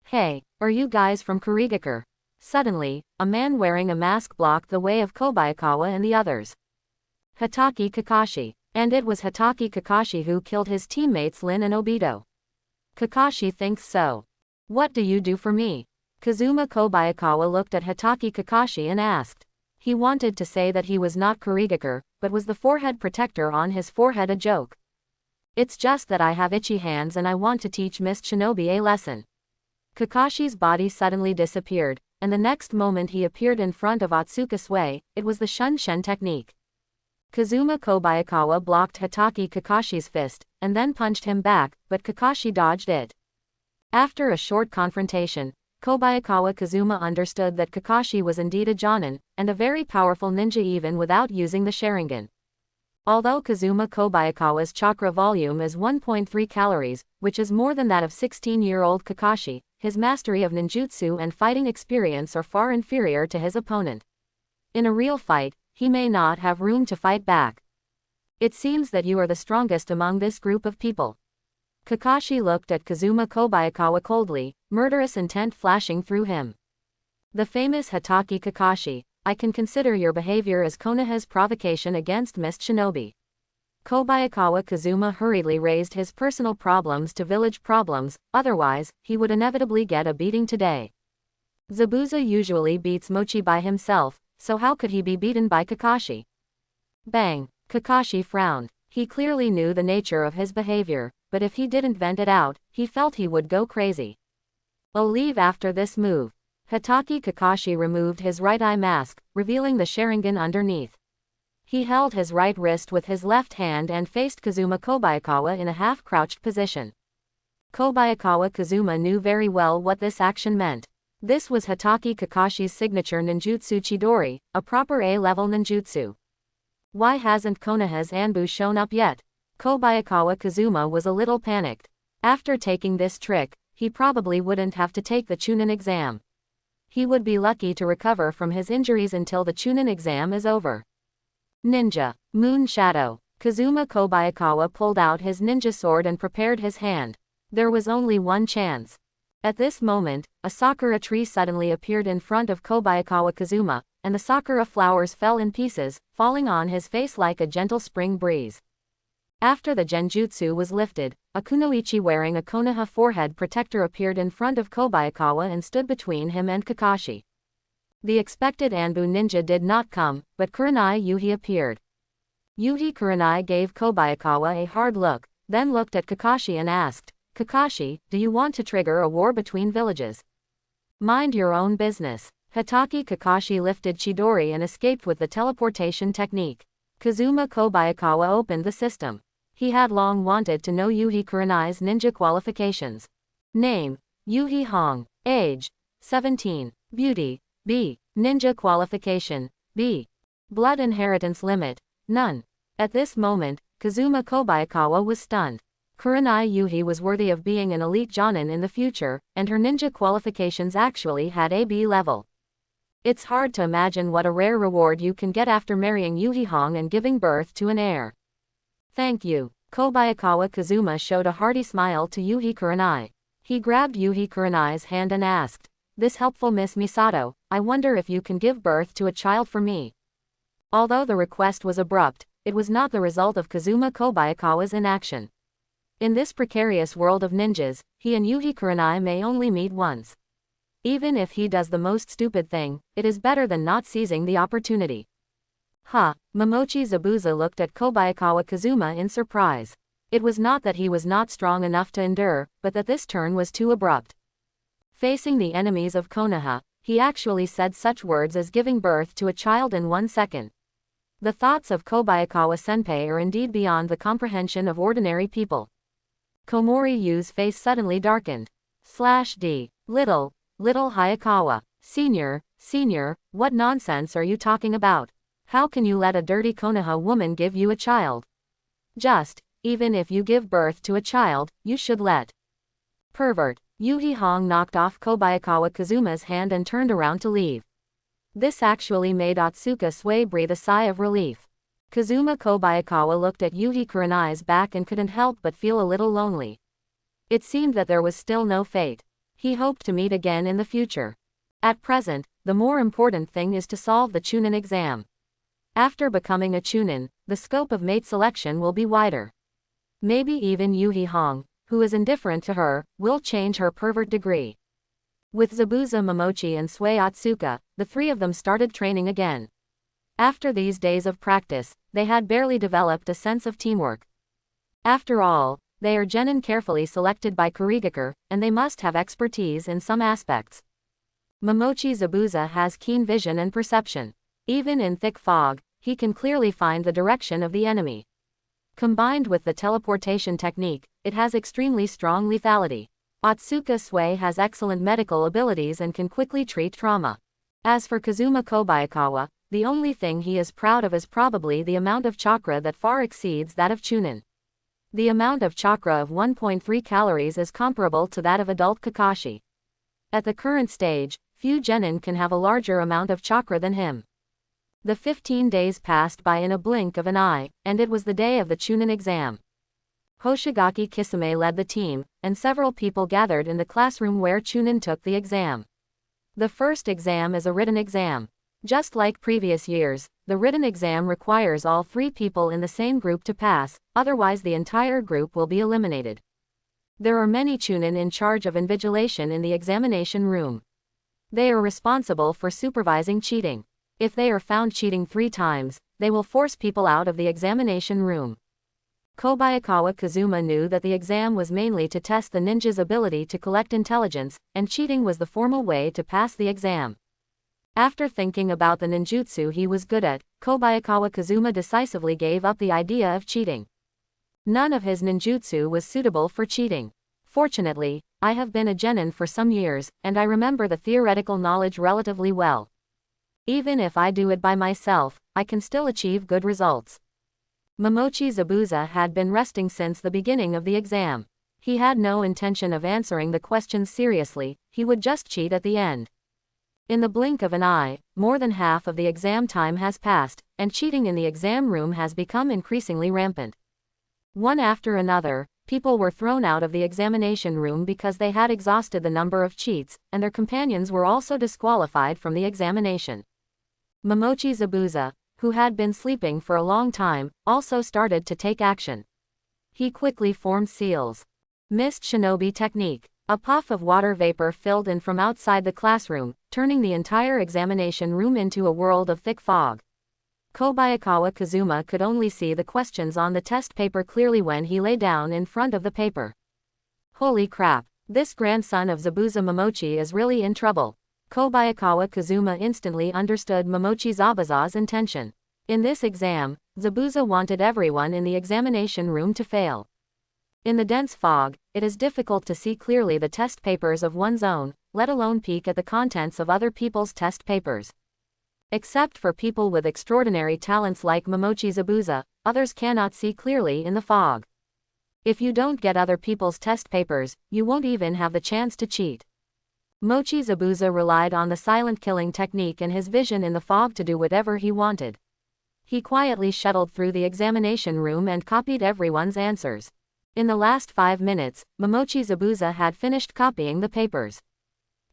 Hey, are you guys from Kurigakure? Suddenly, a man wearing a mask blocked the way of Kobayakawa and the others. Hatake Kakashi. And it was Hatake Kakashi who killed his teammates Lin and Obito. Kakashi thinks so. What do you do for me? Kazuma Kobayakawa looked at Hatake Kakashi and asked. He wanted to say that he was not Kurigakure, but was the forehead protector on his forehead a joke? It's just that I have itchy hands and I want to teach Mist Shinobi a lesson. Kakashi's body suddenly disappeared, and the next moment he appeared in front of Otsuka Sui. It was the Shunshen technique. Kazuma Kobayakawa blocked Hatake Kakashi's fist, and then punched him back, but Kakashi dodged it. After a short confrontation, Kobayakawa Kazuma understood that Kakashi was indeed a Jonin, and a very powerful ninja even without using the Sharingan. Although Kazuma Kobayakawa's chakra volume is 1.3 calories, which is more than that of 16-year-old Kakashi, his mastery of ninjutsu and fighting experience are far inferior to his opponent. In a real fight, he may not have room to fight back. It seems that you are the strongest among this group of people. Kakashi looked at Kazuma Kobayakawa coldly, murderous intent flashing through him. The famous Hatake Kakashi, I can consider your behavior as Konoha's provocation against Mist Shinobi. Kobayakawa Kazuma hurriedly raised his personal problems to village problems, otherwise, he would inevitably get a beating today. Zabuza usually beats Mochi by himself, so how could he be beaten by Kakashi? Bang! Kakashi frowned. He clearly knew the nature of his behavior, but if he didn't vent it out, he felt he would go crazy. I'll leave after this move. Hatake Kakashi removed his right eye mask, revealing the Sharingan underneath. He held his right wrist with his left hand and faced Kazuma Kobayakawa in a half-crouched position. Kobayakawa Kazuma knew very well what this action meant. This was Hatake Kakashi's signature ninjutsu Chidori, a proper A-level ninjutsu. Why hasn't Konoha's Anbu shown up yet? Kobayakawa Kazuma was a little panicked. After taking this trick, he probably wouldn't have to take the Chunin exam. He would be lucky to recover from his injuries until the Chunin exam is over. Ninja. Moon Shadow. Kazuma Kobayakawa pulled out his ninja sword and prepared his hand. There was only one chance. At this moment, a sakura tree suddenly appeared in front of Kobayakawa Kazuma, and the sakura flowers fell in pieces, falling on his face like a gentle spring breeze. After the genjutsu was lifted, a kunoichi wearing a Konoha forehead protector appeared in front of Kobayakawa and stood between him and Kakashi. The expected Anbu ninja did not come, but Kurenai Yuhi appeared. Yuhi Kurenai gave Kobayakawa a hard look, then looked at Kakashi and asked, Kakashi, do you want to trigger a war between villages? Mind your own business. Hatake Kakashi lifted Chidori and escaped with the teleportation technique. Kazuma Kobayakawa opened the system. He had long wanted to know Yuhi Kurenai's ninja qualifications. Name: Yuhi Hong. Age: 17. Beauty: B. Ninja qualification: B. Blood inheritance limit: none. At this moment, Kazuma Kobayakawa was stunned. Kurenai Yuhi was worthy of being an elite jonin in the future, and her ninja qualifications actually had a B level. It's hard to imagine what a rare reward you can get after marrying Yuhi Hong and giving birth to an heir. Thank you. Kobayakawa Kazuma showed a hearty smile to Yuhi Kurenai. He grabbed Yuhi Kurenai's hand and asked, This helpful Miss Misato, I wonder if you can give birth to a child for me. Although the request was abrupt, it was not the result of Kazuma Kobayakawa's inaction. In this precarious world of ninjas, he and Yuhi Kurenai may only meet once. Even if he does the most stupid thing, it is better than not seizing the opportunity. Momochi Zabuza looked at Kobayakawa Kazuma in surprise. It was not that he was not strong enough to endure, but that this turn was too abrupt. Facing the enemies of Konoha, he actually said such words as giving birth to a child in 1 second. The thoughts of Kobayakawa Senpai are indeed beyond the comprehension of ordinary people. Komori Yu's face suddenly darkened. /D. Little Hayakawa. Senior, what nonsense are you talking about? How can you let a dirty Konoha woman give you a child? Even if you give birth to a child, you should let. Pervert. Yuhi Hong knocked off Kobayakawa Kazuma's hand and turned around to leave. This actually made Otsuka Sui breathe a sigh of relief. Kazuma Kobayakawa looked at Yuhi Kurenai's back and couldn't help but feel a little lonely. It seemed that there was still no fate. He hoped to meet again in the future. At present, the more important thing is to solve the Chunin exam. After becoming a Chunin, the scope of mate selection will be wider. Maybe even Yuhi Hong, who is indifferent to her, will change her pervert degree. With Zabuza Momochi and Sui Otsuka, the three of them started training again. After these days of practice, they had barely developed a sense of teamwork. After all, they are genin carefully selected by Kurigakure, and they must have expertise in some aspects. Momochi Zabuza has keen vision and perception. Even in thick fog, he can clearly find the direction of the enemy. Combined with the teleportation technique, it has extremely strong lethality. Otsuka Sui has excellent medical abilities and can quickly treat trauma. As for Kazuma Kobayakawa, the only thing he is proud of is probably the amount of chakra that far exceeds that of Chunin. The amount of chakra of 1.3 calories is comparable to that of adult Kakashi. At the current stage, few genin can have a larger amount of chakra than him. The 15 days passed by in a blink of an eye, and it was the day of the Chunin exam. Hoshigaki Kisame led the team, and several people gathered in the classroom where Chunin took the exam. The first exam is a written exam. Just like previous years, the written exam requires all three people in the same group to pass, otherwise the entire group will be eliminated. There are many Chunin in charge of invigilation in the examination room. They are responsible for supervising cheating. If they are found cheating 3 times, they will force people out of the examination room. Kobayakawa Kazuma knew that the exam was mainly to test the ninja's ability to collect intelligence, and cheating was the formal way to pass the exam. After thinking about the ninjutsu he was good at, Kobayakawa Kazuma decisively gave up the idea of cheating. None of his ninjutsu was suitable for cheating. Fortunately, I have been a genin for some years, and I remember the theoretical knowledge relatively well. Even if I do it by myself, I can still achieve good results. Momochi Zabuza had been resting since the beginning of the exam. He had no intention of answering the questions seriously, he would just cheat at the end. In the blink of an eye, more than half of the exam time has passed, and cheating in the exam room has become increasingly rampant. One after another, people were thrown out of the examination room because they had exhausted the number of cheats, and their companions were also disqualified from the examination. Momochi Zabuza, who had been sleeping for a long time, also started to take action. He quickly formed seals. Mist Shinobi technique. A puff of water vapor filled in from outside the classroom, turning the entire examination room into a world of thick fog. Kobayakawa Kazuma could only see the questions on the test paper clearly when he lay down in front of the paper. Holy crap, this grandson of Zabuza Momochi is really in trouble. Kobayakawa Kazuma instantly understood Momochi Zabuza's intention. In this exam, Zabuza wanted everyone in the examination room to fail. In the dense fog, it is difficult to see clearly the test papers of one's own, let alone peek at the contents of other people's test papers. Except for people with extraordinary talents like Momochi Zabuza, others cannot see clearly in the fog. If you don't get other people's test papers, you won't even have the chance to cheat. Mochi Zabuza relied on the silent killing technique and his vision in the fog to do whatever he wanted. He quietly shuttled through the examination room and copied everyone's answers. In the last 5 minutes, Momochi Zabuza had finished copying the papers.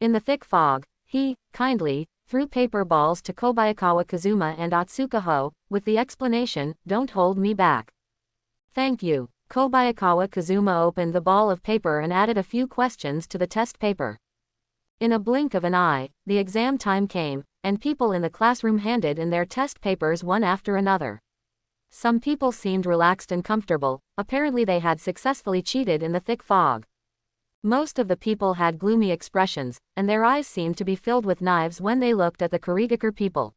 In the thick fog, he, kindly, threw paper balls to Kobayakawa Kazuma and Otsuka Ho, with the explanation, "Don't hold me back." "Thank you." Kobayakawa Kazuma opened the ball of paper and added a few questions to the test paper. In a blink of an eye, the exam time came, and people in the classroom handed in their test papers one after another. Some people seemed relaxed and comfortable, apparently they had successfully cheated in the thick fog. Most of the people had gloomy expressions, and their eyes seemed to be filled with knives when they looked at the Kurigakure people.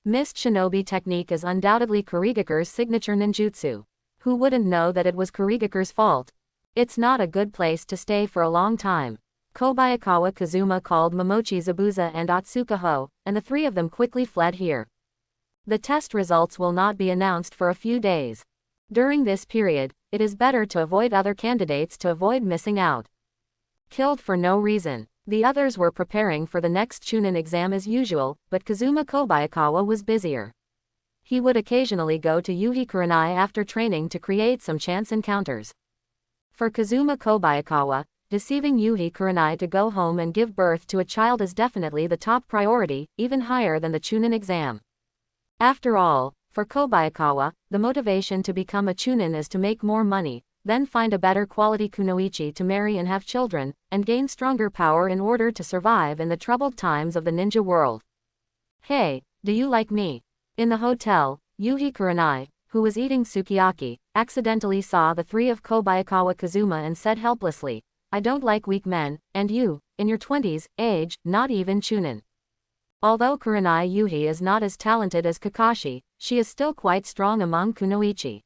Mist Shinobi technique is undoubtedly Kurigakure's signature ninjutsu. Who wouldn't know that it was Kurigakure's fault? It's not a good place to stay for a long time. Kobayakawa Kazuma called Momochi Zabuza and Otsuka Ho, and the three of them quickly fled here. The test results will not be announced for a few days. During this period, it is better to avoid other candidates to avoid missing out. Killed for no reason. The others were preparing for the next Chunin exam as usual, but Kazuma Kobayakawa was busier. He would occasionally go to Yuhi Kurenai after training to create some chance encounters. For Kazuma Kobayakawa, deceiving Yuhi Kurenai to go home and give birth to a child is definitely the top priority, even higher than the Chunin exam. After all, for Kobayakawa, the motivation to become a Chunin is to make more money, then find a better quality kunoichi to marry and have children, and gain stronger power in order to survive in the troubled times of the ninja world. Hey, do you like me? In the hotel, Yuhi Kurenai, who was eating sukiyaki, accidentally saw the three of Kobayakawa Kazuma and said helplessly, I don't like weak men, and you, in your 20s, age, not even Chunin. Although Kurenai Yuhi is not as talented as Kakashi, she is still quite strong among kunoichi.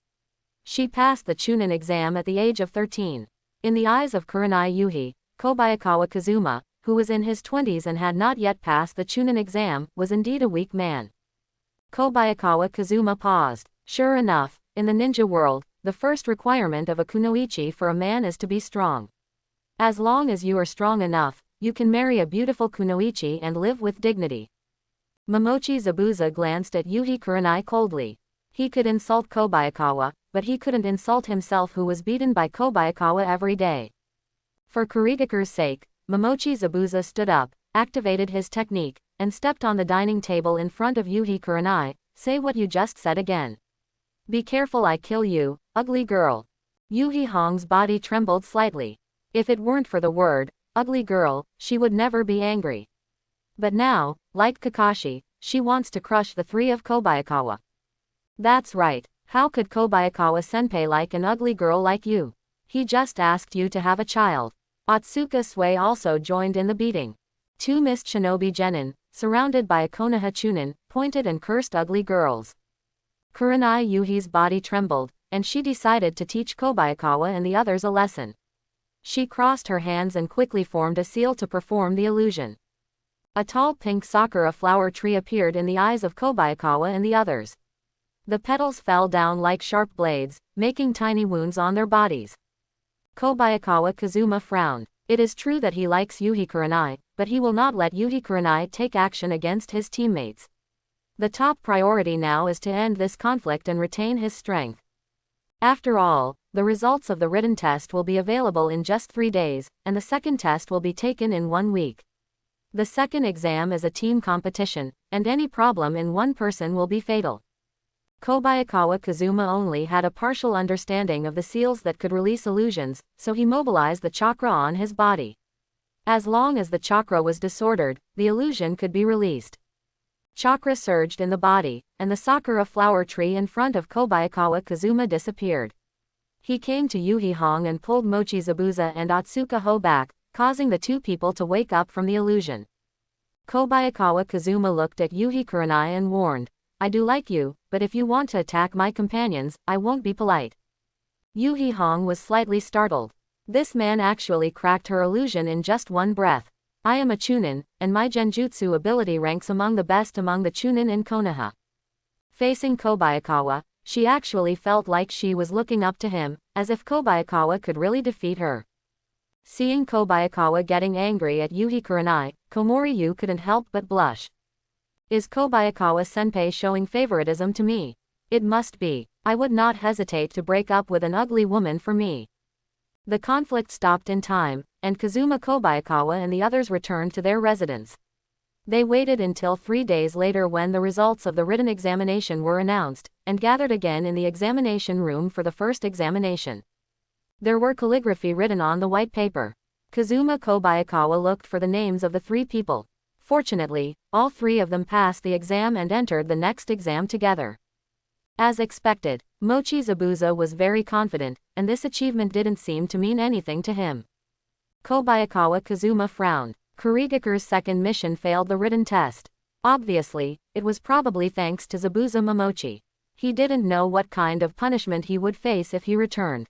She passed the Chunin exam at the age of 13. In the eyes of Kurenai Yuhi, Kobayakawa Kazuma, who was in his 20s and had not yet passed the Chunin exam, was indeed a weak man. Kobayakawa Kazuma paused. Sure enough, in the ninja world, the first requirement of a kunoichi for a man is to be strong. As long as you are strong enough, you can marry a beautiful kunoichi and live with dignity. Momochi Zabuza glanced at Yuhi Kurenai coldly. He could insult Kobayakawa, but he couldn't insult himself who was beaten by Kobayakawa every day. For Kurigaku's sake, Momochi Zabuza stood up, activated his technique, and stepped on the dining table in front of Yuhi Kurenai. Say what you just said again. Be careful I kill you, ugly girl. Yuhi Hong's body trembled slightly. If it weren't for the word, ugly girl, she would never be angry. But now, like Kakashi, she wants to crush the three of Kobayakawa. That's right, how could Kobayakawa-senpai like an ugly girl like you? He just asked you to have a child. Otsuka Sui also joined in the beating. Two missed shinobi genin, surrounded by a Konoha Chunin, pointed and cursed ugly girls. Kurenai Yuhi's body trembled, and she decided to teach Kobayakawa and the others a lesson. She crossed her hands and quickly formed a seal to perform the illusion. A tall pink sakura flower tree appeared in the eyes of Kobayakawa and the others. The petals fell down like sharp blades, making tiny wounds on their bodies. Kobayakawa Kazuma frowned. It is true that he likes Yuhi Kurenai, but he will not let Yuhi Kurenai take action against his teammates. The top priority now is to end this conflict and retain his strength. After all, the results of the written test will be available in just 3 days, and the second test will be taken in 1 week. The second exam is a team competition, and any problem in one person will be fatal. Kobayakawa Kazuma only had a partial understanding of the seals that could release illusions, so he mobilized the chakra on his body. As long as the chakra was disordered, the illusion could be released. Chakra surged in the body, and the sakura flower tree in front of Kobayakawa Kazuma disappeared. He came to Yuhi Hong and pulled Mochi Zabuza and Otsuka Ho back, causing the two people to wake up from the illusion. Kobayakawa Kazuma looked at Yuhi Kurenai and warned, I do like you, but if you want to attack my companions, I won't be polite. Yuhi Hong was slightly startled. This man actually cracked her illusion in just one breath. I am a Chunin, and my genjutsu ability ranks among the best among the Chunin in Konoha. Facing Kobayakawa, she actually felt like she was looking up to him, as if Kobayakawa could really defeat her. Seeing Kobayakawa getting angry at Yuhi Kurenai, Komori-yu couldn't help but blush. Is Kobayakawa-senpai showing favoritism to me? It must be. I would not hesitate to break up with an ugly woman for me. The conflict stopped in time, and Kazuma Kobayakawa and the others returned to their residence. They waited until 3 days later when the results of the written examination were announced, and gathered again in the examination room for the first examination. There were calligraphy written on the white paper. Kazuma Kobayakawa looked for the names of the 3 people. Fortunately, all 3 of them passed the exam and entered the next exam together. As expected, Mochi Zabuza was very confident, and this achievement didn't seem to mean anything to him. Kobayakawa Kazuma frowned. Kurigaku's second mission failed the written test. Obviously, it was probably thanks to Zabuza Momochi. He didn't know what kind of punishment he would face if he returned.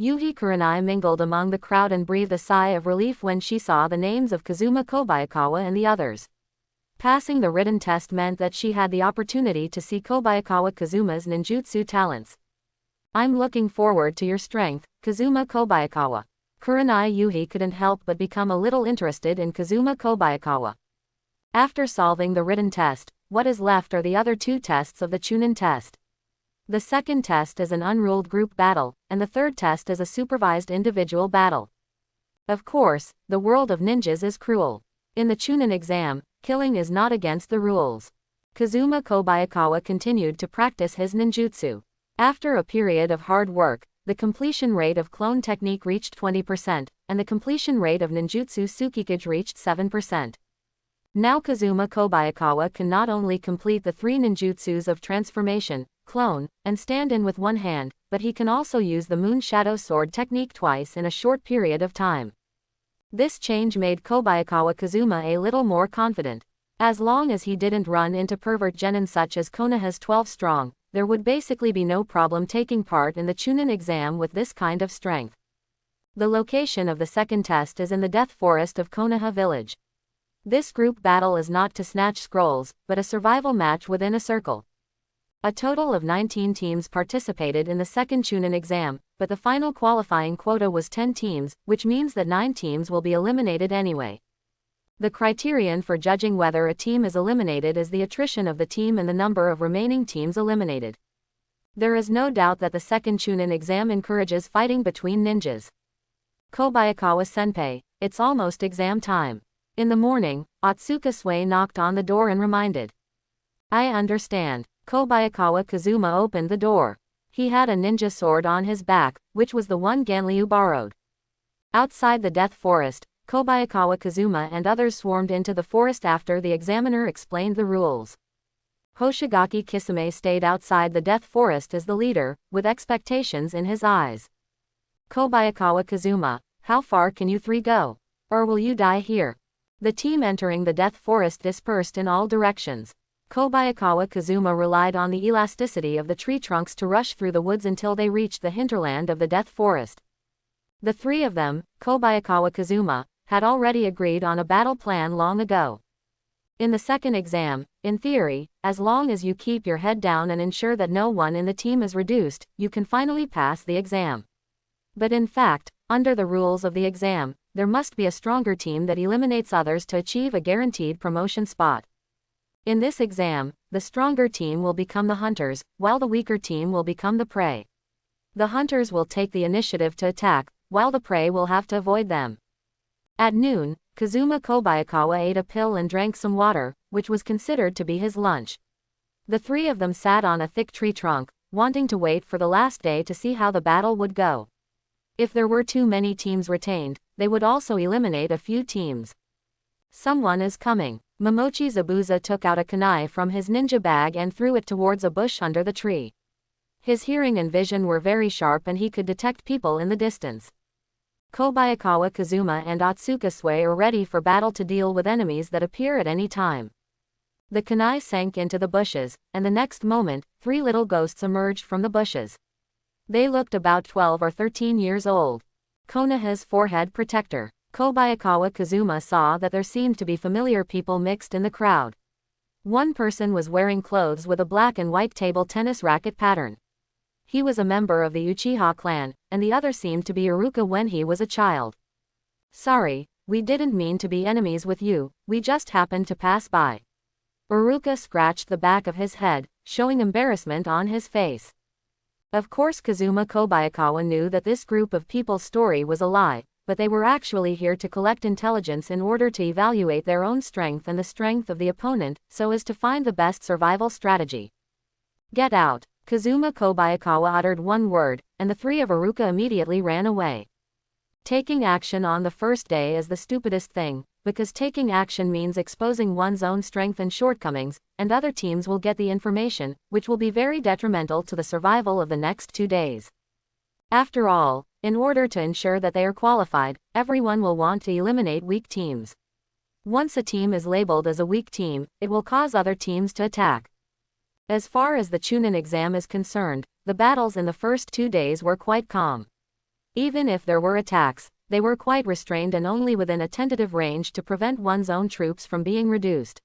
Yuhi Kurenai mingled among the crowd and breathed a sigh of relief when she saw the names of Kazuma Kobayakawa and the others. Passing the written test meant that she had the opportunity to see Kobayakawa Kazuma's ninjutsu talents. I'm looking forward to your strength, Kazuma Kobayakawa. Kurenai Yuhi couldn't help but become a little interested in Kazuma Kobayakawa. After solving the written test, what is left are the other two tests of the Chunin test. The second test is an unruled group battle, and the third test is a supervised individual battle. Of course, the world of ninjas is cruel. In the Chunin exam, killing is not against the rules. Kazuma Kobayakawa continued to practice his ninjutsu. After a period of hard work, the completion rate of clone technique reached 20%, and the completion rate of ninjutsu tsukikage reached 7%. Now Kazuma Kobayakawa can not only complete the 3 ninjutsus of transformation, clone, and stand-in with one hand, but he can also use the Moon Shadow Sword technique twice in a short period of time. This change made Kobayakawa Kazuma a little more confident. As long as he didn't run into pervert genin such as Konoha's 12 strong, there would basically be no problem taking part in the Chunin exam with this kind of strength. The location of the second test is in the Death Forest of Konoha Village. This group battle is not to snatch scrolls, but a survival match within a circle. A total of 19 teams participated in the second Chunin exam, but the final qualifying quota was 10 teams, which means that 9 teams will be eliminated anyway. The criterion for judging whether a team is eliminated is the attrition of the team and the number of remaining teams eliminated. There is no doubt that the second Chunin exam encourages fighting between ninjas. Kobayakawa Senpai, it's almost exam time. In the morning, Otsuka Sui knocked on the door and reminded. I understand. Kobayakawa Kazuma opened the door. He had a ninja sword on his back, which was the one Ganryu borrowed. Outside the Death Forest, Kobayakawa Kazuma and others swarmed into the forest after the examiner explained the rules. Hoshigaki Kisame stayed outside the Death Forest as the leader, with expectations in his eyes. Kobayakawa Kazuma, how far can you 3 go? Or will you die here? The team entering the Death Forest dispersed in all directions. Kobayakawa Kazuma relied on the elasticity of the tree trunks to rush through the woods until they reached the hinterland of the Death Forest. The 3 of them, Kobayakawa Kazuma, had already agreed on a battle plan long ago. In the second exam, in theory, as long as you keep your head down and ensure that no one in the team is reduced, you can finally pass the exam. But in fact, under the rules of the exam, there must be a stronger team that eliminates others to achieve a guaranteed promotion spot. In this exam, the stronger team will become the hunters, while the weaker team will become the prey. The hunters will take the initiative to attack, while the prey will have to avoid them. At noon, Kazuma Kobayakawa ate a pill and drank some water, which was considered to be his lunch. The 3 of them sat on a thick tree trunk, wanting to wait for the last day to see how the battle would go. If there were too many teams retained, they would also eliminate a few teams. Someone is coming. Momochi Zabuza took out a kunai from his ninja bag and threw it towards a bush under the tree. His hearing and vision were very sharp and he could detect people in the distance. Kobayakawa Kazuma and Otsuka Sui are ready for battle to deal with enemies that appear at any time. The kunai sank into the bushes, and the next moment, 3 little ghosts emerged from the bushes. They looked about 12 or 13 years old. Konoha's forehead protector. Kobayakawa Kazuma saw that there seemed to be familiar people mixed in the crowd. One person was wearing clothes with a black and white table tennis racket pattern. He was a member of the Uchiha clan, and the other seemed to be Iruka when he was a child. Sorry, we didn't mean to be enemies with you, we just happened to pass by. Iruka scratched the back of his head, showing embarrassment on his face. Of course Kazuma Kobayakawa knew that this group of people's story was a lie, but they were actually here to collect intelligence in order to evaluate their own strength and the strength of the opponent, so as to find the best survival strategy. Get out. Kazuma Kobayakawa uttered one word, and the 3 of Iruka immediately ran away. Taking action on the first day is the stupidest thing, because taking action means exposing one's own strength and shortcomings, and other teams will get the information, which will be very detrimental to the survival of the next 2 days. After all, in order to ensure that they are qualified, everyone will want to eliminate weak teams. Once a team is labeled as a weak team, it will cause other teams to attack. As far as the Chunin exam is concerned, the battles in the first 2 days were quite calm. Even if there were attacks, they were quite restrained and only within a tentative range to prevent one's own troops from being reduced.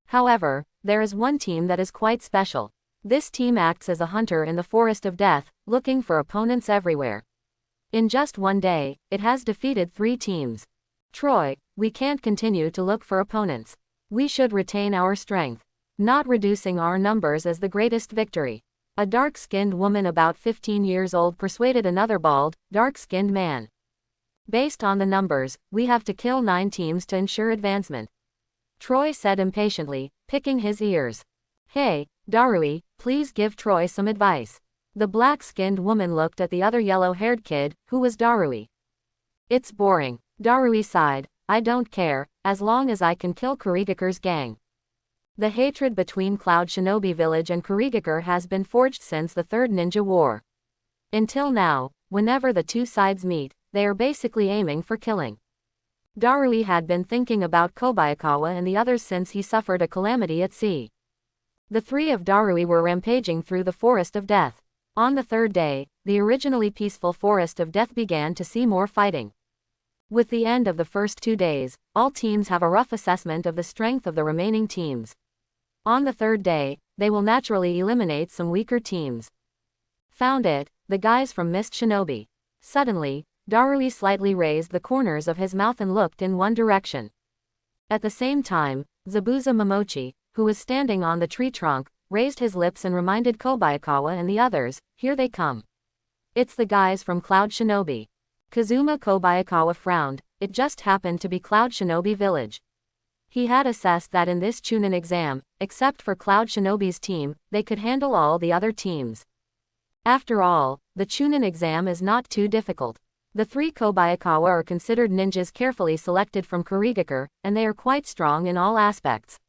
However, there is one team that is quite special. This team acts as a hunter in the Forest of Death, looking for opponents everywhere. In just one day, it has defeated 3 teams. Troy, we can't continue to look for opponents. We should retain our strength. Not reducing our numbers as the greatest victory. A dark-skinned woman about 15 years old persuaded another bald, dark-skinned man. Based on the numbers, we have to kill 9 teams to ensure advancement. Troy said impatiently, picking his ears. Hey, Darui, please give Troy some advice. The black-skinned woman looked at the other yellow-haired kid, who was Darui. It's boring. Darui sighed. I don't care, as long as I can kill Kurigaku's gang. The hatred between Cloud Shinobi Village and Kurigaku has been forged since the Third Ninja War. Until now, whenever the two sides meet, they are basically aiming for killing. Darui had been thinking about Kobayakawa and the others since he suffered a calamity at sea. The 3 of Darui were rampaging through the Forest of Death. On the 3rd day, the originally peaceful Forest of Death began to see more fighting. With the end of the first 2 days, all teams have a rough assessment of the strength of the remaining teams. On the 3rd day, they will naturally eliminate some weaker teams. Found it, the guys from Mist Shinobi. Suddenly, Darui slightly raised the corners of his mouth and looked in one direction. At the same time, Zabuza Momochi, who was standing on the tree trunk, raised his lips and reminded Kobayakawa and the others, here they come. It's the guys from Cloud Shinobi. Kazuma Kobayakawa frowned, it just happened to be Cloud Shinobi Village. He had assessed that in this Chunin exam, except for Cloud Shinobi's team, they could handle all the other teams. After all, the Chunin exam is not too difficult. The 3 Kobayakawa are considered ninjas carefully selected from Kurigaku, and they are quite strong in all aspects.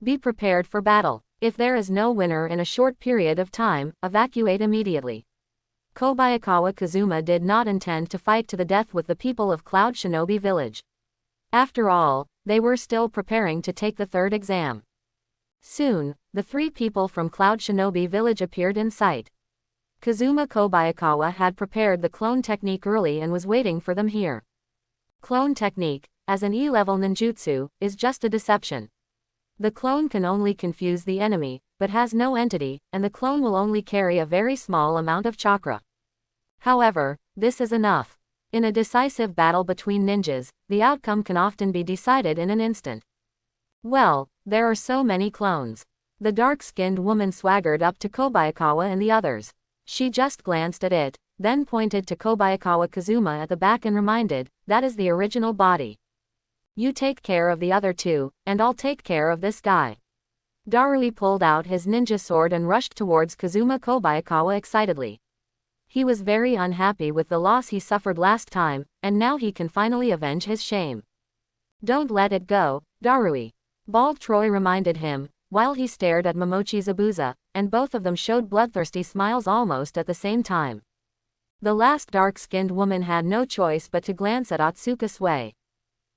Be prepared for battle. If there is no winner in a short period of time, evacuate immediately. Kobayakawa Kazuma did not intend to fight to the death with the people of Cloud Shinobi Village. After all, they were still preparing to take the 3rd exam. Soon, the 3 people from Cloud Shinobi Village appeared in sight. Kazuma Kobayakawa had prepared the clone technique early and was waiting for them here. Clone technique, as an E-level ninjutsu, is just a deception. The clone can only confuse the enemy, but has no entity, and the clone will only carry a very small amount of chakra. However, this is enough. In a decisive battle between ninjas, the outcome can often be decided in an instant. Well, there are so many clones. The dark-skinned woman swaggered up to Kobayakawa and the others. She just glanced at it, then pointed to Kobayakawa Kazuma at the back and reminded, that is the original body. You take care of the other 2, and I'll take care of this guy. Darui pulled out his ninja sword and rushed towards Kazuma Kobayakawa excitedly. He was very unhappy with the loss he suffered last time, and now he can finally avenge his shame. Don't let it go, Darui. Bald Troy reminded him, while he stared at Momochi Zabuza, and both of them showed bloodthirsty smiles almost at the same time. The last dark-skinned woman had no choice but to glance at Otsuka Sui.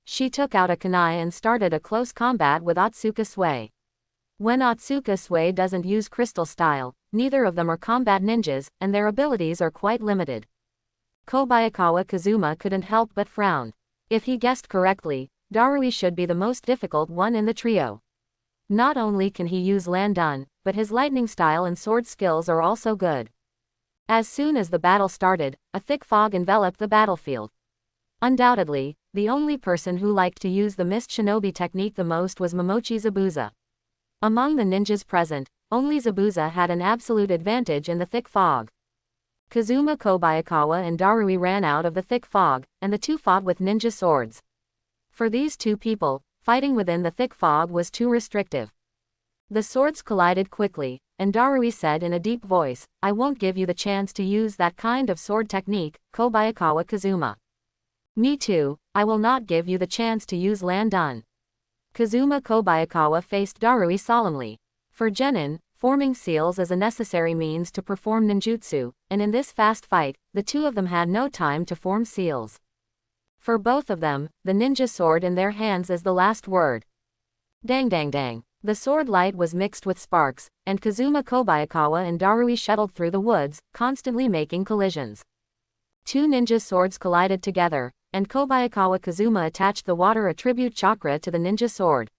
She took out a kunai and started a close combat with Otsuka Sui. When Otsuka Sui doesn't use crystal style, neither of them are combat ninjas, and their abilities are quite limited. Kobayakawa Kazuma couldn't help but frown. If he guessed correctly, Darui should be the most difficult one in the trio. Not only can he use Landun, but his lightning style and sword skills are also good. As soon as the battle started, a thick fog enveloped the battlefield. Undoubtedly, the only person who liked to use the Mist Shinobi technique the most was Momochi Zabuza. Among the ninjas present, only Zabuza had an absolute advantage in the thick fog. Kazuma Kobayakawa and Darui ran out of the thick fog, and the 2 fought with ninja swords. For these 2 people, fighting within the thick fog was too restrictive. The swords collided quickly, and Darui said in a deep voice, I won't give you the chance to use that kind of sword technique, Kobayakawa Kazuma. Me too, I will not give you the chance to use Landun. Kazuma Kobayakawa faced Darui solemnly. For genin, forming seals is a necessary means to perform ninjutsu, and in this fast fight, the 2 of them had no time to form seals. For both of them, the ninja sword in their hands is the last word. Dang dang dang. The sword light was mixed with sparks, and Kazuma Kobayakawa and Darui shuttled through the woods, constantly making collisions. 2 ninja swords collided together, and Kobayakawa Kazuma attached the water attribute chakra to the ninja sword.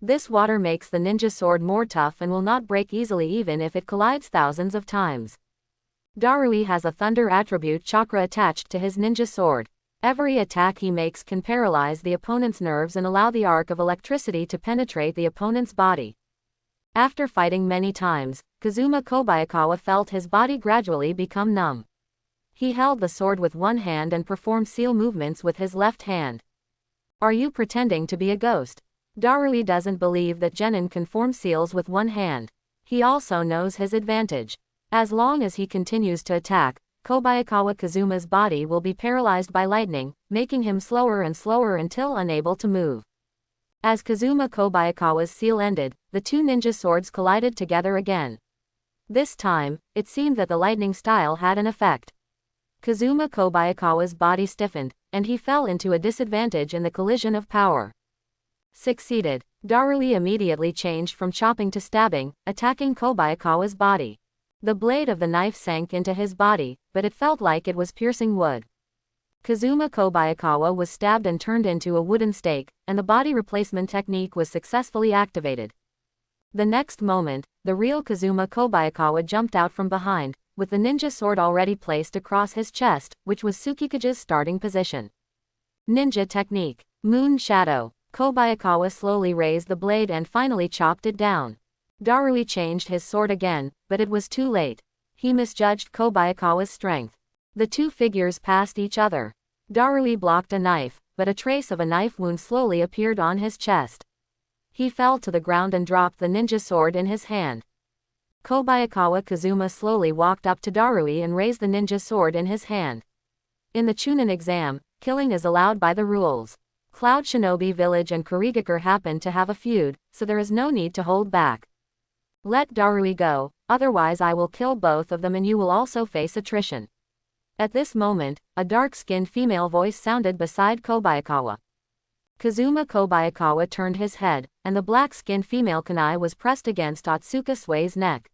This water makes the ninja sword more tough and will not break easily even if it collides thousands of times. Darui has a thunder attribute chakra attached to his ninja sword. Every attack he makes can paralyze the opponent's nerves and allow the arc of electricity to penetrate the opponent's body. After fighting many times, Kazuma Kobayakawa felt his body gradually become numb. He held the sword with one hand and performed seal movements with his left hand. Are you pretending to be a ghost? Darui doesn't believe that genin can form seals with one hand. He also knows his advantage. As long as he continues to attack, Kobayakawa Kazuma's body will be paralyzed by lightning, making him slower and slower until unable to move. As Kazuma Kobayakawa's seal ended, the two ninja swords collided together again. This time, it seemed that the lightning style had an effect. Kazuma Kobayakawa's body stiffened, and he fell into a disadvantage in the collision of power. Succeeded. Darui immediately changed from chopping to stabbing, attacking Kobayakawa's body. The blade of the knife sank into his body, but it felt like it was piercing wood. Kazuma Kobayakawa was stabbed and turned into a wooden stake, and the body replacement technique was successfully activated. The next moment, the real Kazuma Kobayakawa jumped out from behind, with the ninja sword already placed across his chest, which was Tsukikage's starting position. Ninja technique. Moon Shadow. Kobayakawa slowly raised the blade and finally chopped it down. Darui changed his sword again, but it was too late. He misjudged Kobayakawa's strength. The two figures passed each other. Darui blocked a knife, but a trace of a knife wound slowly appeared on his chest. He fell to the ground and dropped the ninja sword in his hand. Kobayakawa Kazuma slowly walked up to Darui and raised the ninja sword in his hand. In the Chunin Exam, killing is allowed by the rules. Cloud Shinobi Village and Kurigakure happen to have a feud, so there is no need to hold back. Let Darui go, otherwise I will kill both of them and you will also face attrition. At this moment, a dark-skinned female voice sounded beside Kobayakawa. Kazuma Kobayakawa turned his head, and the black-skinned female kunai was pressed against Otsuka Sue's neck.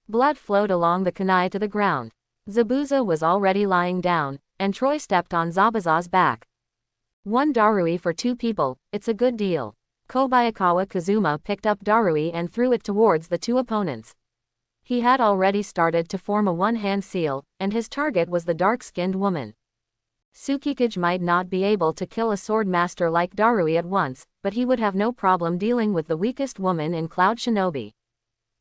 Blood flowed along the kunai to the ground. Zabuza was already lying down, and Troy stepped on Zabuza's back. One Darui for two people, it's a good deal. Kobayakawa Kazuma picked up Darui and threw it towards the two opponents. He had already started to form a one-hand seal, and his target was the dark-skinned woman. Tsukikage might not be able to kill a sword master like Darui at once, but he would have no problem dealing with the weakest woman in Cloud Shinobi.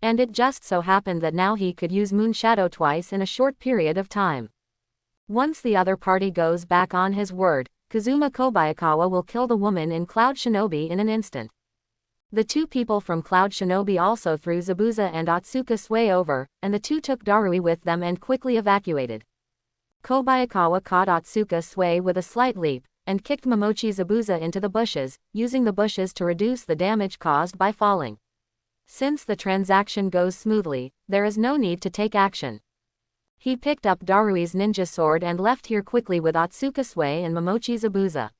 And it just so happened that now he could use Moon Shadow twice in a short period of time. Once the other party goes back on his word, Kazuma Kobayakawa will kill the woman in Cloud Shinobi in an instant. The two people from Cloud Shinobi also threw Zabuza and Otsuka Sue over, and the two took Darui with them and quickly evacuated. Kobayakawa caught Otsuka Sue with a slight leap, and kicked Momochi Zabuza into the bushes, using the bushes to reduce the damage caused by falling. Since the transaction goes smoothly, there is no need to take action. He picked up Darui's ninja sword and left here quickly with Otsuka Sue and Momochi Zabuza.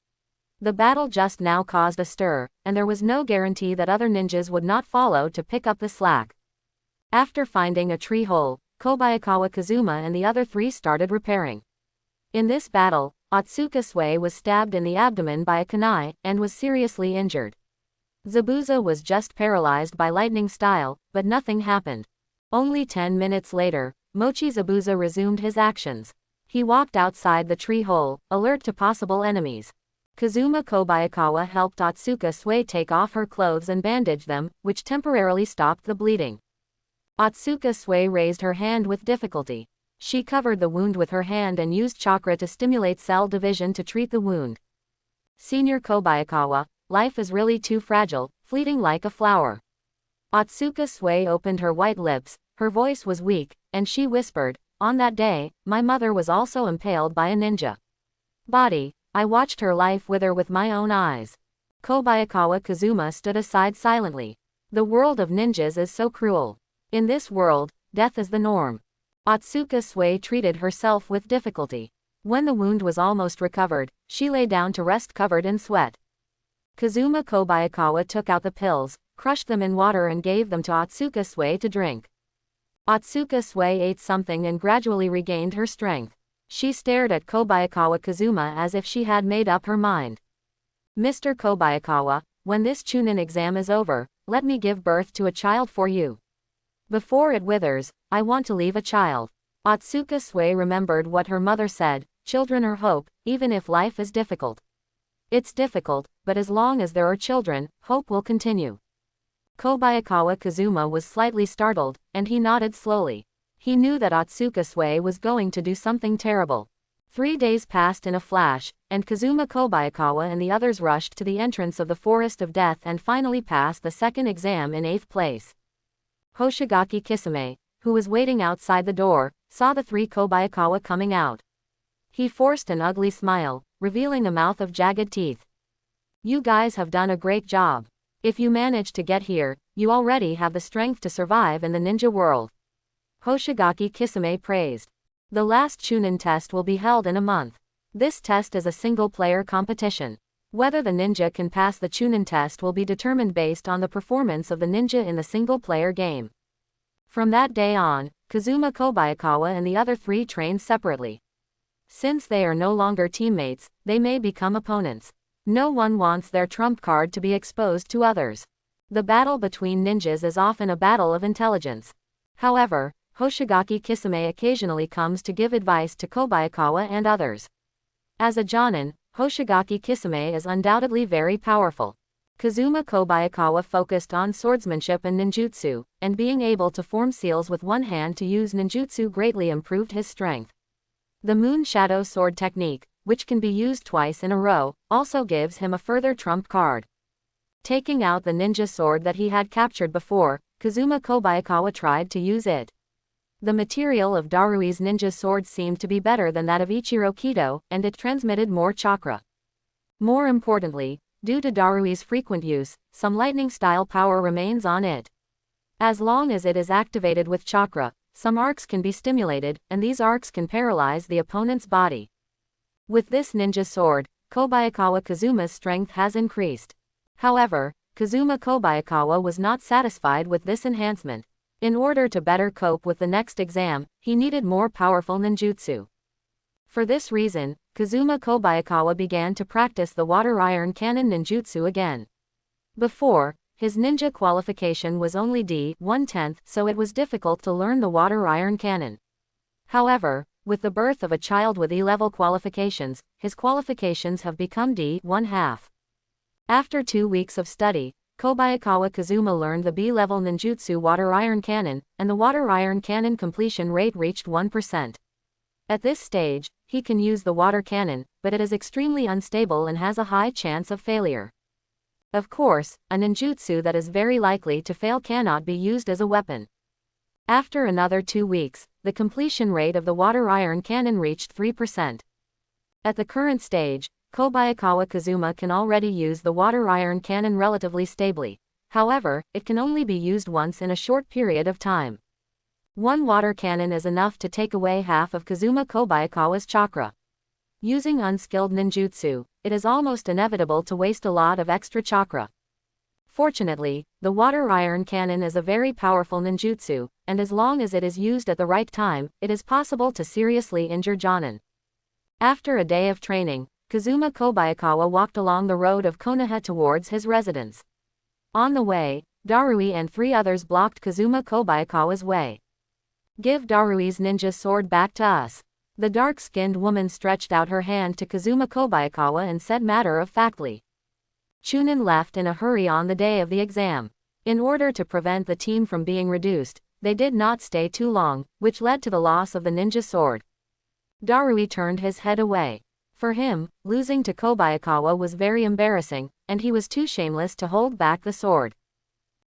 The battle just now caused a stir, and there was no guarantee that other ninjas would not follow to pick up the slack. After finding a tree hole, Kobayakawa Kazuma and the other three started repairing. In this battle, Otsuka Sue was stabbed in the abdomen by a kunai, and was seriously injured. Zabuza was just paralyzed by lightning style, but nothing happened. Only 10 minutes later, Mochi Zabuza resumed his actions. He walked outside the tree hole, alert to possible enemies. Kazuma Kobayakawa helped Otsuka Sue take off her clothes and bandage them, which temporarily stopped the bleeding. Otsuka Sue raised her hand with difficulty. She covered the wound with her hand and used chakra to stimulate cell division to treat the wound. Senior Kobayakawa, life is really too fragile, fleeting like a flower. Otsuka Sue opened her white lips, her voice was weak, and she whispered, "On that day, my mother was also impaled by a ninja body. I watched her life wither with my own eyes." Kobayakawa Kazuma stood aside silently. The world of ninjas is so cruel. In this world, death is the norm. Otsuka Sue treated herself with difficulty. When the wound was almost recovered, she lay down to rest covered in sweat. Kazuma Kobayakawa took out the pills, crushed them in water and gave them to Otsuka Sue to drink. Otsuka Sue ate something and gradually regained her strength. She stared at Kobayakawa Kazuma as if she had made up her mind. "Mr. Kobayakawa, when this Chunin exam is over, let me give birth to a child for you. Before it withers, I want to leave a child." Otsuka Sui remembered what her mother said, children are hope, even if life is difficult. It's difficult, but as long as there are children, hope will continue. Kobayakawa Kazuma was slightly startled, and he nodded slowly. He knew that Otsuka Sui was going to do something terrible. 3 days passed in a flash, and Kazuma Kobayakawa and the others rushed to the entrance of the Forest of Death and finally passed the second exam in 8th place. Hoshigaki Kisame, who was waiting outside the door, saw the 3 Kobayakawa coming out. He forced an ugly smile, revealing a mouth of jagged teeth. You guys have done a great job. If you manage to get here, you already have the strength to survive in the ninja world. Hoshigaki Kisame praised. The last Chunin test will be held in a month. This test is a single-player competition. Whether the ninja can pass the Chunin test will be determined based on the performance of the ninja in the single-player game. From that day on, Kazuma Kobayakawa and the other 3 trained separately. Since they are no longer teammates, they may become opponents. No one wants their trump card to be exposed to others. The battle between ninjas is often a battle of intelligence. However, Hoshigaki Kisame occasionally comes to give advice to Kobayakawa and others. As a Jonin, Hoshigaki Kisame is undoubtedly very powerful. Kazuma Kobayakawa focused on swordsmanship and ninjutsu, and being able to form seals with one hand to use ninjutsu greatly improved his strength. The Moon Shadow Sword technique, which can be used twice in a row, also gives him a further trump card. Taking out the ninja sword that he had captured before, Kazuma Kobayakawa tried to use it. The material of Darui's ninja sword seemed to be better than that of Ichiro Kito, and it transmitted more chakra. More importantly, due to Darui's frequent use, some lightning-style power remains on it. As long as it is activated with chakra, some arcs can be stimulated, and these arcs can paralyze the opponent's body. With this ninja sword, Kobayakawa Kazuma's strength has increased. However, Kazuma Kobayakawa was not satisfied with this enhancement. In order to better cope with the next exam, he needed more powerful ninjutsu. For this reason, Kazuma Kobayakawa began to practice the water iron cannon ninjutsu again. Before, his ninja qualification was only D1/10, so it was difficult to learn the water iron cannon. However, with the birth of a child with E-level qualifications, his qualifications have become D1/2. After 2 weeks of study, Kobayakawa Kazuma learned the B-level ninjutsu water iron cannon, and the water iron cannon completion rate reached 1%. At this stage, he can use the water cannon, but it is extremely unstable and has a high chance of failure. Of course, a ninjutsu that is very likely to fail cannot be used as a weapon. After another 2 weeks, the completion rate of the water iron cannon reached 3%. At the current stage, Kobayakawa Kazuma can already use the water iron cannon relatively stably. However, it can only be used once in a short period of time. One water cannon is enough to take away half of Kazuma Kobayakawa's chakra. Using unskilled ninjutsu, it is almost inevitable to waste a lot of extra chakra. Fortunately, the water iron cannon is a very powerful ninjutsu, and as long as it is used at the right time, it is possible to seriously injure Jonin. After a day of training, Kazuma Kobayakawa walked along the road of Konoha towards his residence. On the way, Darui and 3 others blocked Kazuma Kobayakawa's way. Give Darui's ninja sword back to us. The dark-skinned woman stretched out her hand to Kazuma Kobayakawa and said matter-of-factly. Chunin left in a hurry on the day of the exam. In order to prevent the team from being reduced, they did not stay too long, which led to the loss of the ninja sword. Darui turned his head away. For him, losing to Kobayakawa was very embarrassing, and he was too shameless to hold back the sword.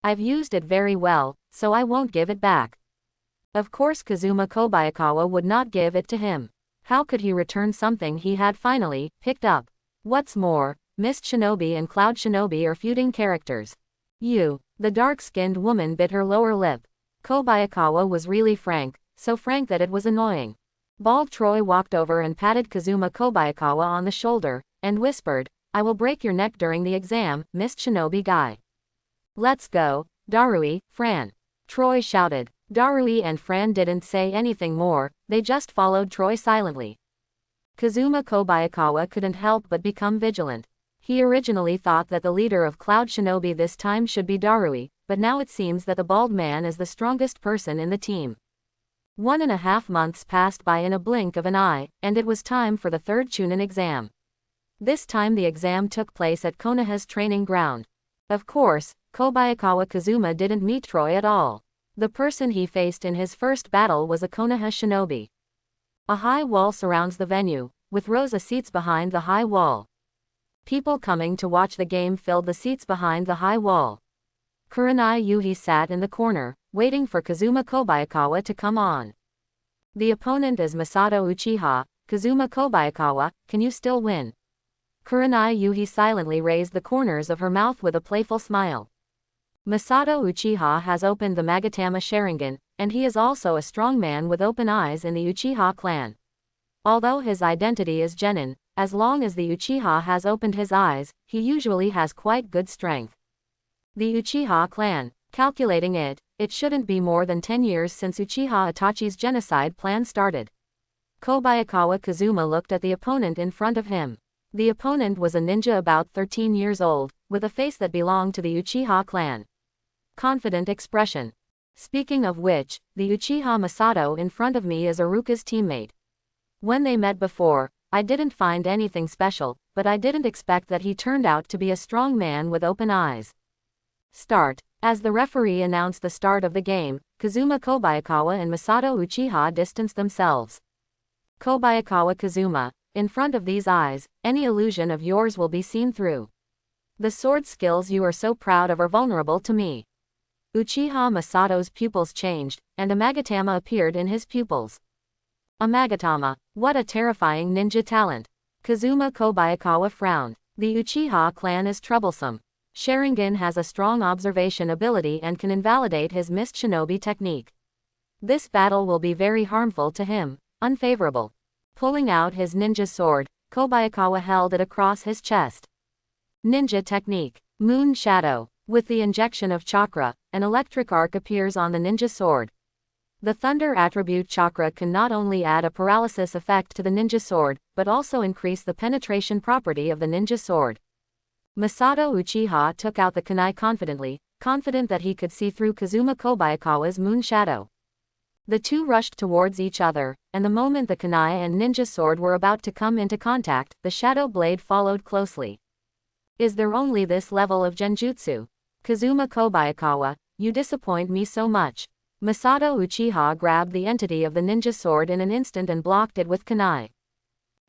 I've used it very well, so I won't give it back. Of course Kazuma Kobayakawa would not give it to him. How could he return something he had finally picked up? What's more, Mist Shinobi and Cloud Shinobi are feuding characters. The dark-skinned woman bit her lower lip. Kobayakawa was really frank, so frank that it was annoying. Bald Troy walked over and patted Kazuma Kobayakawa on the shoulder, and whispered, I will break your neck during the exam, Mist Shinobi guy. Let's go, Darui, Fran. Troy shouted. Darui and Fran didn't say anything more, they just followed Troy silently. Kazuma Kobayakawa couldn't help but become vigilant. He originally thought that the leader of Cloud Shinobi this time should be Darui, but now it seems that the bald man is the strongest person in the team. 1.5 months passed by in a blink of an eye, and it was time for the third Chunin exam. This time the exam took place at Konoha's training ground. Of course, Kobayakawa Kazuma didn't meet Troy at all. The person he faced in his first battle was a Konoha shinobi. A high wall surrounds the venue, with rows of seats behind the high wall. People coming to watch the game filled the seats behind the high wall. Kurenai Yuhi sat in the corner, waiting for Kazuma Kobayakawa to come on. The opponent is Masato Uchiha. Kazuma Kobayakawa, can you still win? Kurenai Yuhi silently raised the corners of her mouth with a playful smile. Masato Uchiha has opened the Magatama Sharingan, and he is also a strong man with open eyes in the Uchiha clan. Although his identity is genin, as long as the Uchiha has opened his eyes, he usually has quite good strength. The Uchiha clan, calculating it shouldn't be more than 10 years since Uchiha Itachi's genocide plan started. Kobayakawa Kazuma looked at the opponent in front of him. The opponent was a ninja about 13 years old, with a face that belonged to the Uchiha clan. Confident expression. Speaking of which, the Uchiha Masato in front of me is Aruka's teammate. When they met before, I didn't find anything special, but I didn't expect that he turned out to be a strong man with open eyes. Start. As the referee announced the start of the game, Kazuma Kobayakawa and Masato Uchiha distanced themselves. Kobayakawa Kazuma, in front of these eyes, any illusion of yours will be seen through. The sword skills you are so proud of are vulnerable to me. Uchiha Masato's pupils changed, and a Magatama appeared in his pupils. A Magatama, what a terrifying ninja talent. Kazuma Kobayakawa frowned. The Uchiha clan is troublesome. Sharingan has a strong observation ability and can invalidate his mist shinobi technique. This battle will be very harmful to him, unfavorable. Pulling out his ninja sword, Kobayakawa held it across his chest. Ninja technique, Moon Shadow. With the injection of chakra, an electric arc appears on the ninja sword. The thunder attribute chakra can not only add a paralysis effect to the ninja sword, but also increase the penetration property of the ninja sword. Masato Uchiha took out the kunai confidently, confident that he could see through Kazuma Kobayakawa's moon shadow. The two rushed towards each other, and the moment the kunai and ninja sword were about to come into contact, the shadow blade followed closely. Is there only this level of genjutsu? Kazuma Kobayakawa, you disappoint me so much. Masato Uchiha grabbed the entity of the ninja sword in an instant and blocked it with kunai.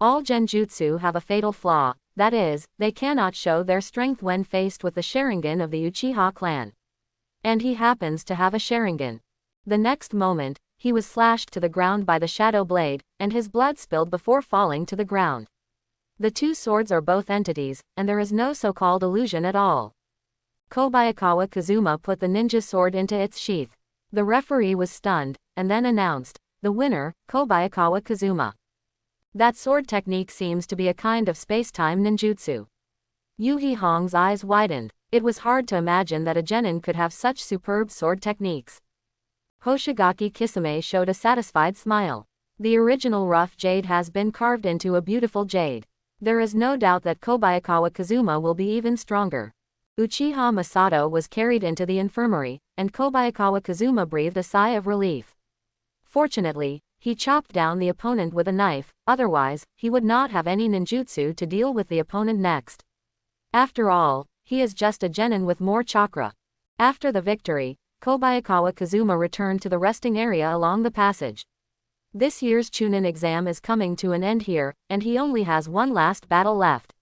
All genjutsu have a fatal flaw, that is, they cannot show their strength when faced with the Sharingan of the Uchiha clan. And he happens to have a Sharingan. The next moment, he was slashed to the ground by the shadow blade, and his blood spilled before falling to the ground. The two swords are both entities, and there is no so-called illusion at all. Kobayakawa Kazuma put the ninja sword into its sheath. The referee was stunned, and then announced, the winner, Kobayakawa Kazuma. That sword technique seems to be a kind of space-time ninjutsu. Yuhi Hong's eyes widened. It was hard to imagine that a genin could have such superb sword techniques. Hoshigaki Kisame showed a satisfied smile. The original rough jade has been carved into a beautiful jade. There is no doubt that Kobayakawa Kazuma will be even stronger. Uchiha Masato was carried into the infirmary, and Kobayakawa Kazuma breathed a sigh of relief. Fortunately, he chopped down the opponent with a knife, otherwise, he would not have any ninjutsu to deal with the opponent next. After all, he is just a genin with more chakra. After the victory, Kobayakawa Kazuma returned to the resting area along the passage. This year's Chunin exam is coming to an end here, and he only has one last battle left.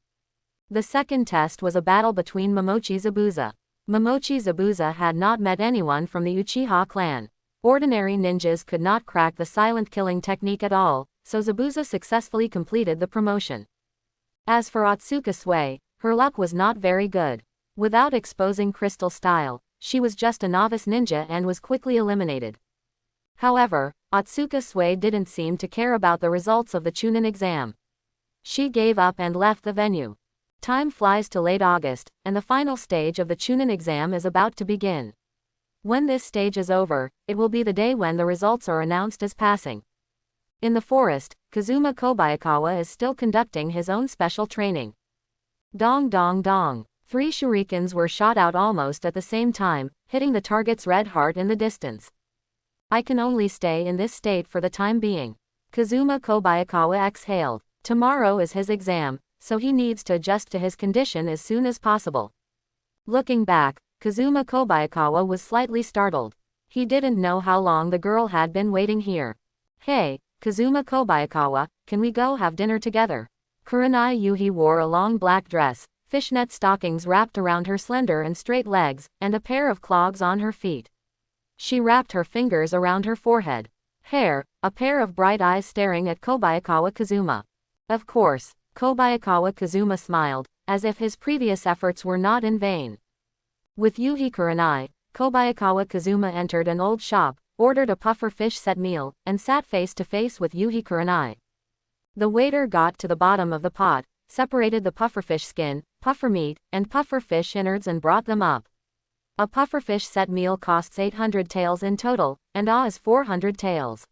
The second test was a battle between Momochi Zabuza. Momochi Zabuza had not met anyone from the Uchiha clan. Ordinary ninjas could not crack the silent killing technique at all, so Zabuza successfully completed the promotion. As for Otsuka Sui, her luck was not very good. Without exposing crystal style, she was just a novice ninja and was quickly eliminated. However, Otsuka Sui didn't seem to care about the results of the Chunin exam. She gave up and left the venue. Time flies to late August, and the final stage of the Chunin exam is about to begin. When this stage is over, it will be the day when the results are announced as passing. In the forest, Kazuma Kobayakawa is still conducting his own special training. Dong dong dong. 3 shurikens were shot out almost at the same time, hitting the target's red heart in the distance. I can only stay in this state for the time being. Kazuma Kobayakawa exhaled. Tomorrow is his exam, so he needs to adjust to his condition as soon as possible. Looking back, Kazuma Kobayakawa was slightly startled. He didn't know how long the girl had been waiting here. Hey, Kazuma Kobayakawa, can we go have dinner together? Kurenai Yuhi wore a long black dress, fishnet stockings wrapped around her slender and straight legs, and a pair of clogs on her feet. She wrapped her fingers around her forehead. Hair, a pair of bright eyes staring at Kobayakawa Kazuma. Of course, Kobayakawa Kazuma smiled, as if his previous efforts were not in vain. With Yuhi Kurenai, Kobayakawa Kazuma entered an old shop, ordered a puffer fish set meal, and sat face to face with Yuhi Kurenai. The waiter got to the bottom of the pot, separated the pufferfish skin, puffer meat, and puffer fish innards and brought them up. A pufferfish set meal costs 800 taels in total, and is 400 taels.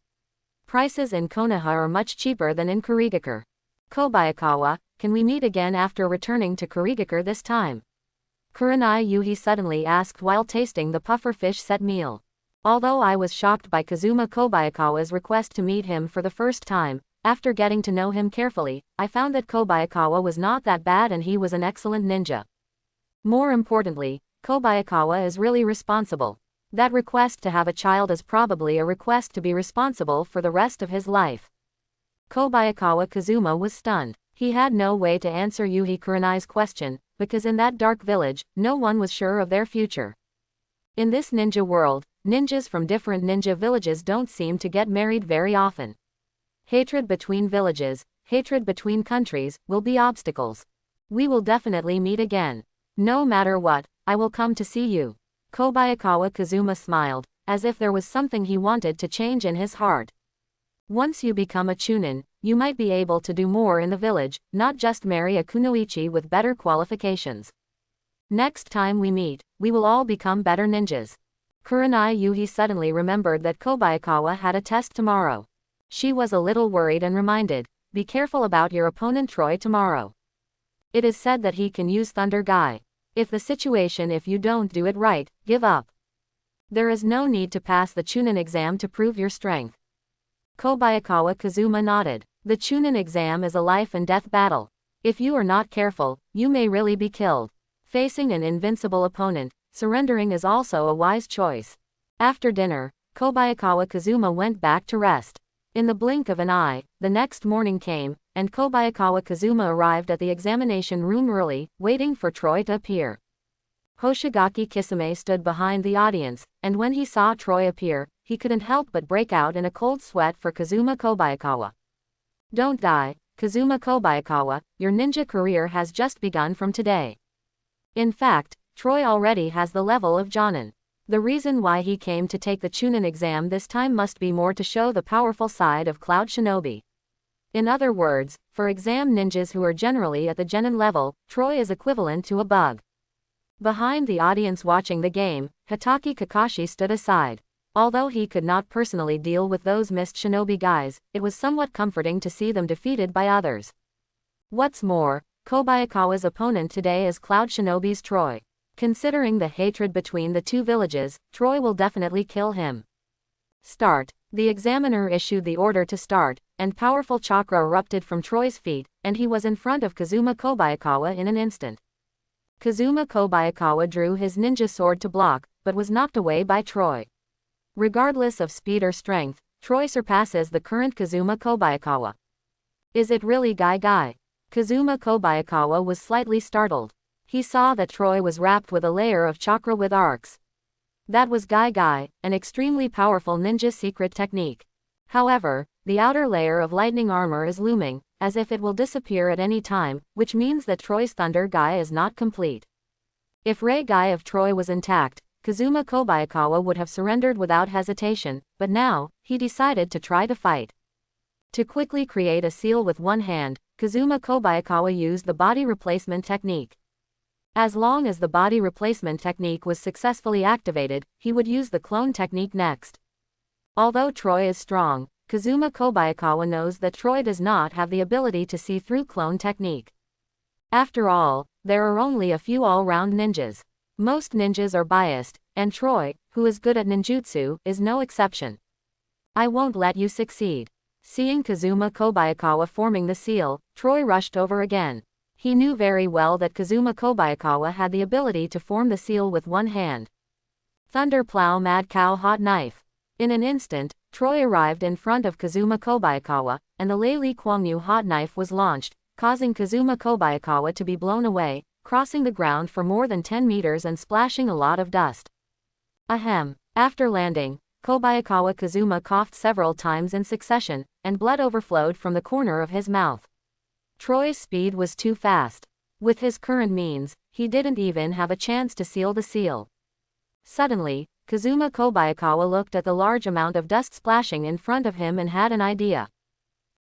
Prices in Konoha are much cheaper than in Kurigakure. Kobayakawa, can we meet again after returning to Kurigakure this time? Kurenai Yuhi suddenly asked while tasting the pufferfish set meal. Although I was shocked by Kazuma Kobayakawa's request to meet him for the first time, after getting to know him carefully, I found that Kobayakawa was not that bad and he was an excellent ninja. More importantly, Kobayakawa is really responsible. That request to have a child is probably a request to be responsible for the rest of his life. Kobayakawa Kazuma was stunned. He had no way to answer Yuhi Kurenai's question, because in that dark village, no one was sure of their future. In this ninja world, ninjas from different ninja villages don't seem to get married very often. Hatred between villages, hatred between countries, will be obstacles. We will definitely meet again. No matter what, I will come to see you. Kobayakawa Kazuma smiled, as if there was something he wanted to change in his heart. Once you become a Chunin, you might be able to do more in the village, not just marry a Kunoichi with better qualifications. Next time we meet, we will all become better ninjas. Kurenai Yuhi suddenly remembered that Kobayakawa had a test tomorrow. She was a little worried and reminded, be careful about your opponent Troy tomorrow. It is said that he can use Thunder Guy. If you don't do it right, give up. There is no need to pass the Chunin exam to prove your strength. Kobayakawa Kazuma nodded. The Chunin exam is a life and death battle. If you are not careful, you may really be killed. Facing an invincible opponent, surrendering is also a wise choice. After dinner, Kobayakawa Kazuma went back to rest. In the blink of an eye, the next morning came, and Kobayakawa Kazuma arrived at the examination room early, waiting for Troy to appear. Hoshigaki Kisame stood behind the audience, and when he saw Troy appear, he couldn't help but break out in a cold sweat for Kazuma Kobayakawa. Don't die, Kazuma Kobayakawa, your ninja career has just begun from today. In fact, Troy already has the level of Jonin. The reason why he came to take the Chunin exam this time must be more to show the powerful side of Cloud Shinobi. In other words, for exam ninjas who are generally at the genin level, Troy is equivalent to a bug. Behind the audience watching the game, Hitaki Kakashi stood aside. Although he could not personally deal with those missed shinobi guys, it was somewhat comforting to see them defeated by others. What's more, Kobayakawa's opponent today is Cloud Shinobi's Troy. Considering the hatred between the two villages, Troy will definitely kill him. Start. The examiner issued the order to start, and powerful chakra erupted from Troy's feet, and he was in front of Kazuma Kobayakawa in an instant. Kazuma Kobayakawa drew his ninja sword to block, but was knocked away by Troy. Regardless of speed or strength, Troy surpasses the current Kazuma Kobayakawa. Is it really Guy? Kazuma Kobayakawa was slightly startled. He saw that Troy was wrapped with a layer of chakra with arcs. That was Guy, an extremely powerful ninja secret technique. However, the outer layer of lightning armor is looming, as if it will disappear at any time, which means that Troy's Thunder Guy is not complete. If Ray Guy of Troy was intact, Kazuma Kobayakawa would have surrendered without hesitation, but now, he decided to try to fight. To quickly create a seal with one hand, Kazuma Kobayakawa used the body replacement technique. As long as the body replacement technique was successfully activated, he would use the clone technique next. Although Troy is strong, Kazuma Kobayakawa knows that Troy does not have the ability to see through clone technique. After all, there are only a few all-round ninjas. Most ninjas are biased, and Troy, who is good at ninjutsu, is no exception. I won't let you succeed. Seeing Kazuma Kobayakawa forming the seal, Troy rushed over again. He knew very well that Kazuma Kobayakawa had the ability to form the seal with one hand. Thunder Plow Mad Cow Hot Knife. In an instant, Troy arrived in front of Kazuma Kobayakawa, and the Lei Li Kuangyu hot knife was launched, causing Kazuma Kobayakawa to be blown away, crossing the ground for more than 10 meters and splashing a lot of dust. Ahem. After landing, Kobayakawa Kazuma coughed several times in succession, and blood overflowed from the corner of his mouth. Troy's speed was too fast. With his current means, he didn't even have a chance to seal the seal. Suddenly, Kazuma Kobayakawa looked at the large amount of dust splashing in front of him and had an idea.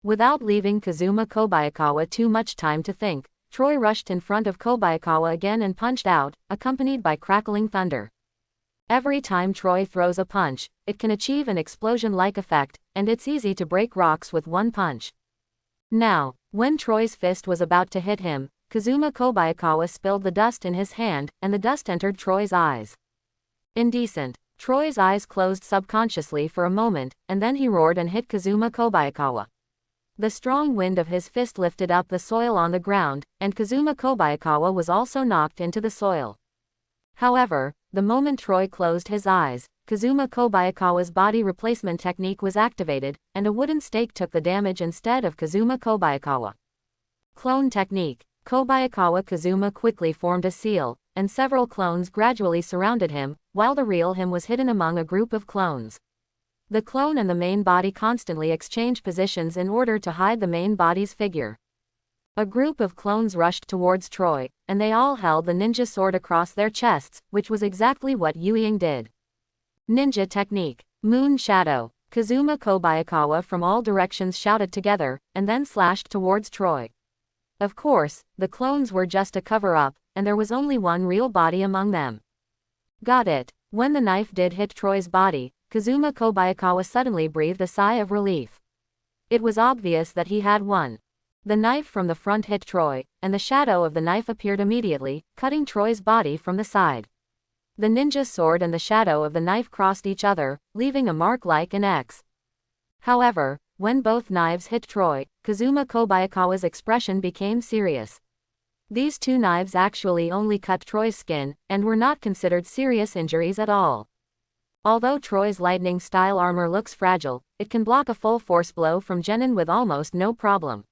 Without leaving Kazuma Kobayakawa too much time to think, Troy rushed in front of Kobayakawa again and punched out, accompanied by crackling thunder. Every time Troy throws a punch, it can achieve an explosion-like effect, and it's easy to break rocks with one punch. Now, when Troy's fist was about to hit him, Kazuma Kobayakawa spilled the dust in his hand, and the dust entered Troy's eyes. Indecent. Troy's eyes closed subconsciously for a moment, and then he roared and hit Kazuma Kobayakawa. The strong wind of his fist lifted up the soil on the ground, and Kazuma Kobayakawa was also knocked into the soil. However, the moment Troy closed his eyes, Kazuma Kobayakawa's body replacement technique was activated, and a wooden stake took the damage instead of Kazuma Kobayakawa. Clone technique. Kobayakawa Kazuma quickly formed a seal, and several clones gradually surrounded him, while the real him was hidden among a group of clones. The clone and the main body constantly exchange positions in order to hide the main body's figure. A group of clones rushed towards Troy, and they all held the ninja sword across their chests, which was exactly what Yuying did. Ninja technique. Moon Shadow. Kazuma Kobayakawa from all directions shouted together, and then slashed towards Troy. Of course, the clones were just a cover-up, and there was only one real body among them. Got it. When the knife did hit Troy's body, Kazuma Kobayakawa suddenly breathed a sigh of relief. It was obvious that he had won. The knife from the front hit Troy, and the shadow of the knife appeared immediately, cutting Troy's body from the side. The ninja sword and the shadow of the knife crossed each other, leaving a mark like an X. However, when both knives hit Troy, Kazuma Kobayakawa's expression became serious. These two knives actually only cut Troy's skin, and were not considered serious injuries at all. Although Troy's lightning-style armor looks fragile, it can block a full-force blow from Genin with almost no problem.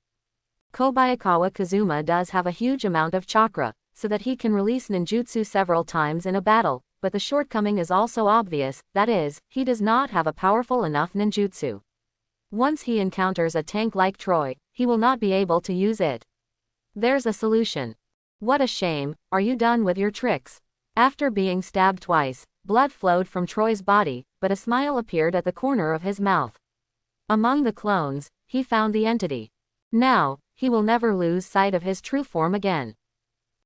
Kobayakawa Kazuma does have a huge amount of chakra, so that he can release ninjutsu several times in a battle, but the shortcoming is also obvious, that is, he does not have a powerful enough ninjutsu. Once he encounters a tank like Troy, he will not be able to use it. There's a solution. What a shame, are you done with your tricks? After being stabbed twice, blood flowed from Troy's body, but a smile appeared at the corner of his mouth. Among the clones, he found the entity. Now, he will never lose sight of his true form again.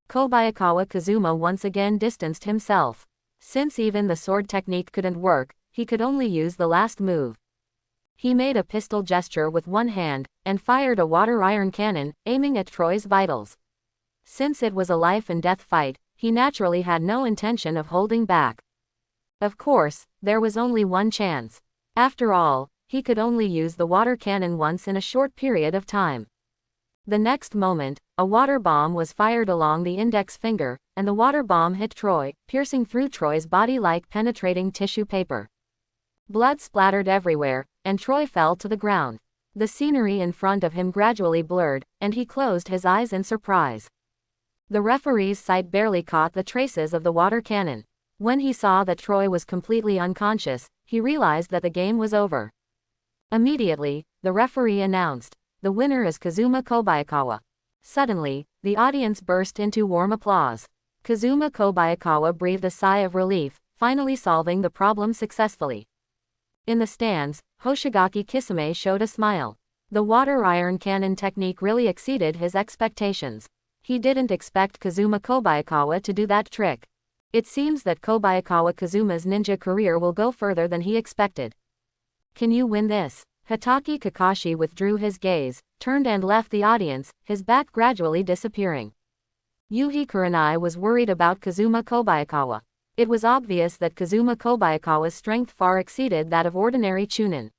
Kobayakawa Kazuma once again distanced himself. Since even the sword technique couldn't work, he could only use the last move. He made a pistol gesture with one hand, and fired a water iron cannon, aiming at Troy's vitals. Since it was a life-and-death fight, he naturally had no intention of holding back. Of course, there was only one chance. After all, he could only use the water cannon once in a short period of time. The next moment, a water bomb was fired along the index finger, and the water bomb hit Troy, piercing through Troy's body like penetrating tissue paper. Blood splattered everywhere, and Troy fell to the ground. The scenery in front of him gradually blurred, and he closed his eyes in surprise. The referee's sight barely caught the traces of the water cannon. When he saw that Troy was completely unconscious, he realized that the game was over. Immediately, the referee announced, "The winner is Kazuma Kobayakawa." Suddenly, the audience burst into warm applause. Kazuma Kobayakawa breathed a sigh of relief, finally solving the problem successfully. In the stands, Hoshigaki Kisame showed a smile. The water iron cannon technique really exceeded his expectations. He didn't expect Kazuma Kobayakawa to do that trick. It seems that Kobayakawa Kazuma's ninja career will go further than he expected. Can you win this? Hitaki Kakashi withdrew his gaze, turned and left the audience, his back gradually disappearing. Yuhi Kurenai was worried about Kazuma Kobayakawa. It was obvious that Kazuma Kobayakawa's strength far exceeded that of ordinary Chunin.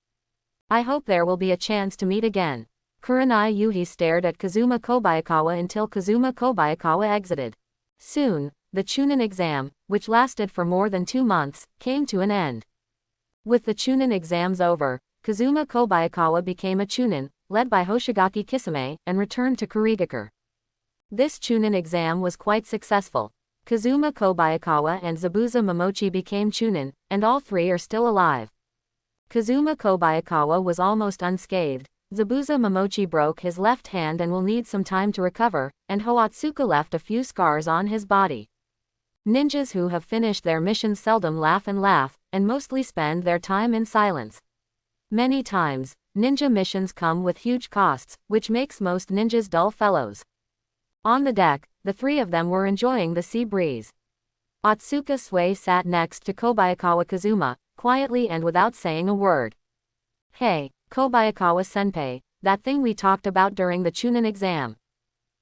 I hope there will be a chance to meet again. Kurenai Yuhi stared at Kazuma Kobayakawa until Kazuma Kobayakawa exited. Soon, the Chunin exam, which lasted for more than 2 months, came to an end. With the Chunin exams over, Kazuma Kobayakawa became a Chunin, led by Hoshigaki Kisame, and returned to Kurigakure. This Chunin exam was quite successful. Kazuma Kobayakawa and Zabuza Momochi became Chunin, and all three are still alive. Kazuma Kobayakawa was almost unscathed. Zabuza Momochi broke his left hand and will need some time to recover, and Hoatsuka left a few scars on his body. Ninjas who have finished their missions seldom laugh, and mostly spend their time in silence. Many times, ninja missions come with huge costs, which makes most ninjas dull fellows. On the deck, the three of them were enjoying the sea breeze. Otsuka Sui sat next to Kobayakawa Kazuma, quietly and without saying a word. Hey, Kobayakawa-senpai, that thing we talked about during the Chunin exam.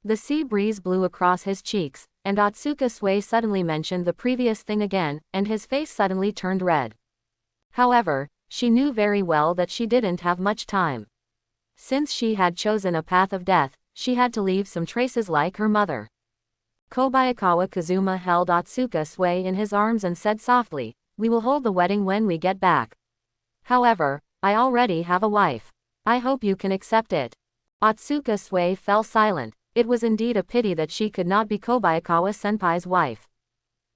The sea breeze blew across his cheeks, and Otsuka Sui suddenly mentioned the previous thing again, and his face suddenly turned red. However, she knew very well that she didn't have much time. Since she had chosen a path of death, she had to leave some traces like her mother. Kobayakawa Kazuma held Otsuka Sui in his arms and said softly, "We will hold the wedding when we get back. However, I already have a wife. I hope you can accept it." Otsuka Sui fell silent. It was indeed a pity that she could not be Kobayakawa-senpai's wife.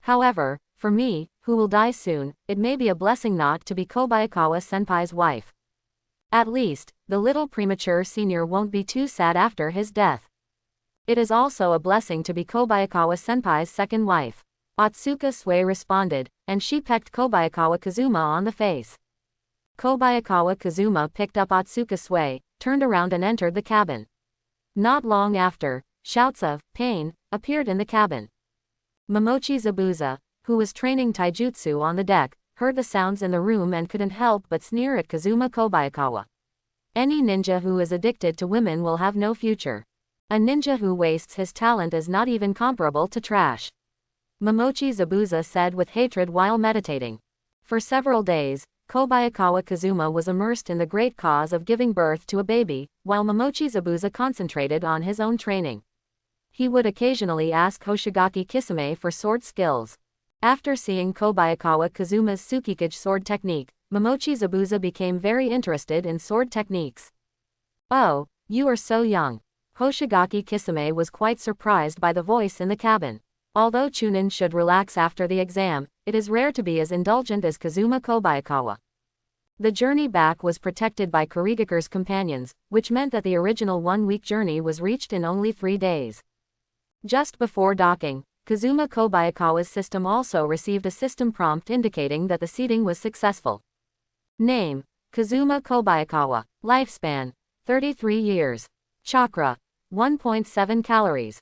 However, for me, who will die soon, it may be a blessing not to be Kobayakawa-senpai's wife. At least, the little premature senior won't be too sad after his death. It is also a blessing to be Kobayakawa-senpai's second wife. Otsuka Sui responded, and she pecked Kobayakawa Kazuma on the face. Kobayakawa Kazuma picked up Otsuka Sui, turned around and entered the cabin. Not long after, shouts of pain appeared in the cabin. Momochi Zabuza, who was training taijutsu on the deck, heard the sounds in the room and couldn't help but sneer at Kazuma Kobayakawa. Any ninja who is addicted to women will have no future. A ninja who wastes his talent is not even comparable to trash. Momochi Zabuza said with hatred while meditating. For several days, Kobayakawa Kazuma was immersed in the great cause of giving birth to a baby, while Momochi Zabuza concentrated on his own training. He would occasionally ask Hoshigaki Kisame for sword skills. After seeing Kobayakawa Kazuma's Tsukikage sword technique, Momochi Zabuza became very interested in sword techniques. "Oh, you are so young." Hoshigaki Kisame was quite surprised by the voice in the cabin. Although Chunin should relax after the exam, it is rare to be as indulgent as Kazuma Kobayakawa. The journey back was protected by Kurigakure's companions, which meant that the original 1-week journey was reached in only 3 days. Just before docking, Kazuma Kobayakawa's system also received a system prompt indicating that the seeding was successful. Name: Kazuma Kobayakawa. Lifespan: 33 years. Chakra: 1.7 calories.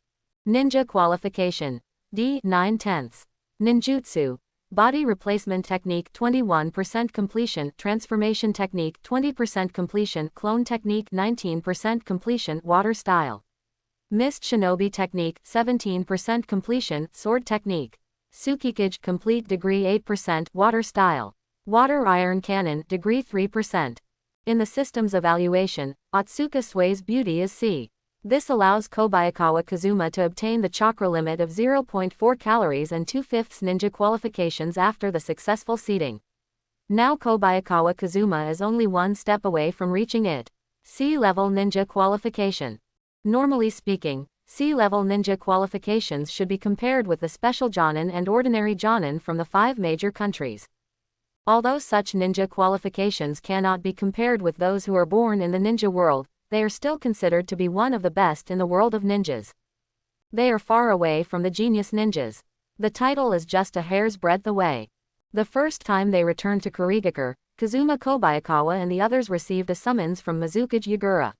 Ninja qualification: D 9/10. Ninjutsu: Body replacement technique 21% completion, transformation technique 20% completion, clone technique 19% completion, water style. Mist shinobi technique 17% completion, sword technique. Tsukikage complete degree 8%, water style. Water iron cannon degree 3%. In the system's evaluation, Otsuka Sui's beauty is C. This allows Kobayakawa Kazuma to obtain the chakra limit of 0.4 calories and 2/5 ninja qualifications after the successful seeding. Now Kobayakawa Kazuma is only one step away from reaching it. C-level ninja qualification. Normally speaking, C-level ninja qualifications should be compared with the special Jonin and ordinary Jonin from the 5 major countries. Although such ninja qualifications cannot be compared with those who are born in the ninja world, they are still considered to be one of the best in the world of ninjas. They are far away from the genius ninjas. The title is just a hair's breadth away. The first time they returned to Kurigakure, Kazuma Kobayakawa and the others received a summons from Mizukage Yagura.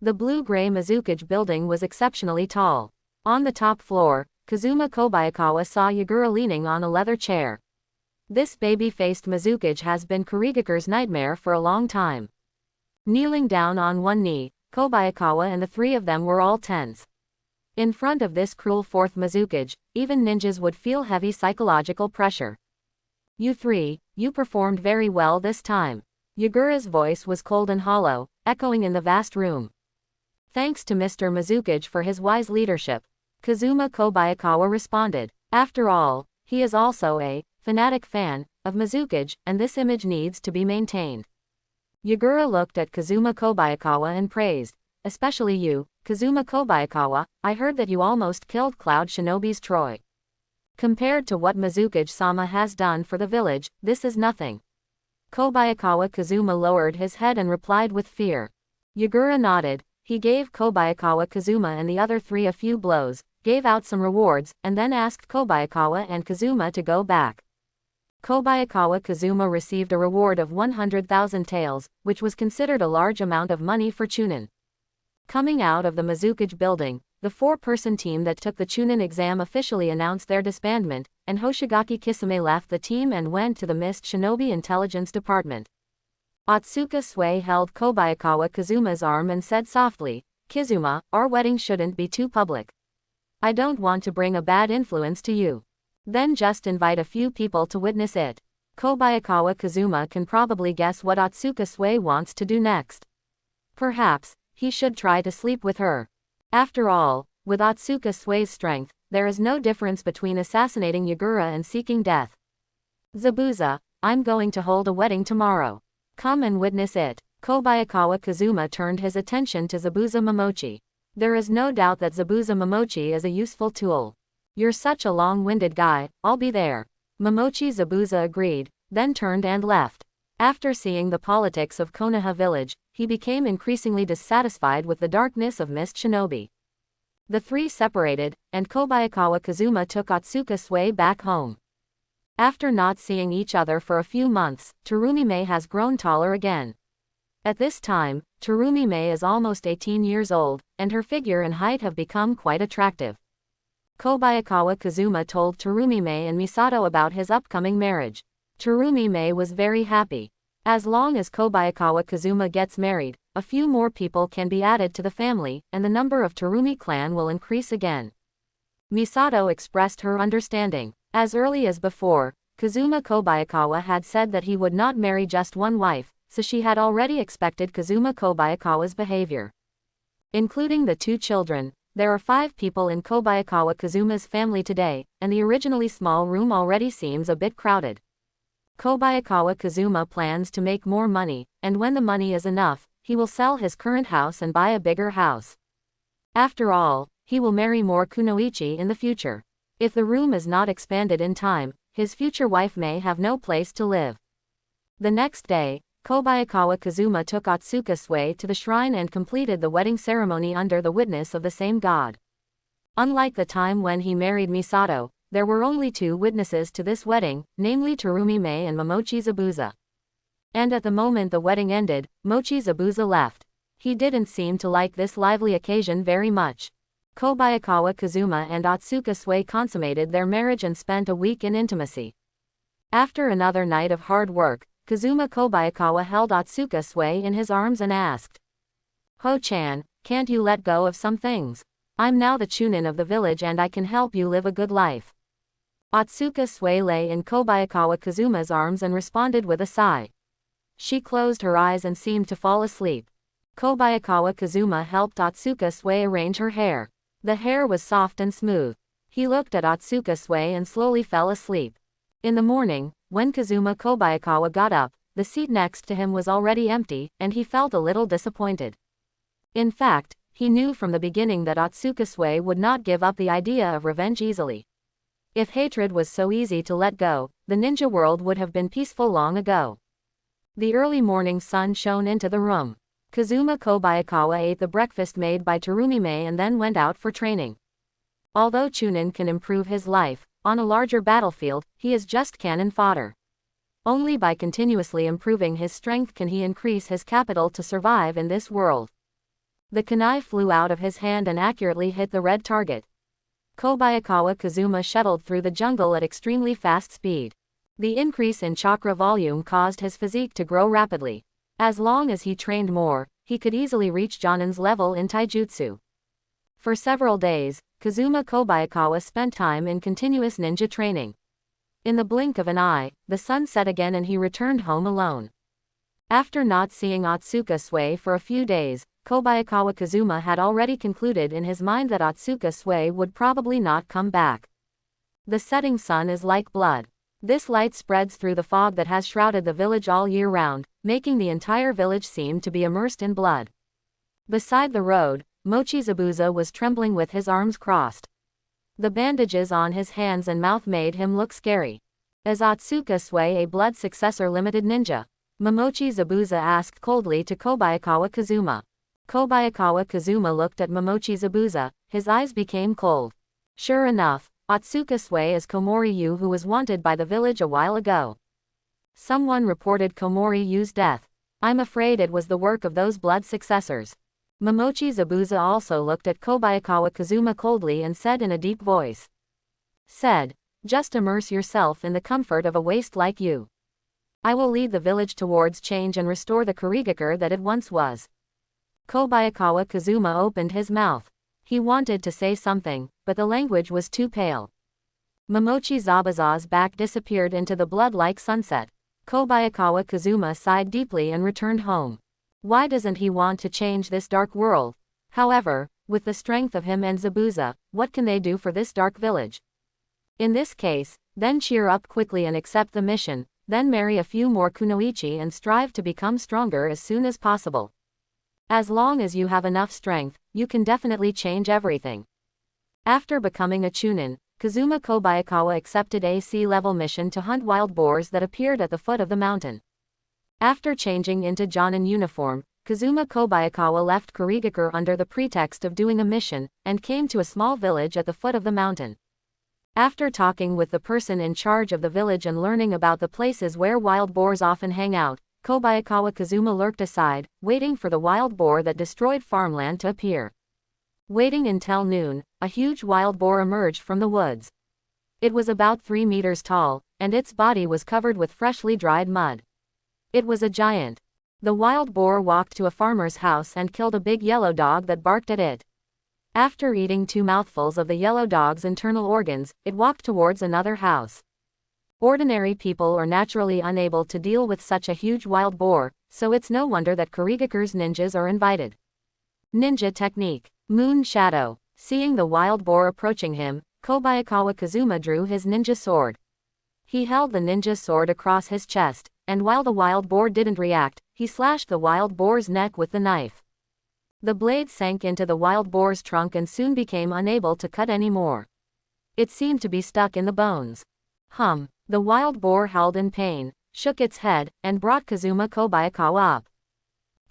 The blue-gray Mizukage building was exceptionally tall. On the top floor, Kazuma Kobayakawa saw Yagura leaning on a leather chair. This baby-faced Mizukage has been Kurigakure's nightmare for a long time. Kneeling down on one knee, Kobayakawa and the 3 of them were all tense. In front of this cruel fourth Mizukage, even ninjas would feel heavy psychological pressure. "You 3, you performed very well this time. Yagura's voice was cold and hollow, echoing in the vast room. Thanks to Mr. Mizukage for his wise leadership, Kazuma Kobayakawa responded. After all, he is also a fanatic fan of Mizukage, and this image needs to be maintained. Yagura looked at Kazuma Kobayakawa and praised. Especially you, Kazuma Kobayakawa, I heard that you almost killed Cloud Shinobi's Troy. Compared to what Mizukage-sama has done for the village, this is nothing. Kobayakawa Kazuma lowered his head and replied with fear. Yagura nodded. He gave Kobayakawa Kazuma and the other three a few blows, gave out some rewards, and then asked Kobayakawa and Kazuma to go back. Kobayakawa Kazuma received a reward of 100,000 taels, which was considered a large amount of money for Chunin. Coming out of the Mizukage building, the four-person team that took the Chunin exam officially announced their disbandment, and Hoshigaki Kisame left the team and went to the Mist Shinobi Intelligence Department. Otsuka Sui held Kobayakawa Kazuma's arm and said softly, Kizuma, our wedding shouldn't be too public. I don't want to bring a bad influence to you. Then just invite a few people to witness it. Kobayakawa Kazuma can probably guess what Otsuka Sui wants to do next. Perhaps he should try to sleep with her. After all, with Otsuka Sui's strength, there is no difference between assassinating Yagura and seeking death. Zabuza, I'm going to hold a wedding tomorrow. Come and witness it. Kobayakawa Kazuma turned his attention to Zabuza Momochi. There is no doubt that Zabuza Momochi is a useful tool. You're such a long-winded guy, I'll be there. Momochi Zabuza agreed, then turned and left. After seeing the politics of Konoha village, he became increasingly dissatisfied with the darkness of Mist Shinobi. The three separated, and Kobayakawa Kazuma took Otsuka Sui back home. After not seeing each other for a few months, Terumi-mei has grown taller again. At this time, Terumi-mei is almost 18 years old, and her figure and height have become quite attractive. Kobayakawa Kazuma told Terumi-mei and Misato about his upcoming marriage. Terumi-mei was very happy. As long as Kobayakawa Kazuma gets married, a few more people can be added to the family, and the number of Terumi clan will increase again. Misato expressed her understanding. As early as before, Kazuma Kobayakawa had said that he would not marry just one wife, so she had already expected Kazuma Kobayakawa's behavior. Including the two children, there are 5 people in Kobayakawa Kazuma's family today, and the originally small room already seems a bit crowded. Kobayakawa Kazuma plans to make more money, and when the money is enough, he will sell his current house and buy a bigger house. After all, he will marry more Kunoichi in the future. If the room is not expanded in time, his future wife may have no place to live. The next day, Kobayakawa Kazuma took Otsuka Sui to the shrine and completed the wedding ceremony under the witness of the same god. Unlike the time when he married Misato, there were only 2 witnesses to this wedding, namely Terumi-mei and Momochi Zabuza. And at the moment the wedding ended, Mochi Zabuza left. He didn't seem to like this lively occasion very much. Kobayakawa Kazuma and Otsuka Sui consummated their marriage and spent a week in intimacy. After another night of hard work, Kazuma Kobayakawa held Otsuka Sui in his arms and asked, Ho-chan, can't you let go of some things? I'm now the Chunin of the village and I can help you live a good life. Otsuka Sui lay in Kobayakawa Kazuma's arms and responded with a sigh. She closed her eyes and seemed to fall asleep. Kobayakawa Kazuma helped Otsuka Sui arrange her hair. The hair was soft and smooth. He looked at Otsuka Sui and slowly fell asleep. In the morning, when Kazuma Kobayakawa got up, the seat next to him was already empty, and he felt a little disappointed. In fact, he knew from the beginning that Otsuka Sui would not give up the idea of revenge easily. If hatred was so easy to let go, the ninja world would have been peaceful long ago. The early morning sun shone into the room. Kazuma Kobayakawa ate the breakfast made by Terumi-mei and then went out for training. Although Chunin can improve his life, on a larger battlefield, he is just cannon fodder. Only by continuously improving his strength can he increase his capital to survive in this world. The kunai flew out of his hand and accurately hit the red target. Kobayakawa Kazuma shuttled through the jungle at extremely fast speed. The increase in chakra volume caused his physique to grow rapidly. As long as he trained more, he could easily reach Jonin's level in taijutsu. For several days, Kazuma Kobayakawa spent time in continuous ninja training. In the blink of an eye, the sun set again and he returned home alone. After not seeing Otsuka Sui for a few days, Kobayakawa Kazuma had already concluded in his mind that Otsuka Sui would probably not come back. The setting sun is like blood. This light spreads through the fog that has shrouded the village all year round, making the entire village seem to be immersed in blood. Beside the road, Mochizabuza was trembling with his arms crossed. The bandages on his hands and mouth made him look scary. Is Otsuka Sui a blood successor limited ninja? Mochizabuza asked coldly to Kobayakawa Kazuma. Kobayakawa Kazuma looked at Mochizabuza, his eyes became cold. Sure enough, Otsuka Sui is Komori-yu who was wanted by the village a while ago. Someone reported Komori-yu's death. I'm afraid it was the work of those blood successors. Mochizabuza also looked at Kobayakawa Kazuma coldly and said in a deep voice. Just immerse yourself in the comfort of a waste like you. I will lead the village towards change and restore the Kurigakure that it once was. Kobayakawa Kazuma opened his mouth. He wanted to say something, but the language was too pale. Mochizabuza's back disappeared into the blood-like sunset. Kobayakawa Kazuma sighed deeply and returned home. Why doesn't he want to change this dark world? However, with the strength of him and Zabuza, what can they do for this dark village? In this case, then cheer up quickly and accept the mission, then marry a few more Kunoichi and strive to become stronger as soon as possible. As long as you have enough strength, you can definitely change everything. After becoming a Chunin, Kazuma Kobayakawa accepted a sea-level mission to hunt wild boars that appeared at the foot of the mountain. After changing into Jonin uniform, Kazuma Kobayakawa left Kurigakure under the pretext of doing a mission, and came to a small village at the foot of the mountain. After talking with the person in charge of the village and learning about the places where wild boars often hang out, Kobayakawa Kazuma lurked aside, waiting for the wild boar that destroyed farmland to appear. Waiting until noon, a huge wild boar emerged from the woods. It was about 3 meters tall, and its body was covered with freshly dried mud. It was a giant. The wild boar walked to a farmer's house and killed a big yellow dog that barked at it. After eating 2 mouthfuls of the yellow dog's internal organs, it walked towards another house. Ordinary people are naturally unable to deal with such a huge wild boar, so it's no wonder that Kurigakure's ninjas are invited. Ninja technique. Moon shadow. Seeing the wild boar approaching him, Kobayakawa Kazuma drew his ninja sword. He held the ninja sword across his chest, and while the wild boar didn't react, he slashed the wild boar's neck with the knife. The blade sank into the wild boar's trunk and soon became unable to cut any more. It seemed to be stuck in the bones. The wild boar howled in pain, shook its head, and brought Kazuma Kobayakawa up.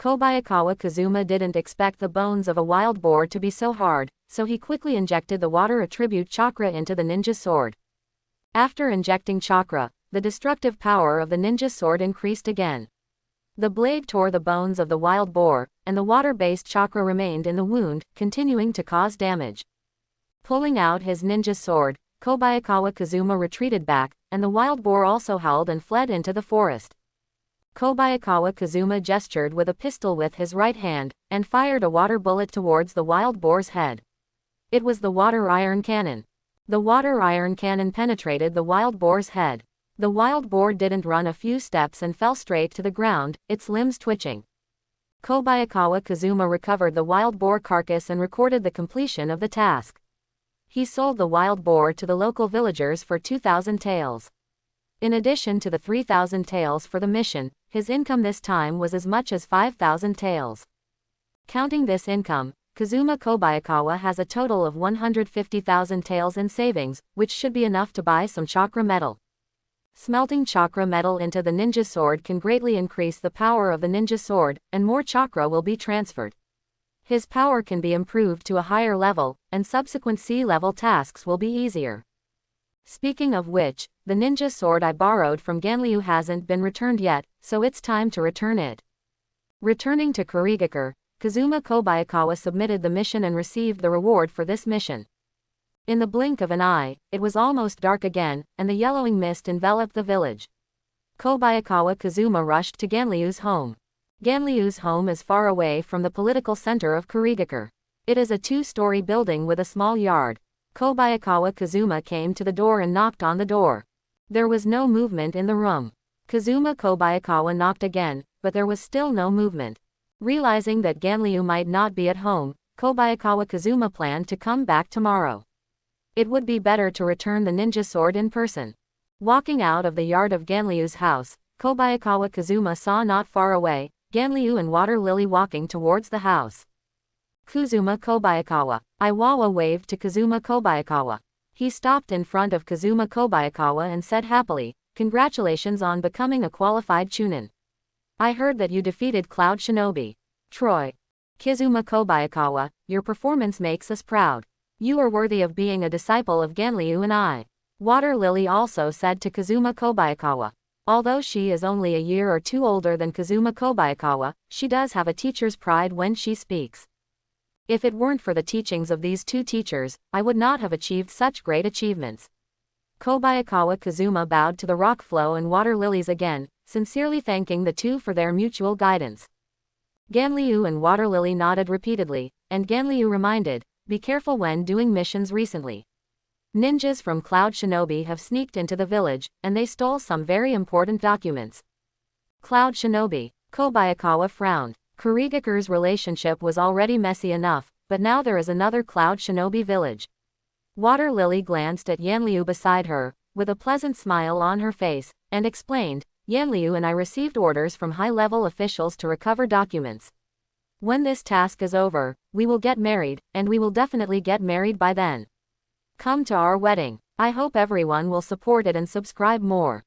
Kobayakawa Kazuma didn't expect the bones of a wild boar to be so hard, so he quickly injected the water attribute chakra into the ninja sword. After injecting chakra, the destructive power of the ninja sword increased again. The blade tore the bones of the wild boar, and the water-based chakra remained in the wound, continuing to cause damage. Pulling out his ninja sword, Kobayakawa Kazuma retreated back, and the wild boar also howled and fled into the forest. Kobayakawa Kazuma gestured with a pistol with his right hand, and fired a water bullet towards the wild boar's head. It was the water iron cannon. The water iron cannon penetrated the wild boar's head. The wild boar didn't run a few steps and fell straight to the ground, its limbs twitching. Kobayakawa Kazuma recovered the wild boar carcass and recorded the completion of the task. He sold the wild boar to the local villagers for 2,000 taels. In addition to the 3,000 taels for the mission, his income this time was as much as 5,000 taels. Counting this income, Kazuma Kobayakawa has a total of 150,000 taels in savings, which should be enough to buy some chakra metal. Smelting chakra metal into the ninja sword can greatly increase the power of the ninja sword, and more chakra will be transferred. His power can be improved to a higher level, and subsequent C-level tasks will be easier. Speaking of which, the ninja sword I borrowed from Ganryu hasn't been returned yet, so it's time to return it. Returning to Kurigakure, Kazuma Kobayakawa submitted the mission and received the reward for this mission. In the blink of an eye, it was almost dark again, and the yellowing mist enveloped the village. Kobayakawa Kazuma rushed to Ganryu's home. Ganryu's home is far away from the political center of Kurigakure. It is a 2-story building with a small yard. Kobayakawa Kazuma came to the door and knocked on the door. There was no movement in the room. Kazuma Kobayakawa knocked again, but there was still no movement. Realizing that Ganryu might not be at home, Kobayakawa Kazuma planned to come back tomorrow. It would be better to return the ninja sword in person. Walking out of the yard of Ganryu's house, Kobayakawa Kazuma saw not far away, Ganryu and Water Lily walking towards the house. Kazuma Kobayakawa. Iwawa waved to Kazuma Kobayakawa. He stopped in front of Kazuma Kobayakawa and said happily, "Congratulations on becoming a qualified Chunin. I heard that you defeated Cloud Shinobi. Troy." Kazuma Kobayakawa, your performance makes us proud. You are worthy of being a disciple of Ganryu and I. Water Lily also said to Kazuma Kobayakawa. Although she is only a year or two older than Kazuma Kobayakawa, she does have a teacher's pride when she speaks. If it weren't for the teachings of these two teachers, I would not have achieved such great achievements. Kobayakawa Kazuma bowed to the rock flow and Water Lilies again, sincerely thanking the two for their mutual guidance. Ganryu and Water Lily nodded repeatedly, and Ganryu reminded, "Be careful when doing missions recently. Ninjas from Cloud Shinobi have sneaked into the village, and they stole some very important documents." Cloud Shinobi. Kobayakawa frowned. Kurigaku's relationship was already messy enough, but now there is another Cloud Shinobi village. Water Lily glanced at Yanryu beside her, with a pleasant smile on her face, and explained, "Yanryu and I received orders from high-level officials to recover documents. When this task is over, we will get married, and we will definitely get married by then. Come to our wedding. I hope everyone will support it and subscribe more."